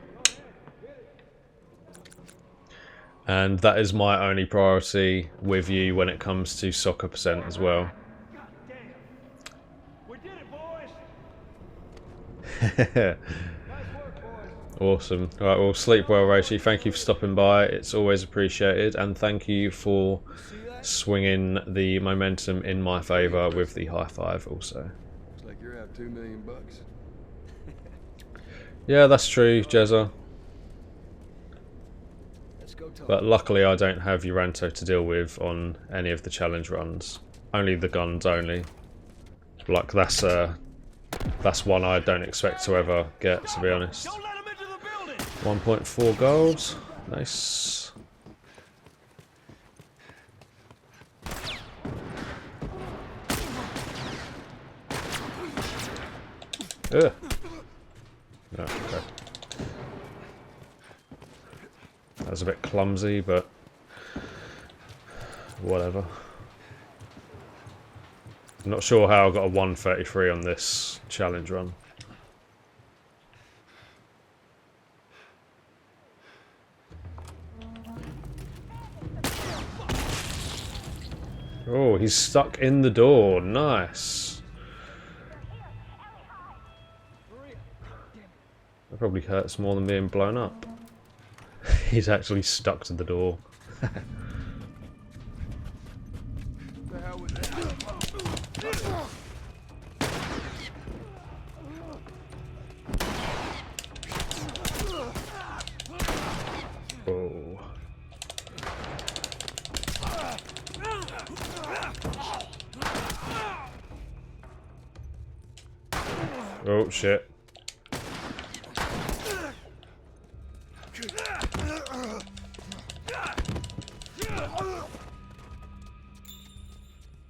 [SPEAKER 1] And that is my only priority with you when it comes to soccer percent as well.
[SPEAKER 9] We did it, boys.
[SPEAKER 1] Awesome. Alright, well, sleep well, Raichi. Thank you for stopping by. It's always appreciated. And thank you for swinging the momentum in my favour with the high five also.
[SPEAKER 4] Looks like you're out $2 million.
[SPEAKER 1] Yeah, that's true, Jezza. But luckily I don't have Uranto to deal with on any of the challenge runs. Only the guns only. Like, that's one I don't expect to ever get, to be honest. 1.4 gold. Nice. Ugh. No, okay. That was a bit clumsy, but whatever. I'm not sure how I got a 133 on this challenge run. Oh, he's stuck in the door. Nice. That probably hurts more than being blown up. He's actually stuck to the door.
[SPEAKER 4] The hell was that?
[SPEAKER 1] Oh. Oh shit.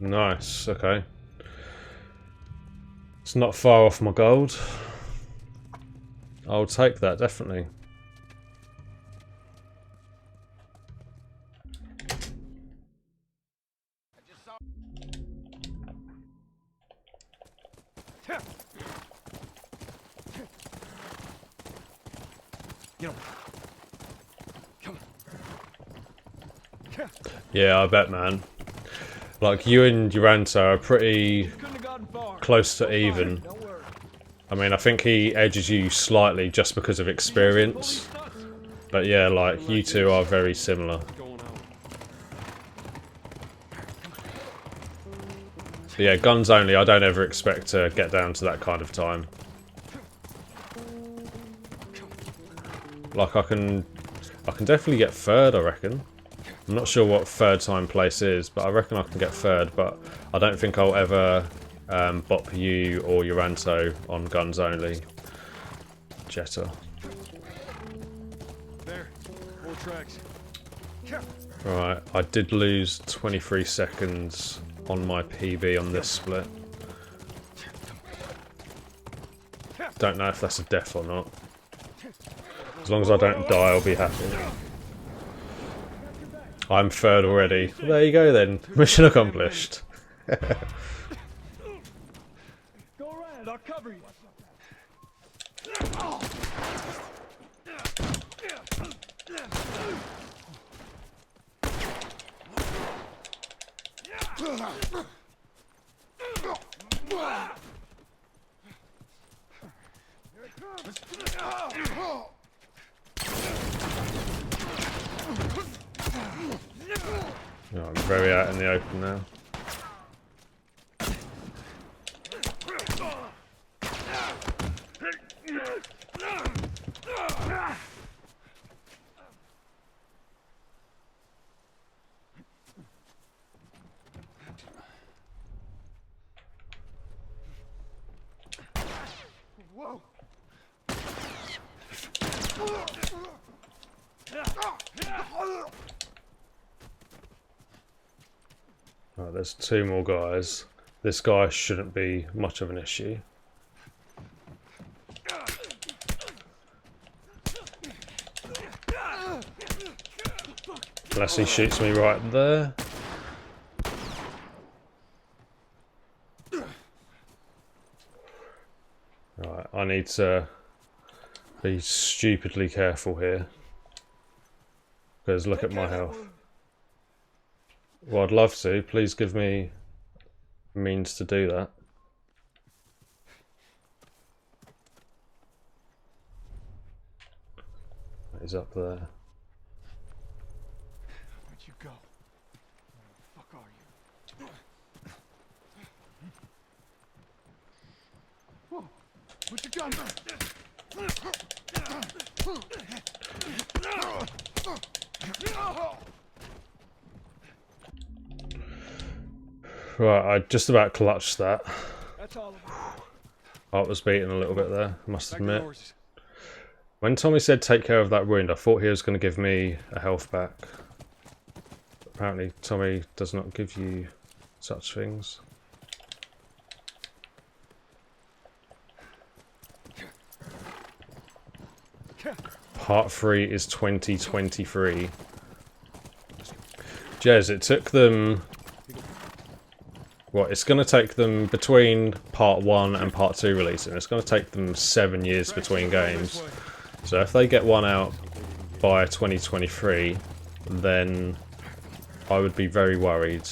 [SPEAKER 1] Nice, okay. It's not far off my gold. I'll take that, definitely. Yeah, I bet, man. Like, you and Uranto are pretty close to even. I mean, I think he edges you slightly just because of experience. But yeah, like, you two are very similar. But yeah, guns only, I don't ever expect to get down to that kind of time. Like, I can definitely get third, I reckon. I'm not sure what third time place is, but I reckon I can get third, but I don't think I'll ever bop you or Uranto on guns only. Jetta.
[SPEAKER 4] There, more tracks.
[SPEAKER 1] Right, I did lose 23 seconds on my PB on this split. Don't know if that's a death or not. As long as I don't die, I'll be happy. I'm third already. Well, there you go then. Mission accomplished.
[SPEAKER 3] Go around, I'll cover you.
[SPEAKER 1] Oh, I'm very out in the open now.
[SPEAKER 4] Whoa.
[SPEAKER 1] Right, there's two more guys. This guy shouldn't be much of an issue. Unless he shoots me right there. Right, I need to be stupidly careful here. Because look at my health. Well, I'd love to. Please give me means to do that. He's up there.
[SPEAKER 8] Where'd you go? Where the fuck are you? Whoa! Put your gun down!
[SPEAKER 1] Right, I just about clutched that.
[SPEAKER 3] That's all of it.
[SPEAKER 1] Heart was beating a little bit there, I must admit. When Tommy said take care of that wound, I thought he was going to give me a health back. Apparently Tommy does not give you such things. Part 3 is 2023. Jez, it took them... What, it's going to take them between Part 1 and Part 2 releasing. It's going to take them 7 years between games. So if they get one out by 2023, then I would be very worried.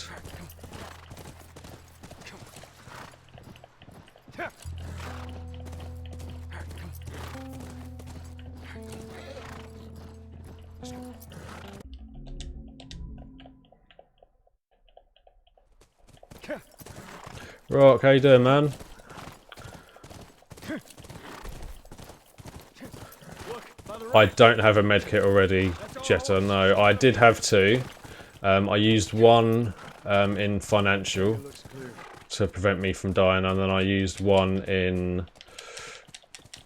[SPEAKER 1] Rock, how you doing, man? I don't have a medkit already, Jetta. No, I did have two. I used one in financial to prevent me from dying, and then I used one in...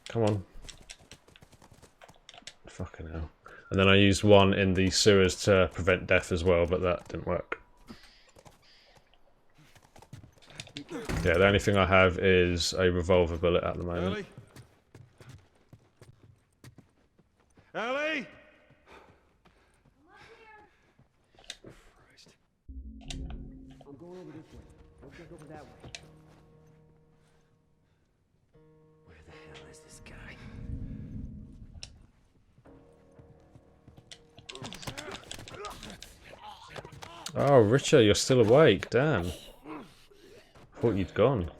[SPEAKER 1] Come on. Fucking hell. And then I used one in the sewers to prevent death as well, but that didn't work. Yeah, the only thing I have is a revolver bullet at the moment.
[SPEAKER 4] Ellie!
[SPEAKER 10] I'm going over this way. Don't take over that way. Where the hell is this guy?
[SPEAKER 1] Oh, Richard, you're still awake. Damn. Thought you'd gone.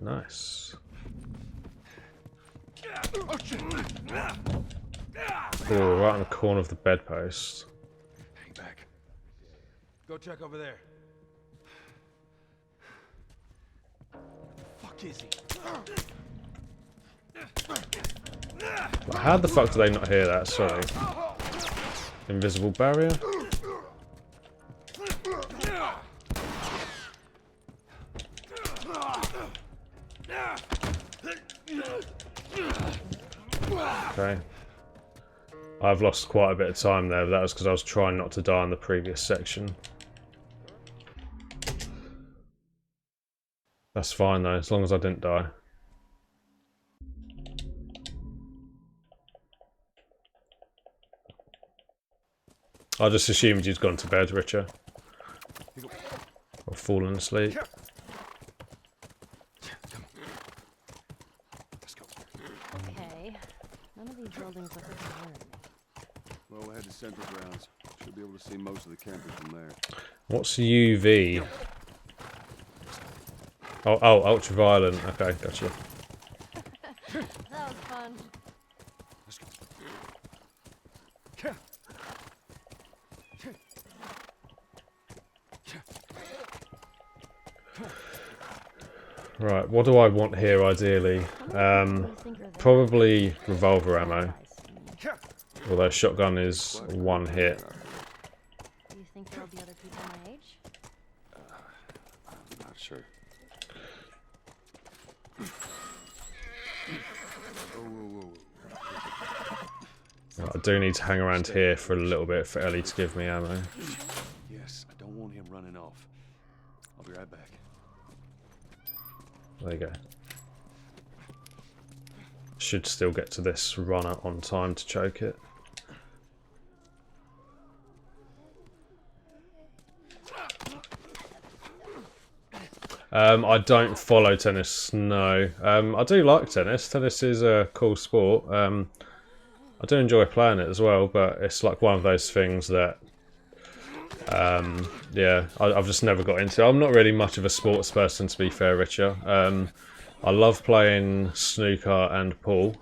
[SPEAKER 1] Nice. Oh, right on the corner of the bedpost.
[SPEAKER 8] Hang back. Go check over there. Fuck is he?
[SPEAKER 1] How the fuck do they not hear that? Sorry. Invisible barrier? Okay. I've lost quite a bit of time there, but that was because I was trying not to die in the previous section. That's fine though, as long as I didn't die. I just assumed you'd gone to bed, Richard. Or fallen asleep.
[SPEAKER 2] Okay. None of these buildings look like they're near me.
[SPEAKER 4] Well, we'll head to Central Grounds. Should be able to see most of the campers from there.
[SPEAKER 1] What's UV? Oh, ultraviolet. Okay, gotcha.
[SPEAKER 2] That was fun.
[SPEAKER 1] Right, what do I want here ideally? Probably revolver ammo. Although shotgun is one hit.
[SPEAKER 2] Do you think there'll be other people my age?
[SPEAKER 4] I'm not sure.
[SPEAKER 1] I do need to hang around here for a little bit for Ellie to give me ammo.
[SPEAKER 4] Yes, I don't want him running off. I'll be right back.
[SPEAKER 1] There you go. Should still get to this runner on time to choke it. I don't follow tennis, no. I do like tennis. Tennis is a cool sport. I do enjoy playing it as well, but it's like one of those things that, yeah, I've just never got into. I'm not really much of a sports person, to be fair, Richard. I love playing snooker and pool,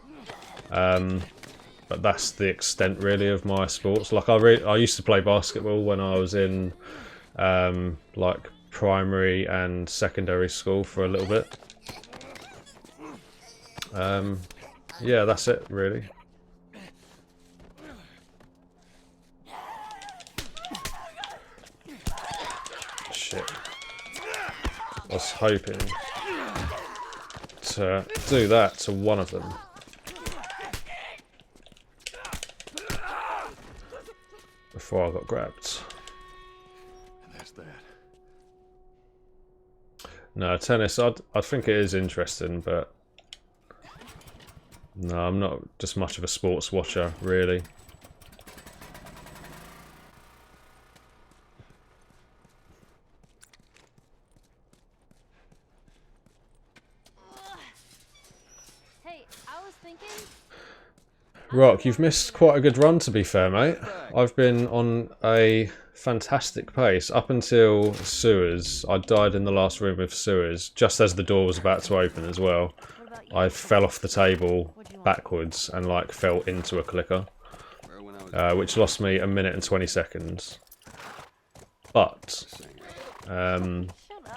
[SPEAKER 1] but that's the extent really of my sports. Like I used to play basketball when I was in like primary and secondary school for a little bit. Yeah, that's it really. Shit. I was hoping to do that to one of them. Before I got grabbed.
[SPEAKER 4] And that's that.
[SPEAKER 1] No, tennis, I think it is interesting, but no, I'm not just much of a sports watcher, really.
[SPEAKER 2] Hey, I was thinking...
[SPEAKER 1] Rock, you've missed quite a good run, to be fair, mate. I've been on a fantastic pace up until sewers. I died in the last room of sewers, just as the door was about to open as well. I fell off the table backwards and like fell into a clicker, which lost me 1 minute and 20 seconds. But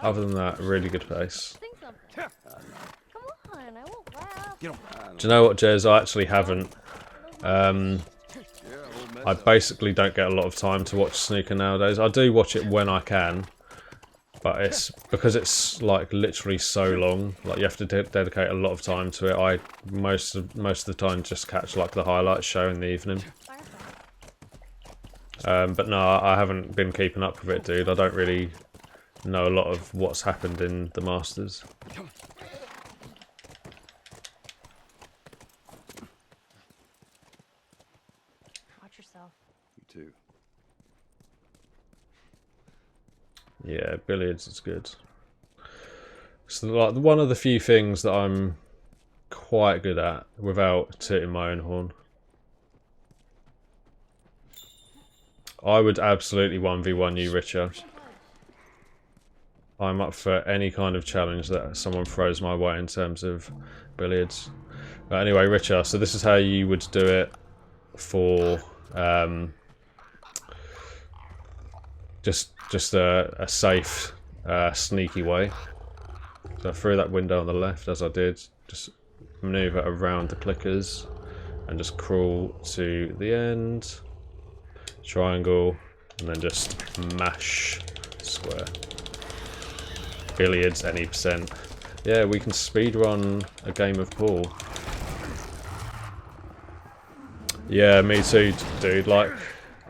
[SPEAKER 1] Other than that, really good pace.
[SPEAKER 2] Think something. Come on, I won't laugh.
[SPEAKER 1] Do you know what, Jez? I actually haven't. I basically don't get a lot of time to watch snooker nowadays. I do watch it when I can, but it's because it's like literally so long. Like you have to dedicate a lot of time to it. I most of the time just catch like the highlights show in the evening. But no, I haven't been keeping up with it, dude. I don't really know a lot of what's happened in the Masters.
[SPEAKER 2] Watch yourself.
[SPEAKER 4] You too.
[SPEAKER 1] Yeah, billiards is good. So like one of the few things that I'm quite good at without tooting my own horn. I would absolutely 1v1 you, Richer. I'm up for any kind of challenge that someone throws my way in terms of billiards. But anyway, Richer, so this is how you would do it for just a safe, sneaky way. So through that window on the left, as I did, just maneuver around the clickers and just crawl to the end, triangle, and then just mash square. Billiards, any percent. Yeah, we can speedrun a game of pool. Yeah, me too, dude. Like,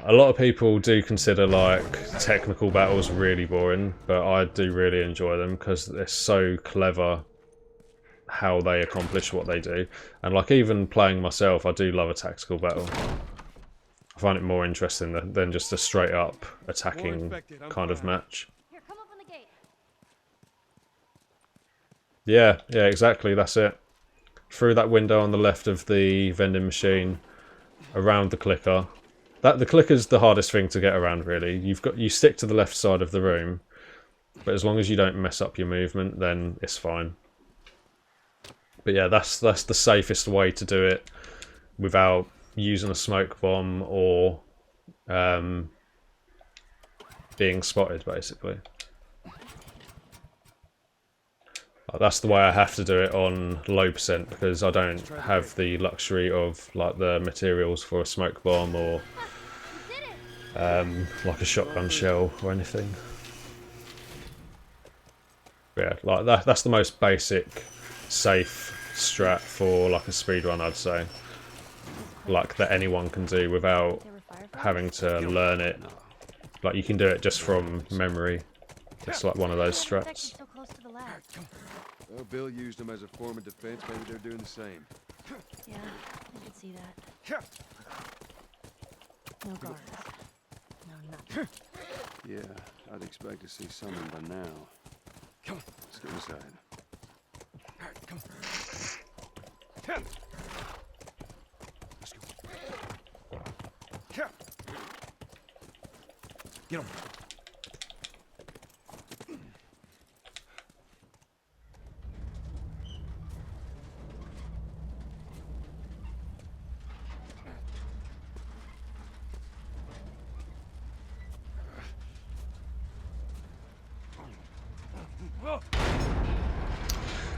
[SPEAKER 1] a lot of people do consider like technical battles really boring, but I do really enjoy them because they're so clever how they accomplish what they do. And like even playing myself, I do love a tactical battle. I find it more interesting than just a straight up attacking kind of match.
[SPEAKER 2] Here, come open the gate.
[SPEAKER 1] Yeah, exactly, that's it. Through that window on the left of the vending machine, around the clicker. The clicker's the hardest thing to get around, really. You stick to the left side of the room, but as long as you don't mess up your movement, then it's fine. But yeah, that's the safest way to do it without using a smoke bomb or being spotted, basically. That's the way I have to do it on low percent because I don't have the luxury of like the materials for a smoke bomb or like a shotgun shell or anything. Yeah, like that's the most basic, safe strat for like a speedrun, I'd say. Like that anyone can do without having to learn it. Like you can do it just from memory. It's like one of those strats.
[SPEAKER 4] Well, Bill used them as a form of defense. Maybe they're doing the same.
[SPEAKER 2] Yeah, I could see that. No guards. No nothing.
[SPEAKER 4] Yeah, I'd expect to see someone by now. Come on, let's get inside. All right, come on. Let's go. Get him.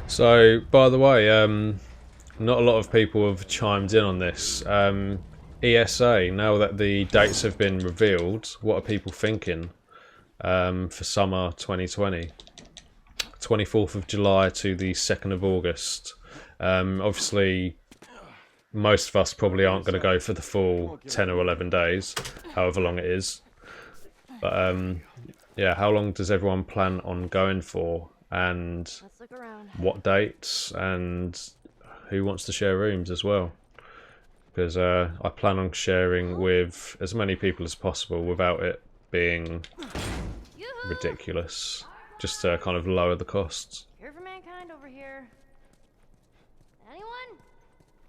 [SPEAKER 1] So, by the way, not a lot of people have chimed in on this. ESA, now that the dates have been revealed, what are people thinking for summer 2020? 24th of July to the 2nd of August. Obviously, most of us probably aren't going to go for the full 10 or 11 days, however long it is. But yeah, how long does everyone plan on going for? And what dates, and who wants to share rooms as well, because I plan on sharing with as many people as possible without it being ridiculous, just to kind of lower the costs.
[SPEAKER 2] Here for mankind over here. Anyone?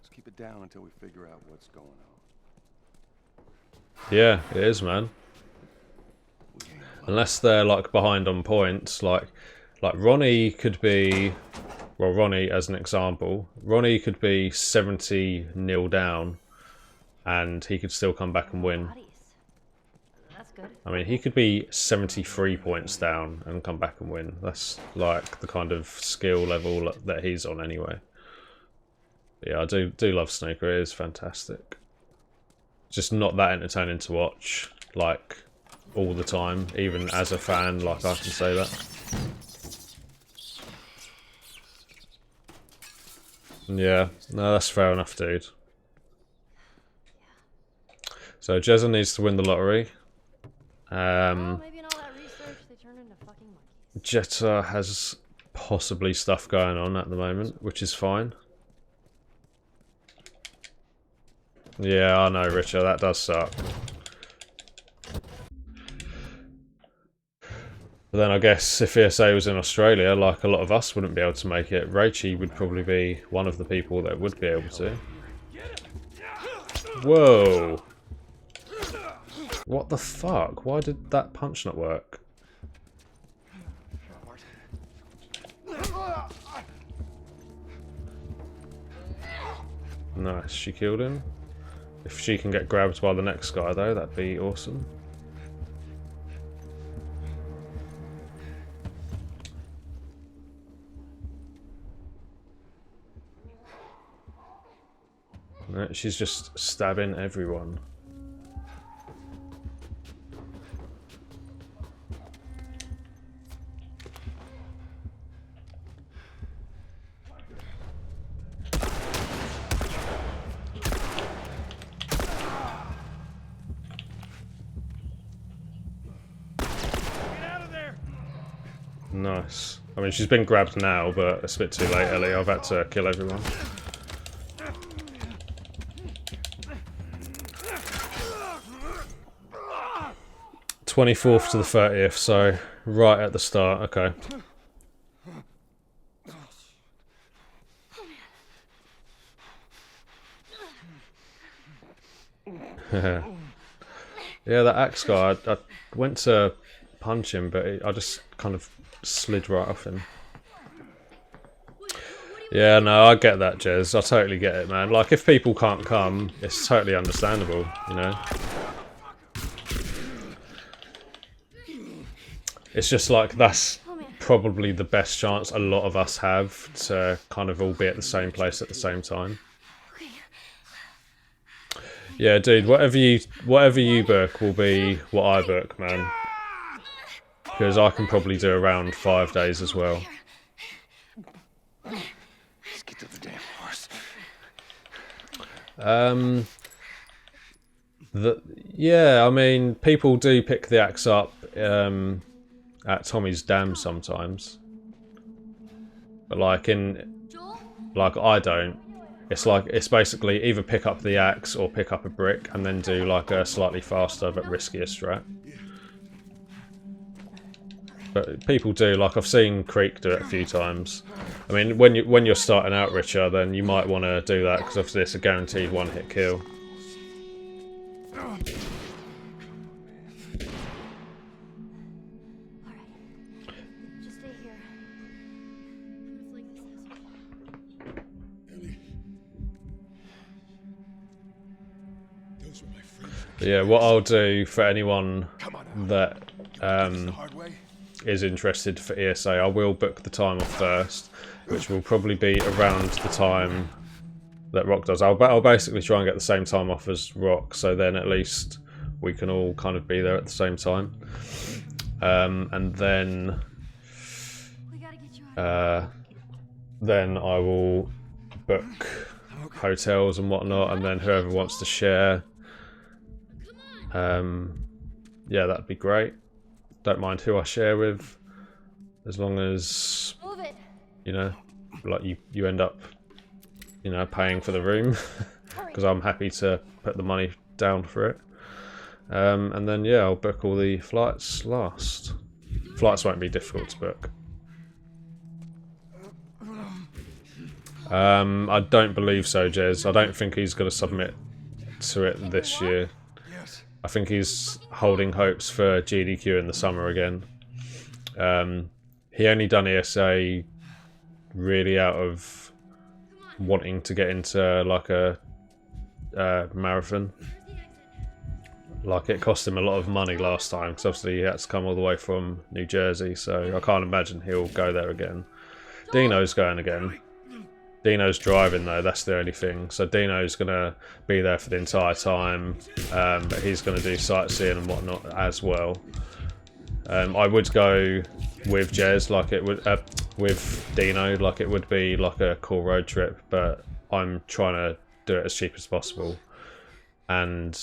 [SPEAKER 4] Let's keep it down until we figure out what's going on.
[SPEAKER 1] Yeah, it is, man. Unless they're like behind on points, like Ronnie could be, well, Ronnie as an example, Ronnie could be 70-0 down and he could still come back and win.
[SPEAKER 2] good.
[SPEAKER 1] I mean, he could be 73 points down and come back and win. That's like the kind of skill level that he's on anyway. But yeah, I do love snooker. It is fantastic. Just not that entertaining to watch, like, all the time. Even as a fan, like, I can say that. Yeah, no, that's fair enough, dude. So Jezza needs to win the lottery.
[SPEAKER 2] Well, maybe in all that research they turn into fucking monkeys.
[SPEAKER 1] Jetta has possibly stuff going on at the moment, which is fine. Yeah, I know, Richard, that does suck. But then I guess if ESA was in Australia, like a lot of us wouldn't be able to make it, Rachie would probably be one of the people that would be able to. Whoa! What the fuck? Why did that punch not work? Nice, she killed him. If she can get grabbed by the next guy though, that'd be awesome. No, she's just stabbing everyone. Nice. I mean, she's been grabbed now, but it's a bit too late, Ellie. I've had to kill everyone. (24th to the 30th), so right at the start. Okay. Yeah, that axe guy. I went to punch him, but I just kind of slid right off him. Yeah, no, I get that, Jez. I totally get it, man. Like, if people can't come, it's totally understandable, you know? It's just like, that's probably the best chance a lot of us have to kind of all be at the same place at the same time. Yeah, dude, whatever you book will be what I book, man. Because I can probably do around 5 days as well.
[SPEAKER 13] Let's get to the damn horse.
[SPEAKER 1] Yeah, I mean, people do pick the axe up at Tommy's Dam sometimes, but like I don't. It's basically either pick up the axe or pick up a brick and then do like a slightly faster but riskier strat. But people do, like I've seen Creek do it a few times. I mean, when you're starting out, Richard, then you might want to do that because obviously it's a guaranteed one-hit kill.
[SPEAKER 2] Just stay here.
[SPEAKER 1] But yeah, what I'll do for anyone that is interested for ESA, I will book the time off first, which will probably be around the time that Rock does. I'll basically try and get the same time off as Rock, so then at least we can all kind of be there at the same time. And then I will book hotels and whatnot, and then whoever wants to share. Yeah, that'd be great. Don't mind who I share with, as long as, you know, like you end up, you know, paying for the room, because I'm happy to put the money down for it. And then yeah, I'll book all the flights last. Flights won't be difficult to book. I don't believe so, Jez. I don't think he's going to submit to it this year. I think he's holding hopes for GDQ in the summer again. He only done ESA really out of wanting to get into like a marathon. Like, it cost him a lot of money last time, because obviously he had to come all the way from New Jersey, so I can't imagine he'll go there again. Dino's going again. Dino's driving though, that's the only thing. So Dino's going to be there for the entire time, but he's going to do sightseeing and whatnot as well. I would go with Jez, like it would, with Dino, like it would be like a cool road trip, but I'm trying to do it as cheap as possible and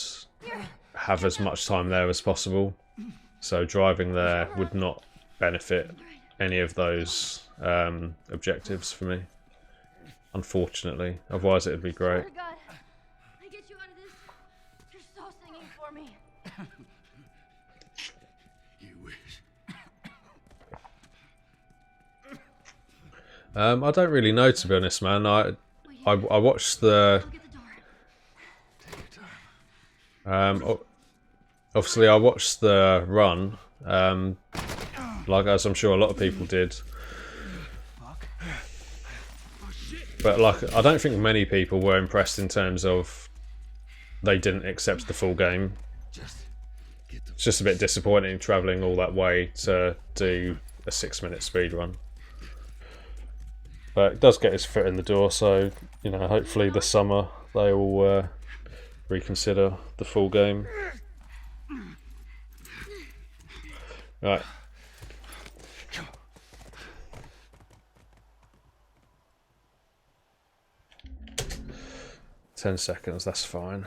[SPEAKER 1] have as much time there as possible. So driving there would not benefit any of those objectives for me, unfortunately. Otherwise, it'd be great.
[SPEAKER 2] God, I get you out of this. You're so singing for me.
[SPEAKER 6] You wish.
[SPEAKER 1] I don't really know, to be honest, man. I watched the. Obviously, I watched the run, like as I'm sure a lot of people did. But like, I don't think many people were impressed in terms of they didn't accept the full game. It's just a bit disappointing travelling all that way to do a 6-minute speed run. But it does get his foot in the door, so you know, hopefully this summer they will reconsider the full game. Right. "10 seconds, that's fine."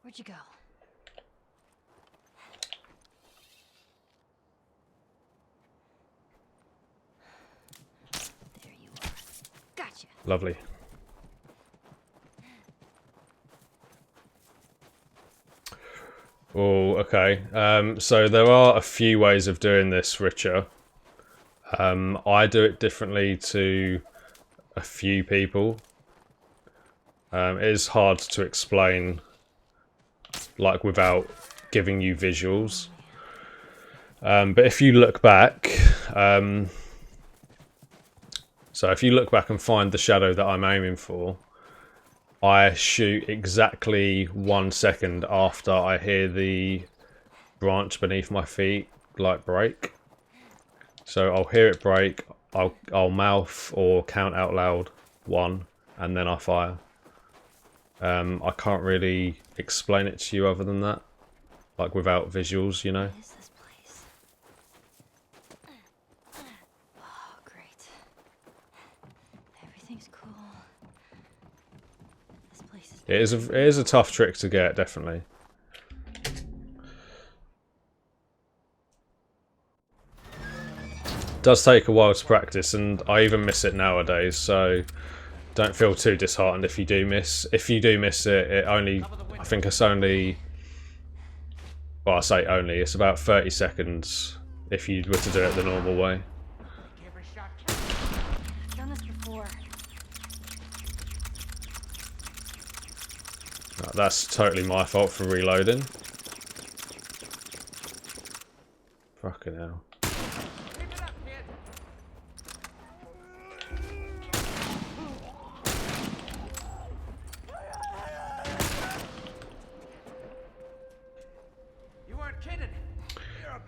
[SPEAKER 2] Where'd you go? There you are. Gotcha.
[SPEAKER 1] Lovely. Oh, okay. So there are a few ways of doing this, Richer. I do it differently to a few people. It is hard to explain, like, without giving you visuals. But if you look back, so if you look back and find the shadow that I'm aiming for, I shoot exactly 1 second after I hear the branch beneath my feet, like, break. So I'll hear it break, I'll mouth or count out loud 1, and then I fire. I can't really explain it to you other than that, like without visuals, you know.
[SPEAKER 2] What is this place? Oh, great. Everything's cool. This place is.
[SPEAKER 1] It is a tough trick to get, definitely. It does take a while to practice, and I even miss it nowadays, so don't feel too disheartened if you do miss. If you do miss it, I think it's only, well, I say only, it's about 30 seconds if you were to do it the normal way.
[SPEAKER 2] I've done this before.
[SPEAKER 1] That's totally my fault for reloading. Fucking hell.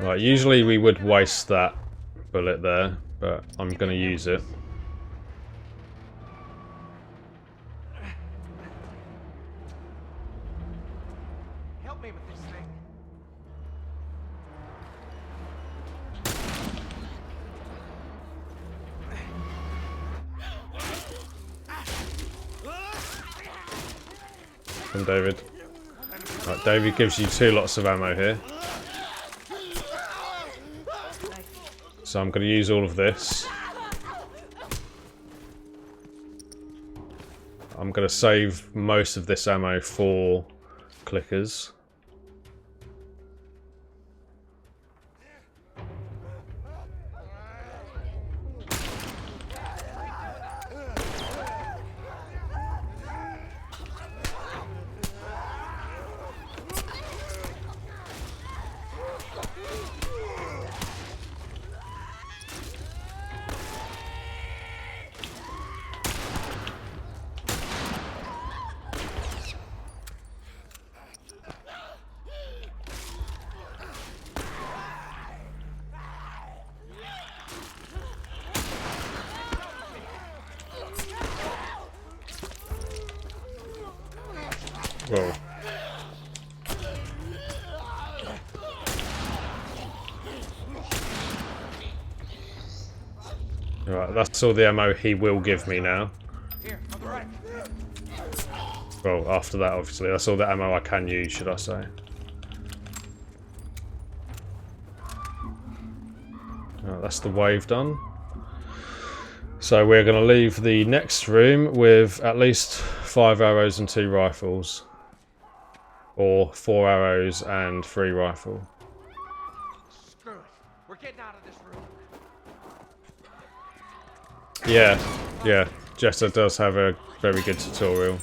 [SPEAKER 1] Right, usually we would waste that bullet there, but I'm going to use it.
[SPEAKER 14] Help me with this thing.
[SPEAKER 1] From David. Right, David gives you 2 lots of ammo here. So I'm going to use all of this. I'm going to save most of this ammo for clickers. Whoa. Right, that's all the ammo he will give me now. Well, after that, obviously, that's all the ammo I can use, should I say. Right, that's the wave done. So we're going to leave the next room with at least 5 arrows and 2 rifles. Or 4 arrows and 3 rifle.
[SPEAKER 14] Screw it. We're getting out of this room.
[SPEAKER 1] Yeah, Jetta does have a very good tutorial.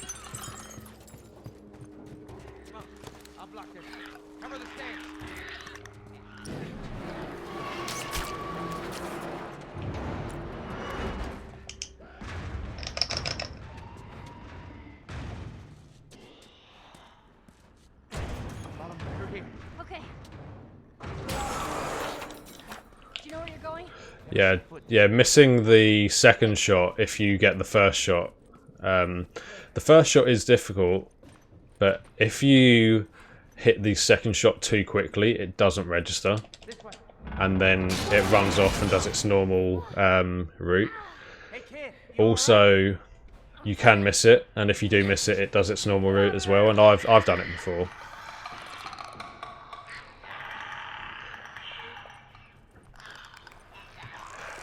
[SPEAKER 14] I'll block this. Cover the stairs. Through here.
[SPEAKER 2] Okay. Do you know where you're going?
[SPEAKER 1] Yeah, missing the second shot if you get the first shot. The first shot is difficult, but if you hit the second shot too quickly, it doesn't register. And then it runs off and does its normal route. Also, you can miss it, and if you do miss it, it does its normal route as well, and I've done it before.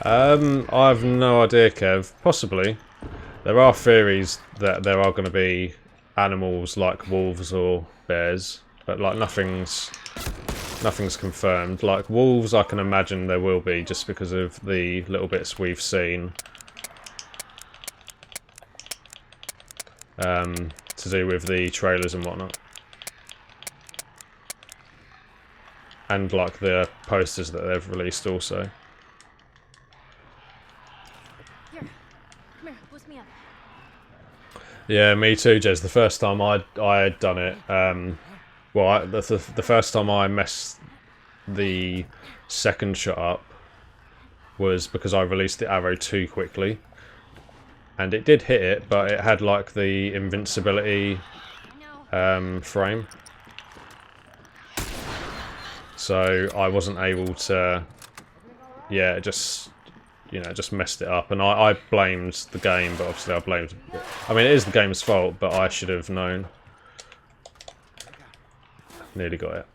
[SPEAKER 1] I've no idea, Kev. Possibly. There are theories that there are going to be animals like wolves or bears, but like nothing's confirmed. Like wolves, I can imagine there will be just because of the little bits we've seen. To do with the trailers and whatnot. And like the posters that they've released also. Yeah, me too, Jez. The first time I had done it, the first time I messed the second shot up was because I released the arrow too quickly. And it did hit it, but it had like the invincibility frame. So I wasn't able to, yeah, just messed it up, and I blamed the game, but obviously I mean, it is the game's fault, but I should have known. Nearly got it.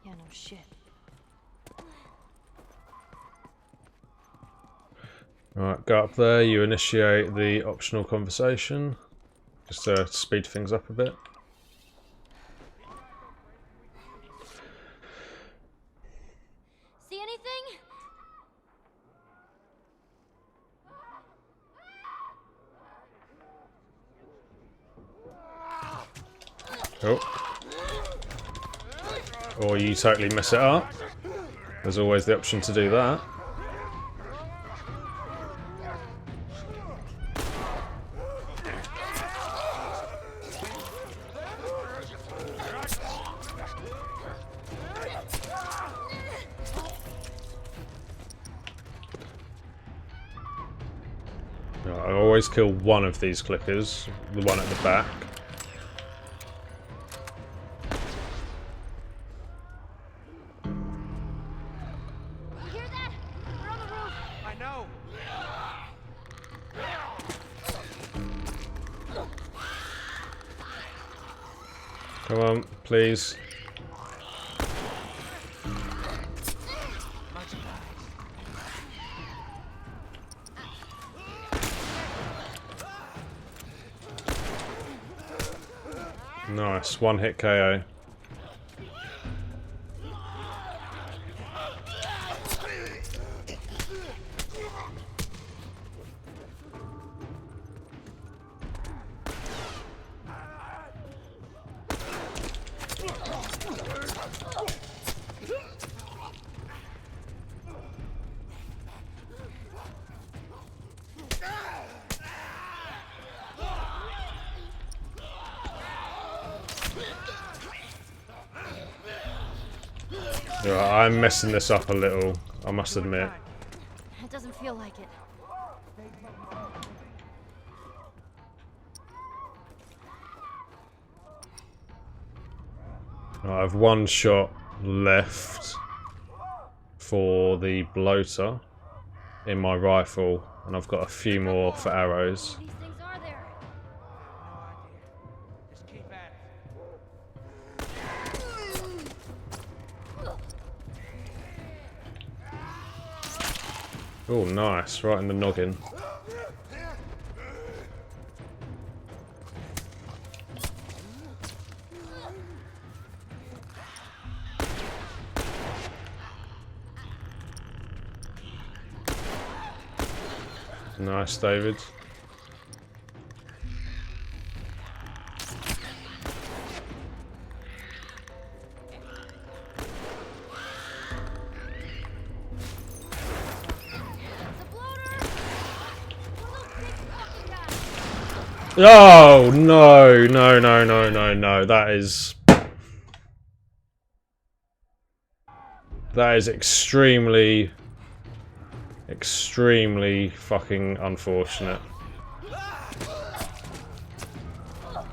[SPEAKER 2] Yeah, no shit.
[SPEAKER 1] Alright, go up there, you initiate the optional conversation, just to speed things up a bit.
[SPEAKER 2] See anything?
[SPEAKER 1] Oh. Or you totally mess it up. There's always the option to do that. I always kill one of these clickers, the one at the back.
[SPEAKER 2] You hear that? We're on the roof.
[SPEAKER 14] I know.
[SPEAKER 1] Come on, please. Nice, one hit KO. Right, I'm messing this up a little, I must admit.
[SPEAKER 2] It doesn't feel like it.
[SPEAKER 1] I have one shot left for the bloater in my rifle, and I've got a few more for arrows.
[SPEAKER 2] How many of these things are there?
[SPEAKER 14] No idea. Just keep at it.
[SPEAKER 1] Oh, nice, right in the noggin. Nice, David. Oh no, no, no, no, no, no. That is extremely fucking unfortunate.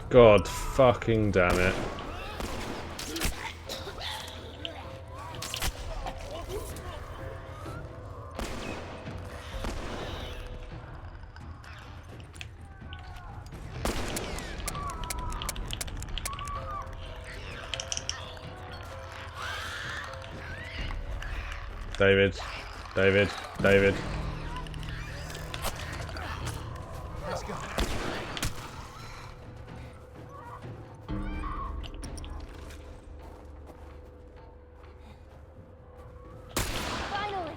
[SPEAKER 1] God fucking damn it. David, David, David.
[SPEAKER 8] Let's go.
[SPEAKER 2] Finally.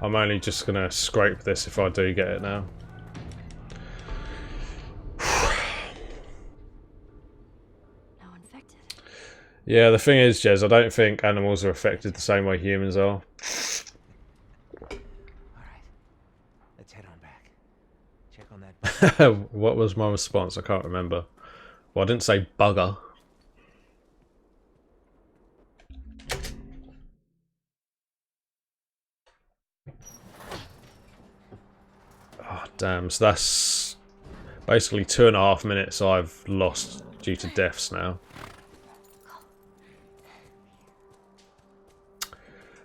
[SPEAKER 1] I'm only just gonna scrape this if I do get it now.
[SPEAKER 2] Now infected.
[SPEAKER 1] Yeah, the thing is, Jez, I don't think animals are affected the same way humans are.
[SPEAKER 14] All right. Let's head on back. Check on that.
[SPEAKER 1] What was my response? I can't remember. Well, I didn't say bugger. Oh, damn. So that's basically 2.5 minutes I've lost due to deaths now.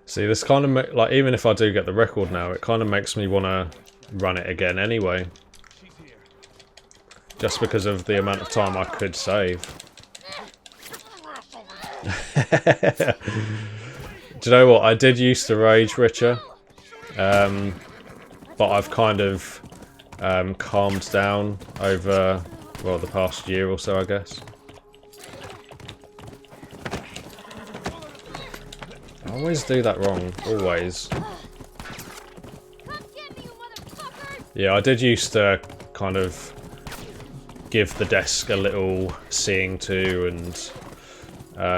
[SPEAKER 1] See, this kind of like, even if I do get the record now, it kind of makes me want to run it again anyway. Just because of the amount of time I could save. Do you know what? I did used to rage richer. But I've kind of calmed down over, well, the past year or so, I guess. I always do that wrong, always. Yeah, I did used to kind of give the desk a little seeing to and,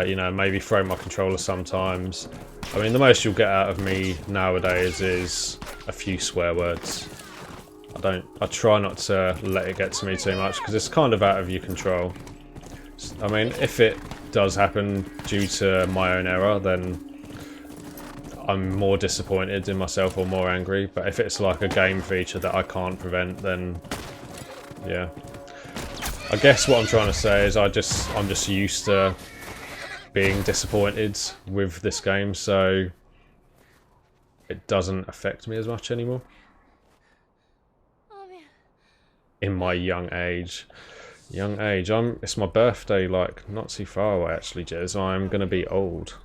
[SPEAKER 1] you know, maybe throw my controller sometimes. I mean, the most you'll get out of me nowadays is a few swear words. I try not to let it get to me too much because it's kind of out of your control. I mean, if it does happen due to my own error, then I'm more disappointed in myself or more angry. But if it's like a game feature that I can't prevent, then yeah. I guess what I'm trying to say is I'm just used to being disappointed with this game, so it doesn't affect me as much anymore.
[SPEAKER 2] Oh, man.
[SPEAKER 1] In my young age. It's my birthday, like, not too far away actually, Jez. I'm gonna be old.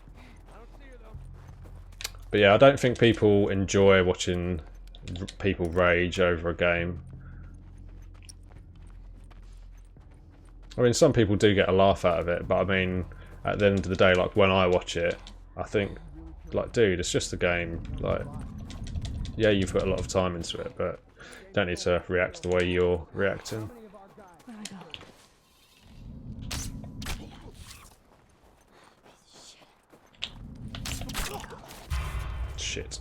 [SPEAKER 1] But yeah, I don't think people enjoy watching people rage over a game. I mean, some people do get a laugh out of it, but I mean, at the end of the day, like, when I watch it, I think, like, dude, it's just a game. Like, yeah, you've put a lot of time into it, but you don't need to react the way you're reacting.
[SPEAKER 2] Where do I go?
[SPEAKER 1] Shit.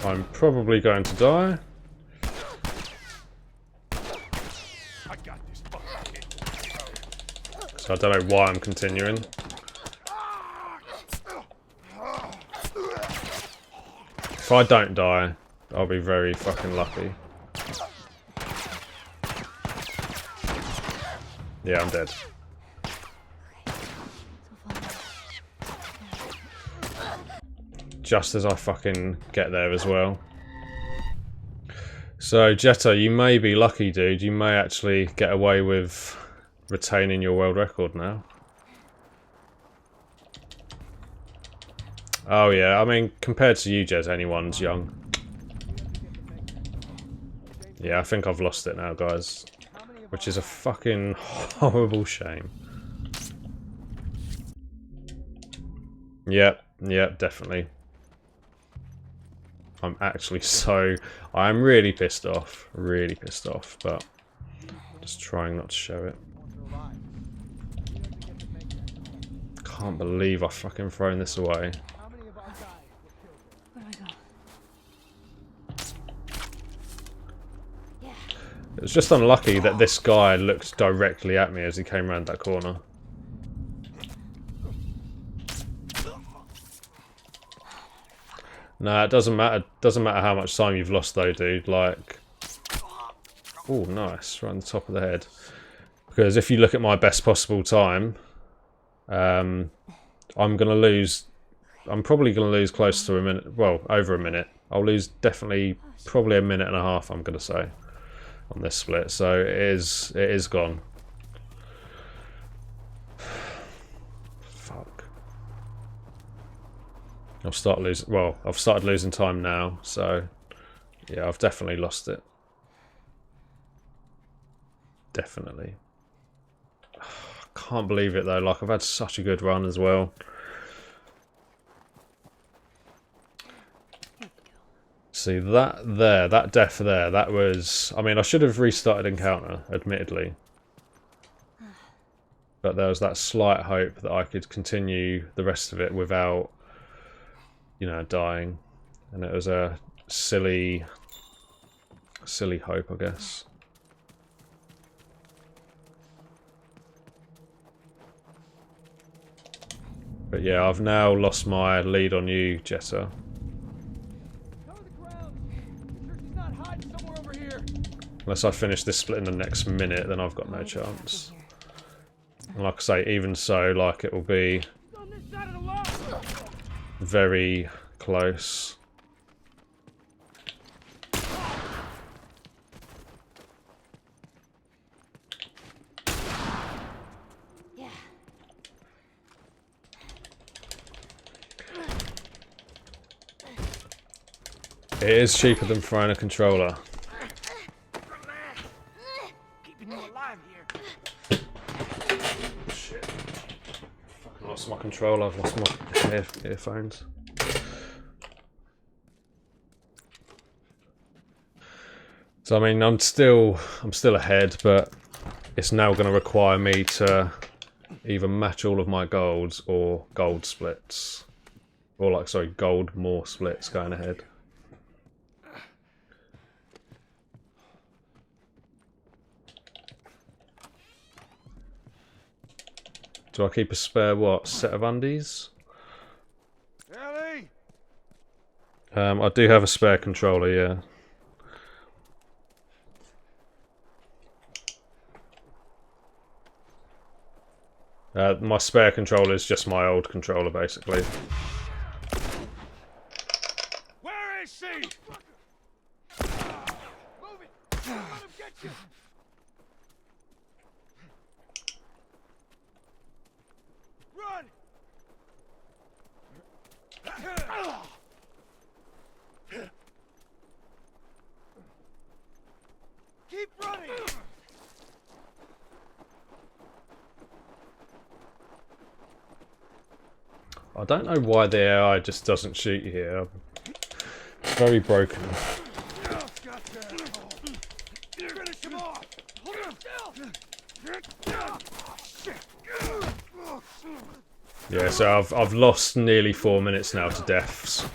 [SPEAKER 1] I'm probably going to die. So I don't know why I'm continuing. If I don't die, I'll be very fucking lucky. Yeah, I'm dead. Just as I fucking get there as well. So, Jetta, you may be lucky, dude. You may actually get away with retaining your world record now. Oh yeah, I mean, compared to you, Jez, anyone's young. Yeah, I think I've lost it now, guys. Which is a fucking horrible shame. Yep, definitely. I'm actually I'm really pissed off. Really pissed off, but just trying not to show it. Can't believe I've fucking thrown this away. It was just unlucky that this guy looked directly at me as he came around that corner. Nah, it doesn't matter. Doesn't matter how much time you've lost, though, dude. Like, oh, nice, right on the top of the head. Because if you look at my best possible time, I'm gonna lose. I'm probably gonna lose close to a minute. Well, over a minute. I'll lose definitely, probably a minute and a half. I'm gonna say on this split. So it is gone. Fuck. I'll start losing. Well, I've started losing time now. So yeah, I've definitely lost it. Definitely. Can't believe it though, like I've had such a good run as well. See that there, that death there, that was, I mean, I should have restarted encounter, admittedly. But there was that slight hope that I could continue the rest of it without, you know, dying. And it was a silly hope, I guess. But yeah, I've now lost my lead on you, Jetta. Unless I finish this split in the next minute, then I've got no chance. And like I say, even so, like it will be very close. It is cheaper than throwing a controller.
[SPEAKER 14] Keeping you alive here.
[SPEAKER 1] Shit. Fucking lost my controller, I've lost my earphones. So I mean I'm still ahead, but it's now gonna require me to either match all of my golds or gold splits. Or like sorry, gold more splits going ahead. Do I keep a spare, what, set of undies?
[SPEAKER 14] Ellie!
[SPEAKER 1] I do have a spare controller, yeah. My spare controller is just my old controller, basically.
[SPEAKER 14] Where is she? Move it! Let him get you! Run! Keep running!
[SPEAKER 1] I don't know why the AI just doesn't shoot you here. It's very broken.
[SPEAKER 14] Finish him off! Hold him still!
[SPEAKER 1] Yeah, so I've lost nearly 4 minutes now to deaths.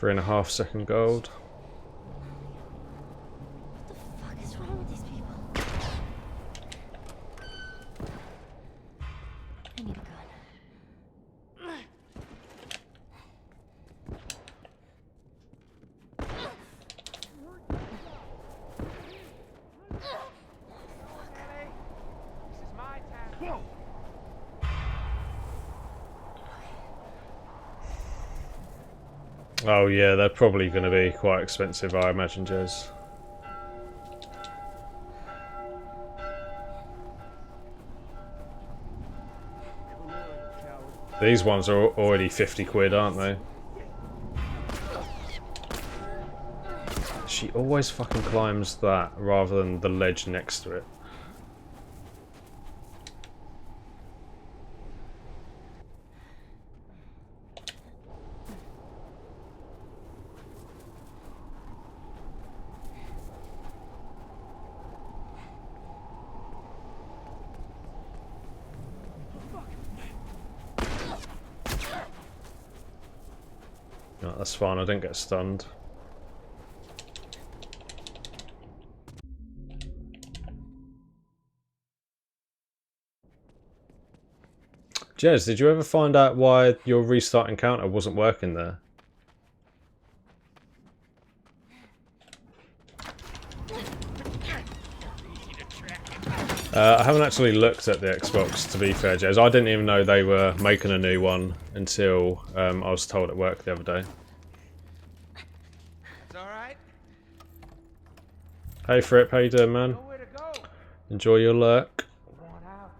[SPEAKER 1] 3.5 second gold.
[SPEAKER 2] What the fuck is wrong with these people? I need a gun.
[SPEAKER 14] This is my town.
[SPEAKER 9] Whoa!
[SPEAKER 1] Oh yeah, they're probably going to be quite expensive, I imagine, Jez. These ones are already 50 quid, aren't they? She always fucking climbs that rather than the ledge next to it. No, that's fine, I didn't get stunned. Jez, did you ever find out why your restart encounter wasn't working there? I haven't actually looked at the Xbox, to be fair, Jez. I didn't even know they were making a new one until I was told at work the other day.
[SPEAKER 14] It's all right.
[SPEAKER 1] Hey Fripp, how you doing, man?
[SPEAKER 14] Nowhere to go.
[SPEAKER 1] Enjoy your lurk.
[SPEAKER 14] Going out.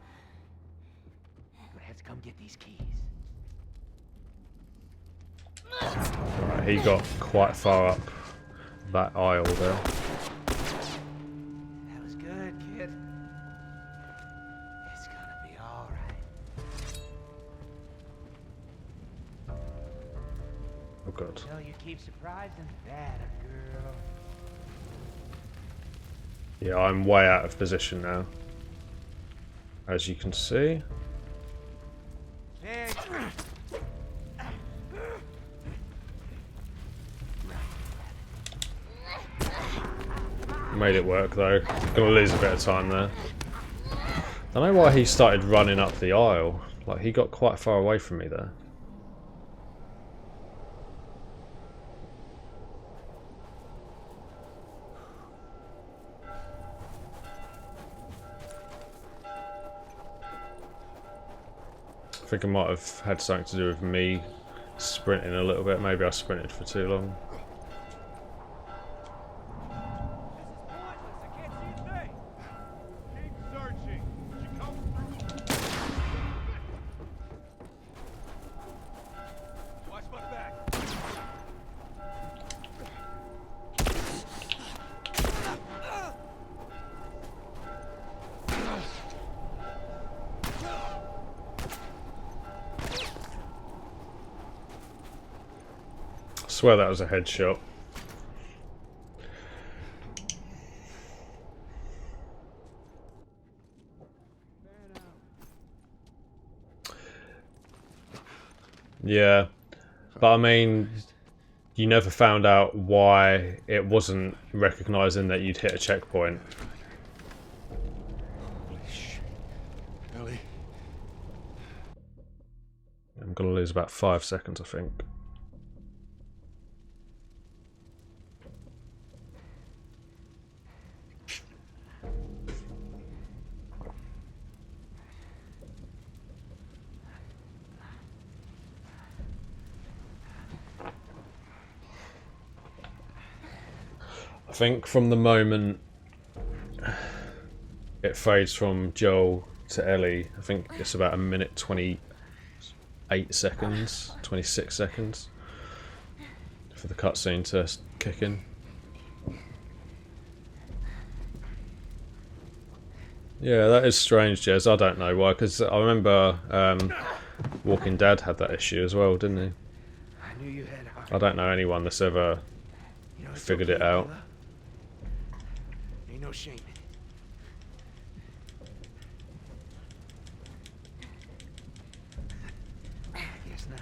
[SPEAKER 14] Let's come get these keys.
[SPEAKER 1] Right, he got quite far up that aisle there.
[SPEAKER 14] That was good, kid. It's gonna be all right.
[SPEAKER 1] Oh god.
[SPEAKER 14] No, you keep surprising that girl.
[SPEAKER 1] Yeah, I'm way out of position now, as you can see.
[SPEAKER 14] There.
[SPEAKER 1] Made it work though. Gonna lose a bit of time there. Don't know why he started running up the aisle. Like, he got quite far away from me there. I think it might have had something to do with me sprinting a little bit. Maybe I sprinted for too long. I swear that was a headshot. Yeah, but I mean, you never found out why it wasn't recognising that you'd hit a checkpoint.
[SPEAKER 4] Ellie.
[SPEAKER 1] I'm gonna lose about 5 seconds, I think. I think from the moment it fades from Joel to Ellie, I think it's about 1minute 28 seconds, 26 seconds for the cutscene to kick in. Yeah, that is strange, Jez. I don't know why, because I remember Walking Dead had that issue as well, didn't he?
[SPEAKER 14] I knew you had heart.
[SPEAKER 1] I don't know anyone that's ever figured it out.
[SPEAKER 14] Ain't no shame in it. Guess not.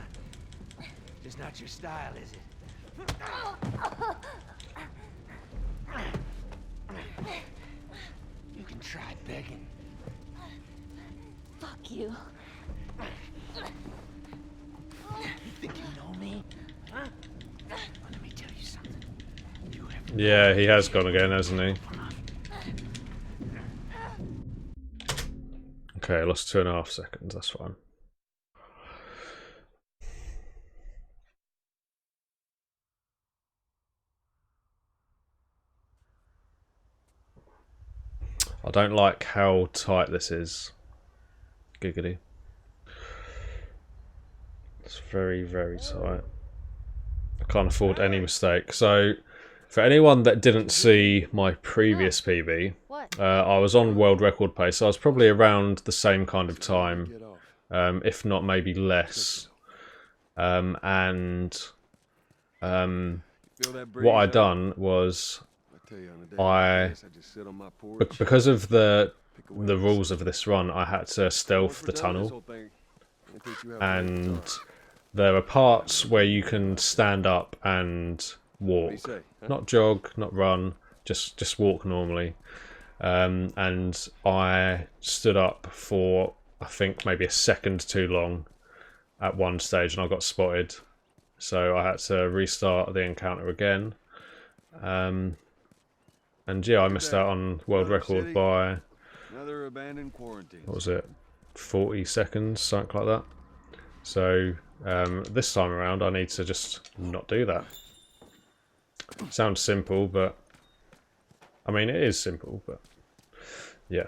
[SPEAKER 14] Just not your style, is it? You can try begging.
[SPEAKER 2] Fuck you.
[SPEAKER 14] You think you know me? Huh? Let me tell you something. You have
[SPEAKER 1] Yeah, he has gone again, hasn't he? Okay, I lost 2.5 seconds, that's fine. I don't like how tight this is. Giggity. It's very, very tight. I can't afford any mistake. So, for anyone that didn't see my previous PB, I was on world record pace, so I was probably around the same kind of time, if not maybe less. What I done was because of the rules of this run, I had to stealth the tunnel, and there are parts where you can stand up and walk, not jog, not run, just walk normally. And I stood up for, I think, maybe a second too long at one stage, and I got spotted, so I had to restart the encounter again. And yeah, I missed out on world record by, what was it, 40 seconds, something like that. So this time around I need to just not do that. Sounds simple, but I mean it is simple, but yeah.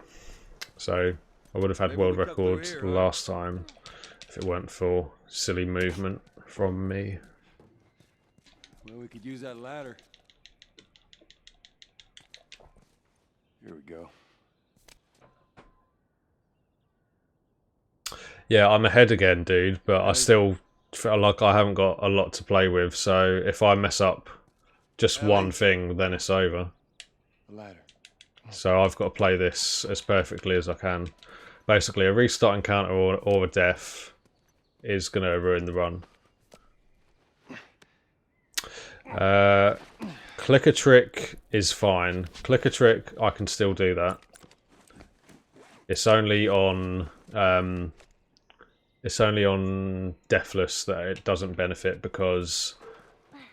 [SPEAKER 1] So I would have had world record last time if it weren't for silly movement from me.
[SPEAKER 4] Well, we could use that ladder. Here we go.
[SPEAKER 1] Yeah, I'm ahead again, dude, but I still feel like I haven't got a lot to play with, so if I mess up just one thing, then it's over. So I've got to play this as perfectly as I can. Basically, a restart encounter or a death is going to ruin the run. Clicker trick is fine. Clicker trick, I can still do that. It's only on Deathless that it doesn't benefit because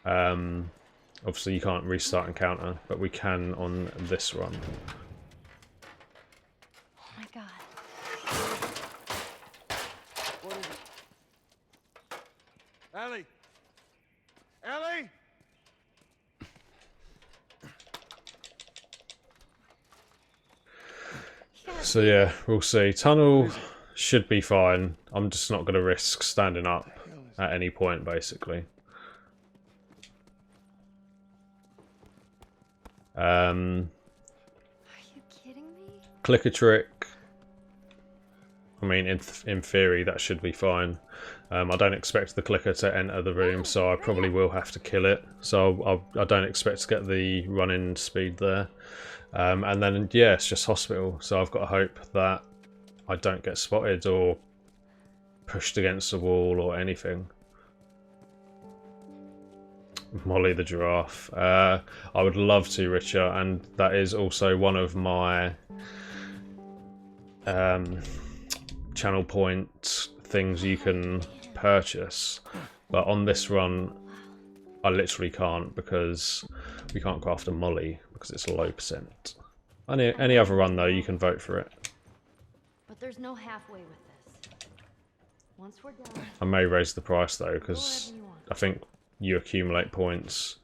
[SPEAKER 1] obviously you can't restart encounter, but we can on this run.
[SPEAKER 2] Oh my god.
[SPEAKER 4] What is it? Ellie! Ellie!
[SPEAKER 1] So yeah, we'll see. Tunnel should be fine. I'm just not going to risk standing up at any point, basically.
[SPEAKER 2] Are you kidding me?
[SPEAKER 1] Clicker trick. I mean, in theory, that should be fine. I don't expect the clicker to enter the room, so I probably will have to kill it. So I don't expect to get the run-in speed there. And then, yeah, it's just hospital. So I've got to hope that I don't get spotted or pushed against the wall or anything. Molly the giraffe. I would love to, Richer, and that is also one of my channel point things you can purchase. But on this run, I literally can't because we can't go after Molly because it's low percent. Any other run though, you can vote for it.
[SPEAKER 2] But there's no halfway with this. Once we're done.
[SPEAKER 1] I may raise the price though because I think you accumulate points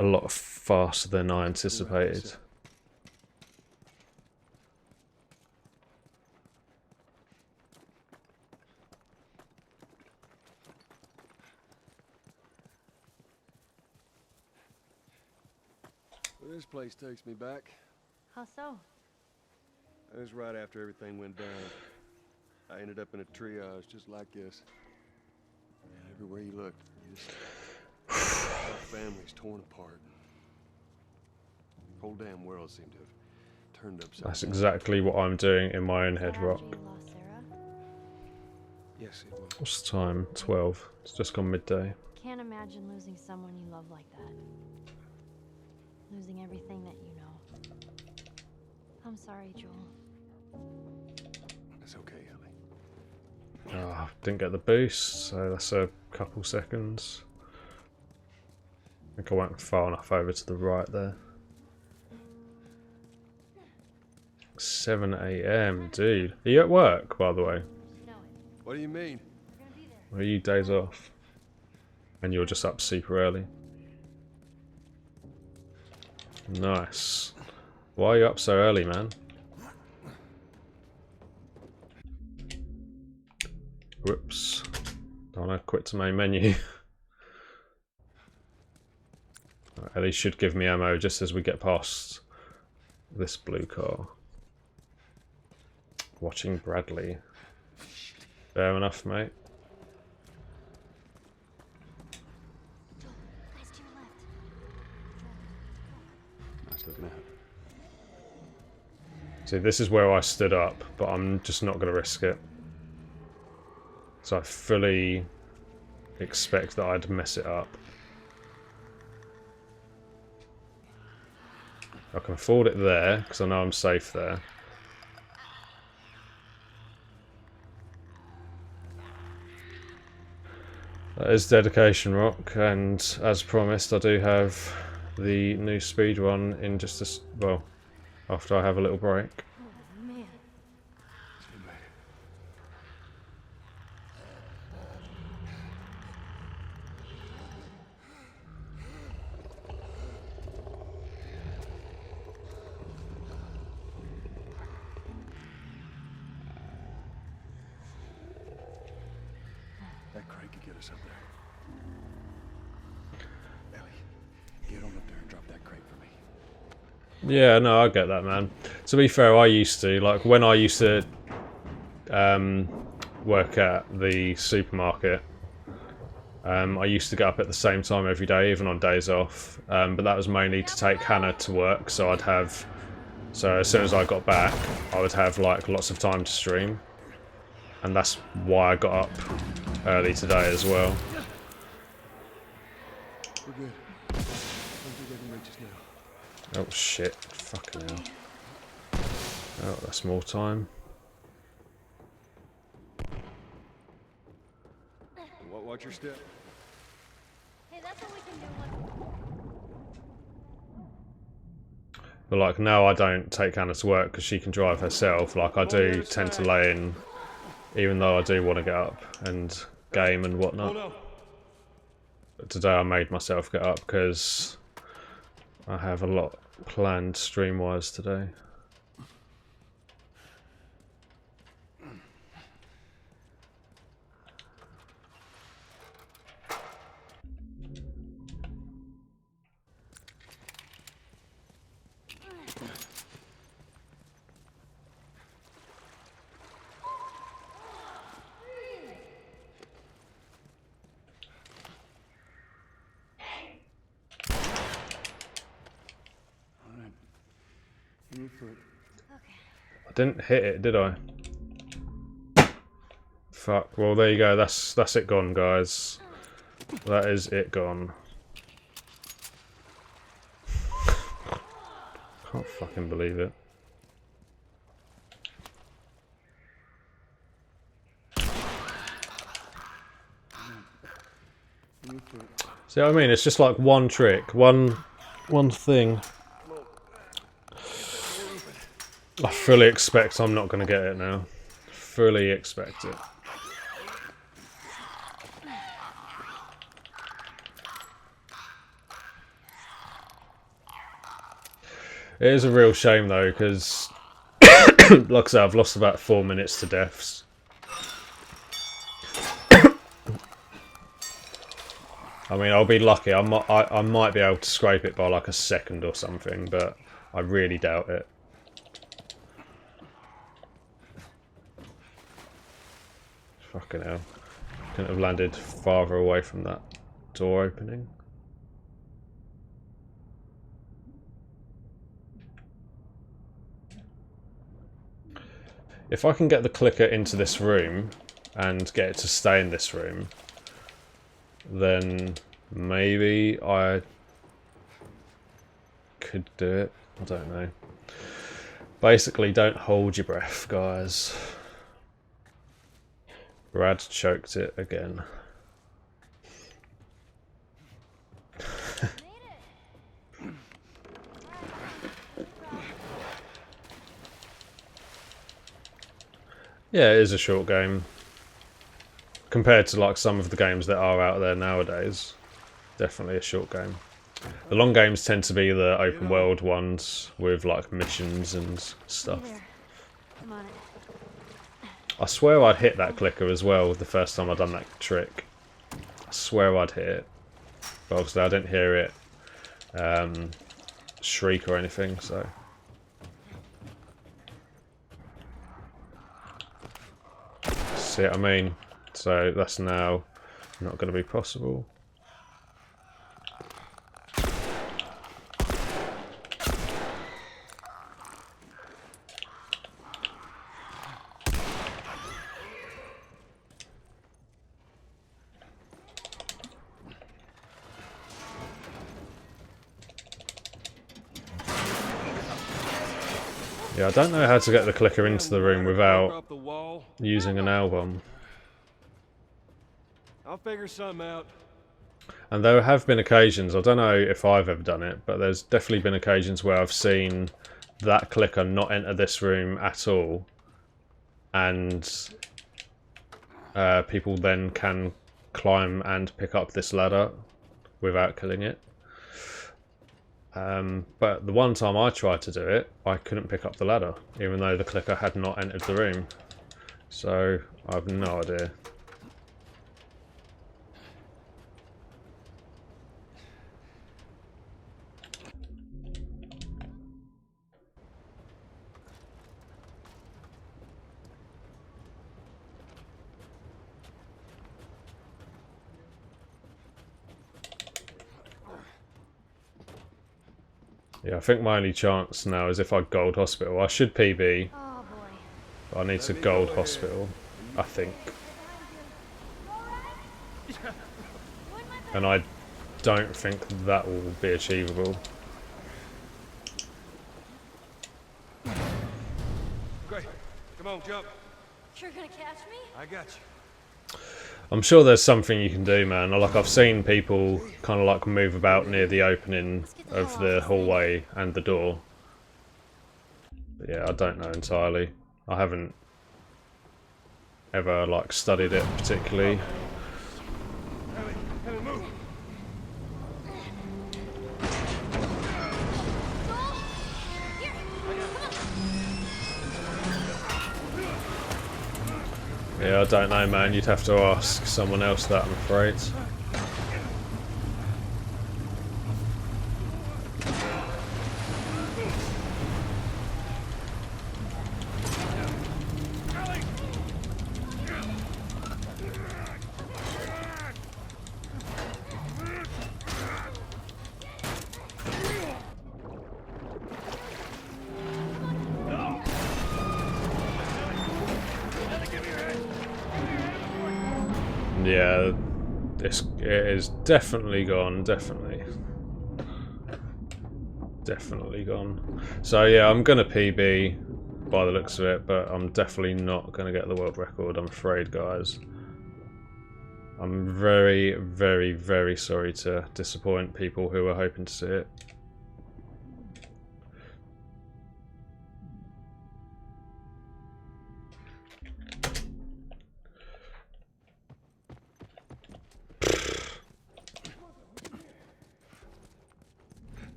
[SPEAKER 1] a lot faster than I anticipated.
[SPEAKER 4] Well, this place takes me back.
[SPEAKER 2] How so?
[SPEAKER 4] It was right after everything went down. I ended up in a triage just like this. And everywhere you looked, families torn apart. The whole damn world seemed to have turned upside down.
[SPEAKER 1] That's exactly what I'm doing in my own head, Rock.
[SPEAKER 4] Yes, it was.
[SPEAKER 1] What's the time? 12. It's just gone midday.
[SPEAKER 2] can't imagine losing someone you love like that. Losing everything that you know. I'm sorry, Joel.
[SPEAKER 4] It's okay, Ellie.
[SPEAKER 1] Oh, didn't get the boost, so that's a couple seconds. I think I went far enough over to the right there. 7 AM, dude. Are you at work, by the way?
[SPEAKER 4] What do you mean?
[SPEAKER 1] Or are you days off? And you're just up super early? Nice. Why are you up so early, man? Whoops. Don't want to quit to main menu. Ellie should give me ammo just as we get past this blue car. Watching Bradley. Fair enough, mate.
[SPEAKER 4] Nice looking out.
[SPEAKER 1] See, this is where I stood up, but I'm just not going to risk it. So I fully expect that I'd mess it up. I can afford it there, because I know I'm safe there. That is dedication, Rock, and as promised I do have the new speed run in just a... well, after I have a little break.
[SPEAKER 2] Oh, man.
[SPEAKER 4] That crate could get us up there. Ellie, get on up there and drop that crate for me.
[SPEAKER 1] Yeah, no, I get that, man. To be fair, I used to, like, when I used to work at the supermarket, I used to get up at the same time every day, even on days off, but that was mainly to take Hannah to work, so I'd have... so as soon as I got back, I would have, like, lots of time to stream, and that's why I got up early today as well.
[SPEAKER 4] We're good. I don't think they can reach us now.
[SPEAKER 1] Oh shit, fucking hell. Oh, that's more time.
[SPEAKER 4] Watch your step.
[SPEAKER 2] Hey, that's what we can do.
[SPEAKER 1] But like now I don't take Hannah to work because she can drive herself. Like I do tend to lay in, even though I do want to get up and game and whatnot. But today I made myself get up because I have a lot planned stream-wise today. I didn't hit it, did I? Fuck. Well, there you go. That's it gone, guys. That is it gone. Can't fucking believe it. See what I mean? It's just like one trick, one thing. I fully expect I'm not going to get it now. Fully expect it. It is a real shame though, because like I said, I've lost about 4 minutes to deaths. I mean, I'll be lucky. I might be able to scrape it by like a second or something, but I really doubt it. Fucking hell. Couldn't have landed farther away from that door opening. If I can get the clicker into this room and get it to stay in this room, then maybe I could do it. I don't know. Basically, don't hold your breath, guys. Brad choked it again. Yeah, it is a short game. Compared to like some of the games that are out there nowadays. Definitely a short game. The long games tend to be the open world ones with like missions and stuff.
[SPEAKER 2] I'm on it.
[SPEAKER 1] I swear I'd hit that clicker as well the first time I'd done that trick. I swear I'd hit it. But obviously I didn't hear it shriek or anything, so... See what I mean? So that's now not going to be possible. Yeah, I don't know how to get the clicker into the room without using an album.
[SPEAKER 4] I'll figure something out.
[SPEAKER 1] And there have been occasions, I don't know if I've ever done it, but there's definitely been occasions where I've seen that clicker not enter this room at all. And people then can climb and pick up this ladder without killing it. But the one time I tried to do it, I couldn't pick up the ladder, even though the clicker had not entered the room. So, I have no idea. Yeah, I think my only chance now is if I gold hospital. I should PB, but I need to gold hospital, I think. And I don't think that will be achievable.
[SPEAKER 4] Great. Come on, jump.
[SPEAKER 2] You're gonna catch me?
[SPEAKER 4] I got you.
[SPEAKER 1] I'm sure there's something you can do, man. Like, I've seen people kind of like move about near the opening of the hallway and the door. But yeah, I don't know entirely. I haven't ever like studied it particularly. Yeah, I don't know, man. You'd have to ask someone else that, I'm afraid. Yeah, it is definitely gone, definitely gone. So yeah, I'm gonna PB by the looks of it, but I'm definitely not gonna get the world record, I'm afraid, guys. I'm very, very, very sorry to disappoint people who were hoping to see it.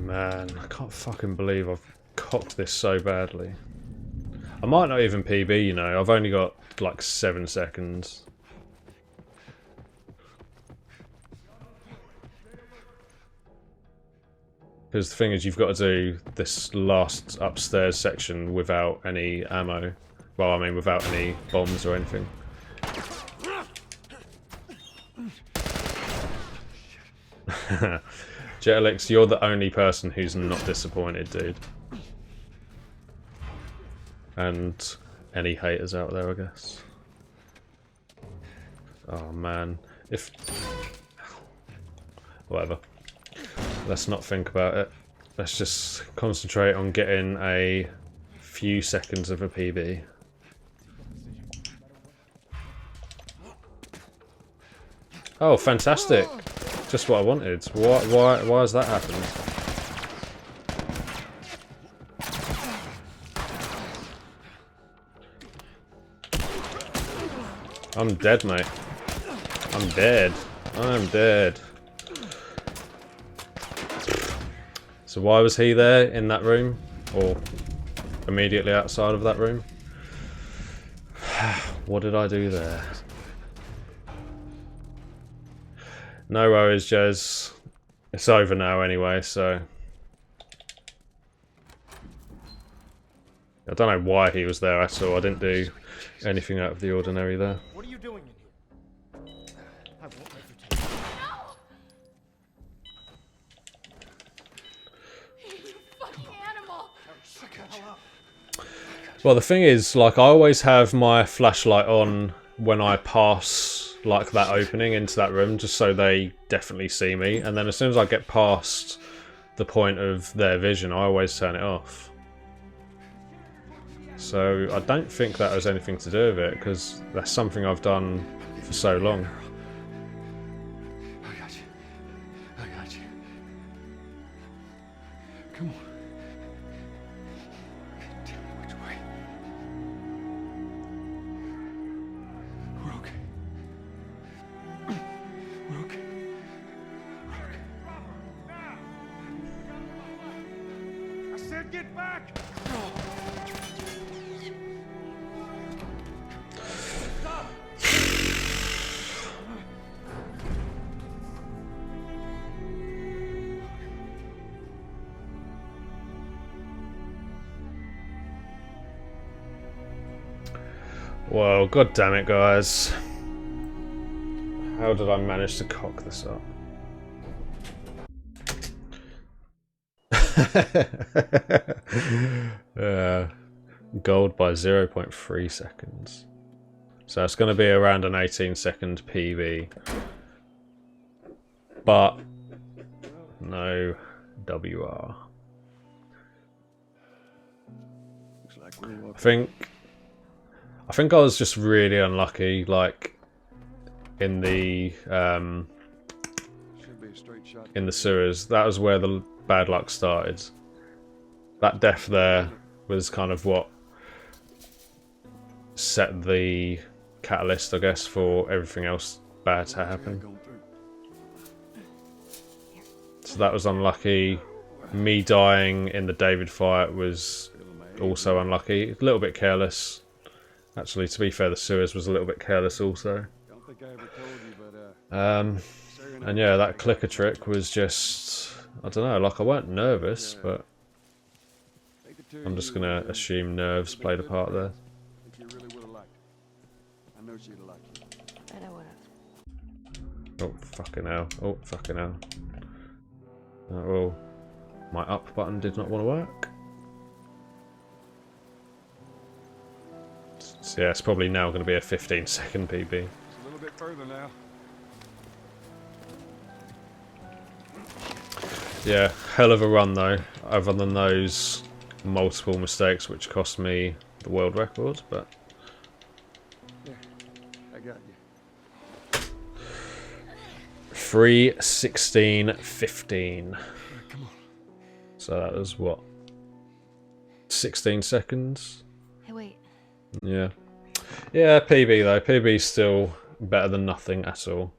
[SPEAKER 1] Man, I can't fucking believe I've cocked this so badly. I might not even PB, you know. I've only got like 7 seconds. Because the thing is, you've got to do this last upstairs section without any ammo. Well, I mean, without any bombs or anything. Jetalix, you're the only person who's not disappointed, dude. And any haters out there, I guess. Oh man, if... Whatever. Let's not think about it. Let's just concentrate on getting a few seconds of a PB. Oh, fantastic! Just what I wanted. Why has that happened? I'm dead, mate. I'm dead. I'm dead. So why was he there in that room? Or immediately outside of that room? What did I do there? No worries, Jez. It's over now anyway, so... I don't know why he was there at all. I didn't do anything out of the ordinary there.
[SPEAKER 14] What are you doing in here? I won't let you take it.
[SPEAKER 2] No! You fucking animal!
[SPEAKER 14] Shut the hell up.
[SPEAKER 1] Well, the thing is, like, I always have my flashlight on when I pass, like, that opening into that room, just so they definitely see me. And then as soon as I get past the point of their vision, I always turn it off. So I don't think that has anything to do with it, because that's something I've done for so long.
[SPEAKER 4] I got you. I got you. Come on. Tell me which way. We're okay. We're okay. We're okay.
[SPEAKER 9] I said get back!
[SPEAKER 1] Well, god damn it, guys. How did I manage to cock this up? Gold by 0.3 seconds. So it's going to be around an 18-second PB. But no WR. I think I was just really unlucky, like in the sewers. That was where the bad luck started. That death there was kind of what set the catalyst, I guess, for everything else bad to happen. So that was unlucky. Me dying in the David fight was also unlucky. A little bit careless. Actually, to be fair, the sewers was a little bit careless also. And yeah, that clicker trick was just, I don't know, like I weren't nervous, but I'm just going to assume nerves played a part there.
[SPEAKER 2] Bet I would've.
[SPEAKER 1] Oh, fucking hell. Oh, fucking hell. Oh, my up button did not want to work. So yeah, it's probably now going to be a 15-second PB.
[SPEAKER 4] It's a little bit further now.
[SPEAKER 1] Yeah, hell of a run though, other than those multiple mistakes which cost me the world record, but...
[SPEAKER 4] Yeah, I got you.
[SPEAKER 1] 3:16:15.
[SPEAKER 4] Come on.
[SPEAKER 1] So that was what? 16 seconds?
[SPEAKER 2] Hey, wait.
[SPEAKER 1] Yeah. Yeah, PB though. PB's still better than nothing at all.